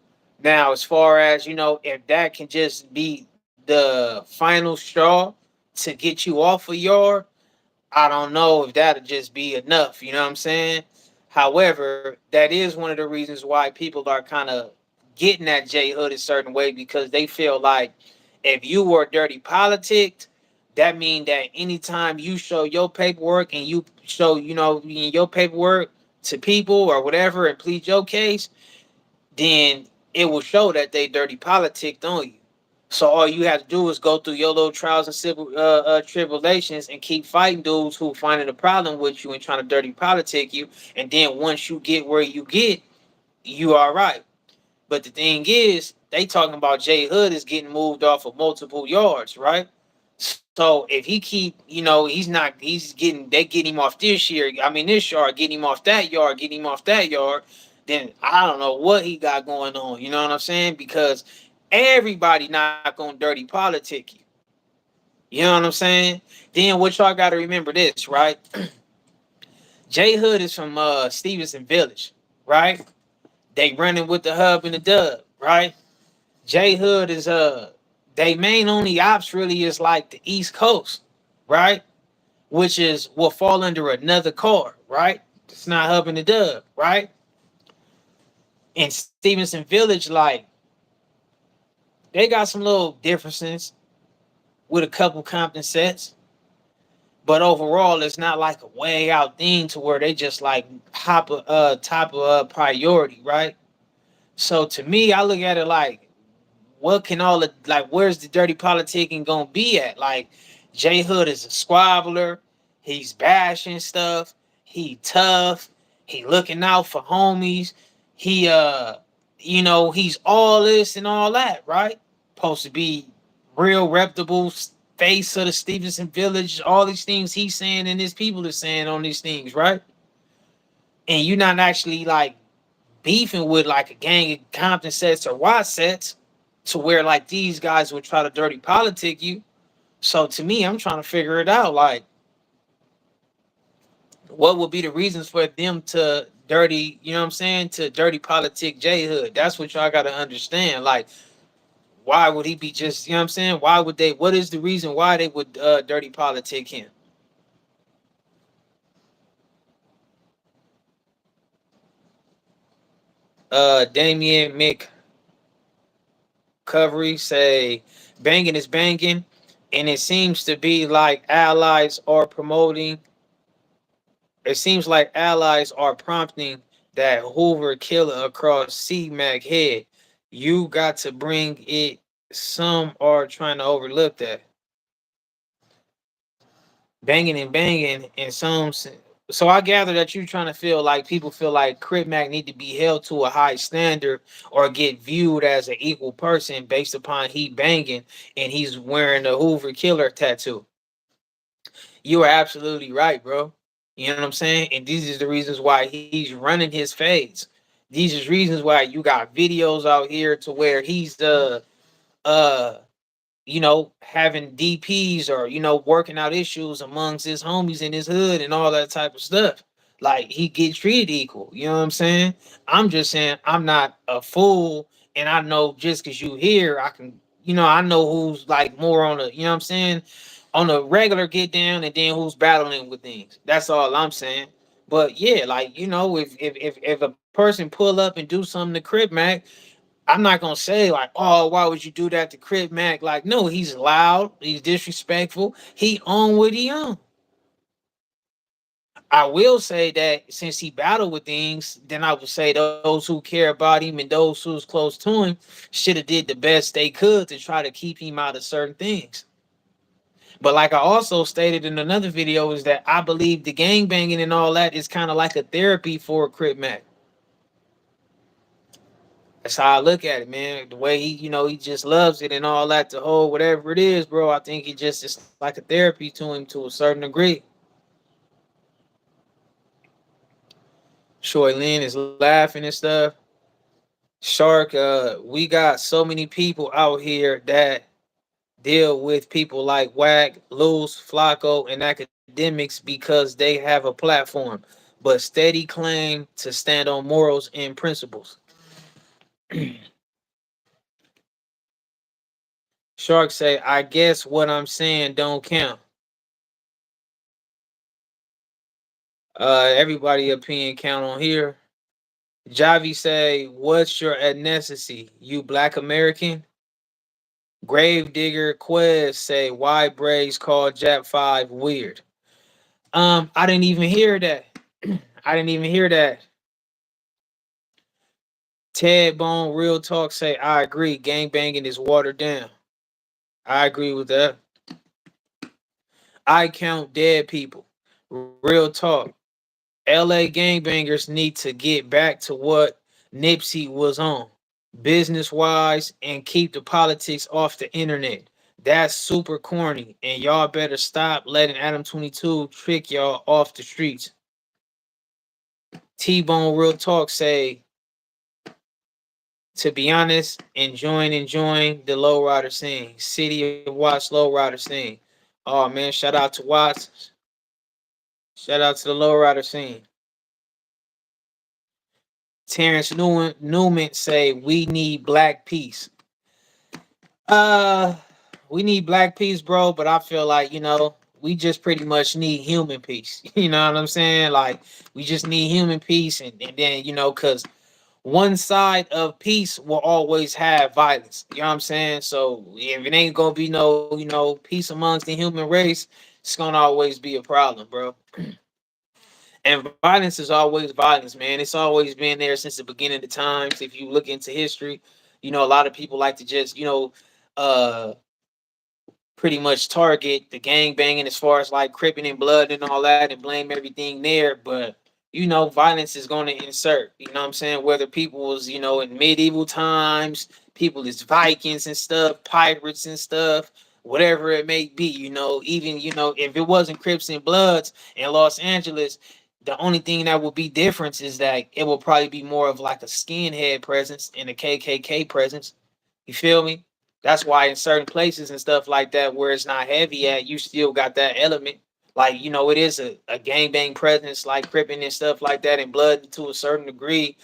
A: Now, as far as, if that can just be the final straw to get you off a yard, I don't know if that'll just be enough. You know what I'm saying? However, that is one of the reasons why people are kind of getting at J Hood a certain way because they feel like if you were dirty politicked, that means that anytime you show your paperwork and you show, your paperwork to people or whatever and plead your case, then it will show that they dirty politicked on you. So all you have to do is go through your little trials and civil tribulations and keep fighting dudes who finding a problem with you and trying to dirty politic you. And then once you get where you get, you are right. But the thing is, they talking about Jay Hood is getting moved off of multiple yards, right? So if he keep, he's getting, they getting him off this year. I mean, this yard, getting him off that yard, getting him off that yard. Then I don't know what he got going on. You know what I'm saying? Because everybody not gonna dirty politic you. You know what I'm saying? Then what y'all got to remember this, right? Jay Hood is from Stevenson Village, right? They running with the hub and the dub, right? J Hood is they main only ops really is like the East Coast, right? Which is will fall under another car, right? It's not hub and the dub, right? In Stevenson Village, like they got some little differences. with a couple Compton sets. But overall, it's not like a way out thing to where they just like top of priority, right? So to me, I look at it like, what can all the like? Where's the dirty politicking gonna be at? Like, J Hood is a squabbler. He's bashing stuff. He tough. He looking out for homies. He he's all this and all that, right? Supposed to be real reputable face of the Stevenson Village. All these things he's saying and his people are saying on these things, right? And you're not actually like beefing with like a gang of Compton sets or Watts sets to where like these guys would try to dirty politic you. So to me, I'm trying to figure it out. Like, what would be the reasons for them to dirty, you know what I'm saying, to dirty politic J Hood? That's what y'all gotta understand. Like, why would he be just, you know what I'm saying? Why would they, what is the reason why they would dirty politic him? Damien McCovery say banging is banging, and it seems to be like allies are promoting it seems like allies are prompting that Hoover killer across C-Mac head. You got to bring it. Some are trying to overlook that. Banging and banging, and some. So I gather that you're trying to feel like people feel like Crip Mac need to be held to a high standard or get viewed as an equal person based upon he banging and he's wearing a Hoover killer tattoo. You are absolutely right, bro. You know what I'm saying? And these are the reasons why he's running his fades. These are reasons why you got videos out here to where he's the uh having DPs or working out issues amongst his homies in his hood and all that type of stuff. Like he gets treated equal. You know what I'm saying? I'm just saying I'm not a fool, and I know just because you here, I can I know who's like more on a what I'm saying, on a regular get down, and then who's battling with things. That's all I'm saying. But yeah, like if a person pull up and do something to Crip Mac, I'm not gonna say like, oh, why would you do that to Crip Mac? Like, no, he's loud, he's disrespectful, he on what he on. I will say that since he battled with things, then I would say those who care about him and those who's close to him should have did the best they could to try to keep him out of certain things. But like I also stated in another video, is that I believe the gang banging and all that is kind of like a therapy for Crip Mac. That's how I look at it, man. The way he just loves it and all that to hold whatever it is, bro. I think it just is like a therapy to him to a certain degree. Shoy Lynn is laughing and stuff. Shark, we got so many people out here that deal with people like Wag, Luz, Flacco, and academics because they have a platform, but steady claim to stand on morals and principles. Shark say, I guess what I'm saying don't count. Everybody opinion count on here. Javi say, what's your ethnicity? You black American? Gravedigger Quest say, why Braves call Jap 5 weird? I didn't even hear that. I didn't even hear that. Ted Bone Real Talk say, I agree. Gang banging is watered down. I agree with that. I count dead people. Real talk. LA gangbangers need to get back to what Nipsey was on, business wise, and keep the politics off the internet. That's super corny, and y'all better stop letting Adam 22 trick y'all off the streets. T Bone Real Talk say, to be honest, enjoying the lowrider scene. City of Watts lowrider scene. Oh man, shout out to Watts. Shout out to the lowrider scene. Terrence Newman say we need black peace. Uh, we need black peace, bro. But I feel like we just pretty much need human peace. You know what I'm saying? Like we just need human peace, and then cause one side of peace will always have violence. You know what I'm saying? So if it ain't gonna be no, peace amongst the human race, it's gonna always be a problem, bro. And violence is always violence, man. It's always been there since the beginning of the times. If you look into history, a lot of people like to just, uh pretty much target the gang banging as far as like cripping and blood and all that and blame everything there. But violence is going to insert. You know what I'm saying? Whether people was in medieval times, people is Vikings and stuff, pirates and stuff, whatever it may be. Even if it wasn't Crips and Bloods in Los Angeles. The only thing that will be different is that it will probably be more of like a skinhead presence and a KKK presence. You feel me? That's why in certain places and stuff like that where it's not heavy at, you still got that element. Like, it is a gangbang presence, like Crippin' and stuff like that, and blood to a certain degree,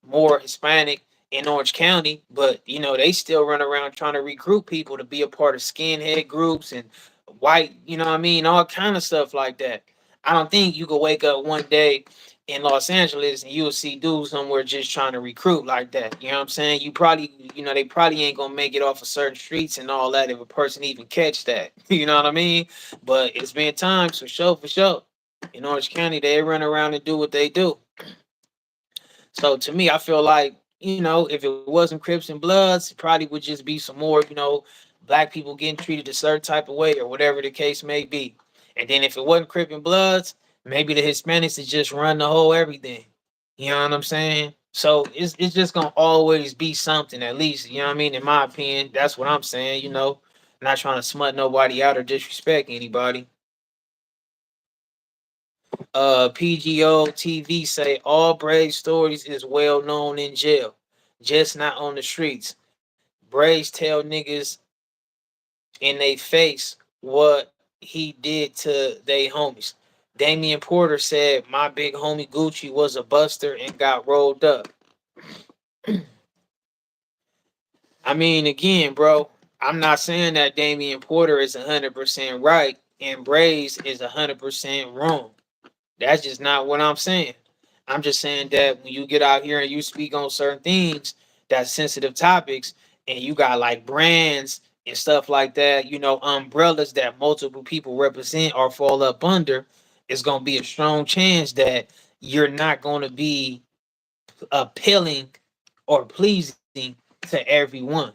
A: more Hispanic in Orange County. But, they still run around trying to recruit people to be a part of skinhead groups and white, you know what I mean? All kind of stuff like that. I don't think you could wake up one day in Los Angeles and you'll see dudes somewhere just trying to recruit like that. You know what I'm saying? You probably, they probably ain't gonna make it off of certain streets and all that if a person even catch that. You know what I mean? But it's been times for sure, for sure. In Orange County, they run around and do what they do. So to me, I feel like, if it wasn't Crips and Bloods, it probably would just be some more, black people getting treated a certain type of way or whatever the case may be. And then if it wasn't Crip and Bloods, maybe the Hispanics would just run the whole everything. You know what I'm saying? So it's just gonna always be something, at least, you know what I mean? In my opinion, that's what I'm saying, not trying to smut nobody out or disrespect anybody. PGO TV say all Brave stories is well known in jail, just not on the streets. Braves tell niggas in they face what he did to they homies. Damian Porter said my big homie Gucci was a buster and got rolled up. I mean, again, bro, I'm not saying that Damian Porter is 100% right and Braves is 100% wrong. That's just not what I'm saying. I'm just saying that when you get out here and you speak on certain things, that's sensitive topics, and you got like brands and stuff like that, umbrellas that multiple people represent or fall up under, it's gonna be a strong chance that you're not gonna be appealing or pleasing to everyone.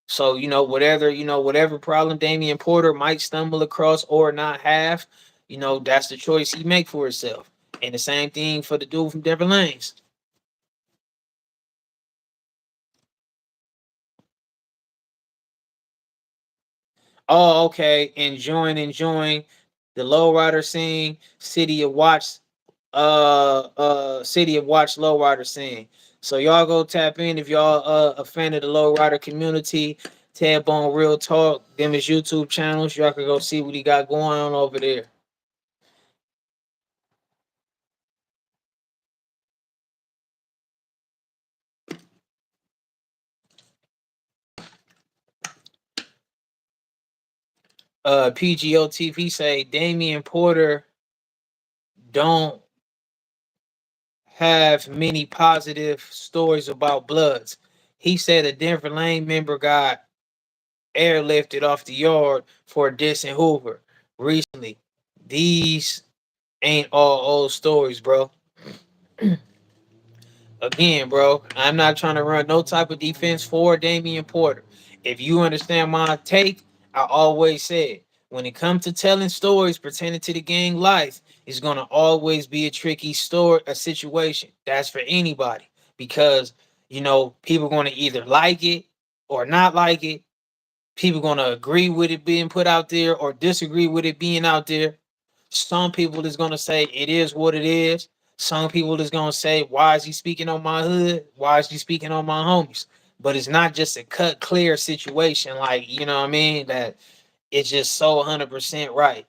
A: So, whatever problem Damian Porter might stumble across or not have, that's the choice he make for himself. And the same thing for the dude from Denver Lanes. Oh, okay. Enjoying the lowrider scene, City of Watch lowrider scene. So y'all go tap in if y'all a fan of the lowrider community. Ted Bone Real Talk, them his YouTube channels. Y'all can go see what he got going on over there. PGO TV say Damian Porter don't have many positive stories about Bloods. He said a Denver Lane member got airlifted off the yard for dissing Hoover recently. These ain't all old stories, bro. Again, bro, I'm not trying to run no type of defense for Damian Porter. If you understand my take, I always said when it comes to telling stories pertaining to the gang life, it's gonna always be a tricky story, a situation. That's for anybody because people gonna either like it or not like it. People gonna agree with it being put out there or disagree with it being out there. Some people is gonna say it is what it is. Some people is gonna say, why is he speaking on my hood? Why is he speaking on my homies? But it's not just a cut clear situation, like you know what I mean, that it's just so 100% right.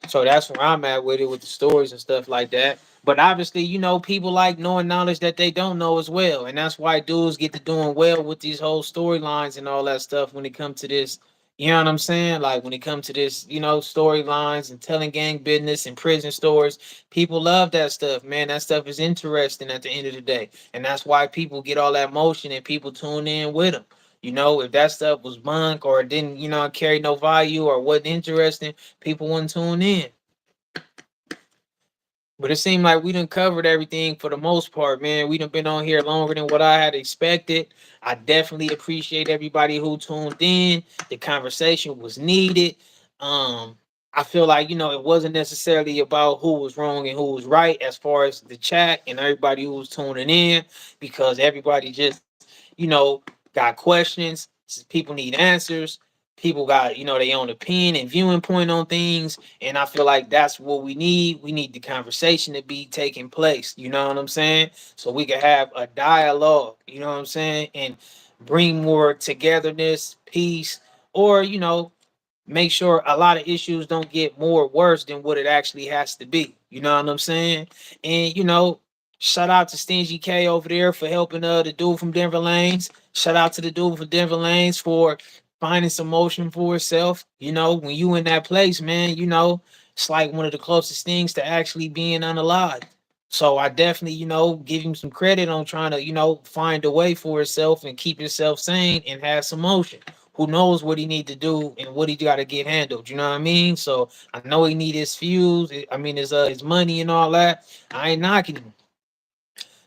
A: So that's where I'm at with it with the stories and stuff like that. But obviously, people like knowing knowledge that they don't know as well. And that's why dudes get to doing well with these whole storylines and all that stuff when it comes to this, You know what I'm saying? Like when it comes to this, storylines and telling gang business and prison stories, people love that stuff, man. That stuff is interesting at the end of the day. And that's why people get all that motion and people tune in with them. If that stuff was bunk or didn't, carry no value or wasn't interesting, people wouldn't tune in. But it seemed like we done covered everything for the most part, man. We done been on here longer than what I had expected. I definitely appreciate everybody who tuned in. The conversation was needed. Um, I feel like, it wasn't necessarily about who was wrong and who was right as far as the chat and everybody who was tuning in, because everybody just, got questions. People need answers. People got, their own opinion and viewing point on things. And I feel like that's what we need. We need the conversation to be taking place. You know what I'm saying? So we can have a dialogue, you know what I'm saying? And bring more togetherness, peace, or, make sure a lot of issues don't get more worse than what it actually has to be. You know what I'm saying? And shout out to Stingy K over there for helping the dude from Denver Lanes. Shout out to the dude from Denver Lanes for finding some motion for itself. When you in that place, man, it's like one of the closest things to actually being unalive. So I definitely, give him some credit on trying to, find a way for himself and keep himself sane and have some motion. Who knows what he need to do and what he got to get handled? You know what I mean? So I know he need his fuse. I mean his money and all that. I ain't knocking him.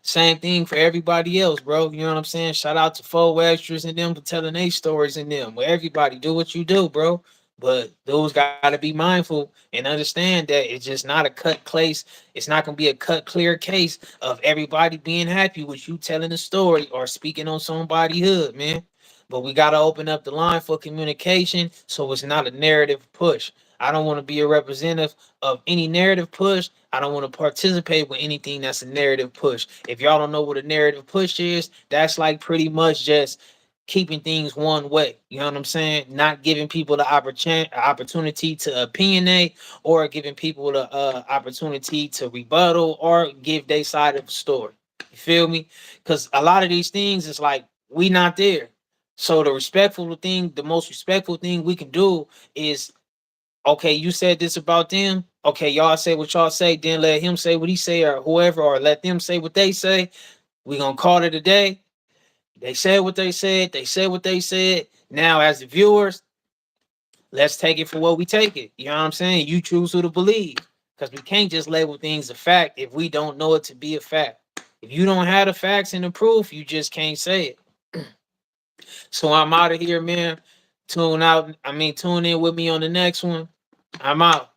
A: Same thing for everybody else, bro. You know what I'm saying? Shout out to Faux Extras and them for telling their stories and them. Well, everybody do what you do, bro. But those got to be mindful and understand that it's just not a cut case. It's not gonna be a cut clear case of everybody being happy with you telling a story or speaking on somebody's hood, man. But we gotta open up the line for communication so it's not a narrative push. I don't want to be a representative of any narrative push. I don't want to participate with anything that's a narrative push. If y'all don't know what a narrative push is, that's like pretty much just keeping things one way. You know what I'm saying? Not giving people the opportunity to opinionate or giving people the opportunity to rebuttal or give their side of the story. You feel me? Because a lot of these things is like we not there. So the most respectful thing we can do is, okay, you said this about them. Okay, y'all say what y'all say. Then let him say what he say, or whoever, or let them say what they say. We gonna call it a day. They said what they said. They said what they said. Now, as the viewers, let's take it for what we take it. You know what I'm saying? You choose who to believe, because we can't just label things a fact if we don't know it to be a fact. If you don't have the facts and the proof, you just can't say it. So I'm out of here, man. Tune out. I mean, tune in with me on the next one. I'm out.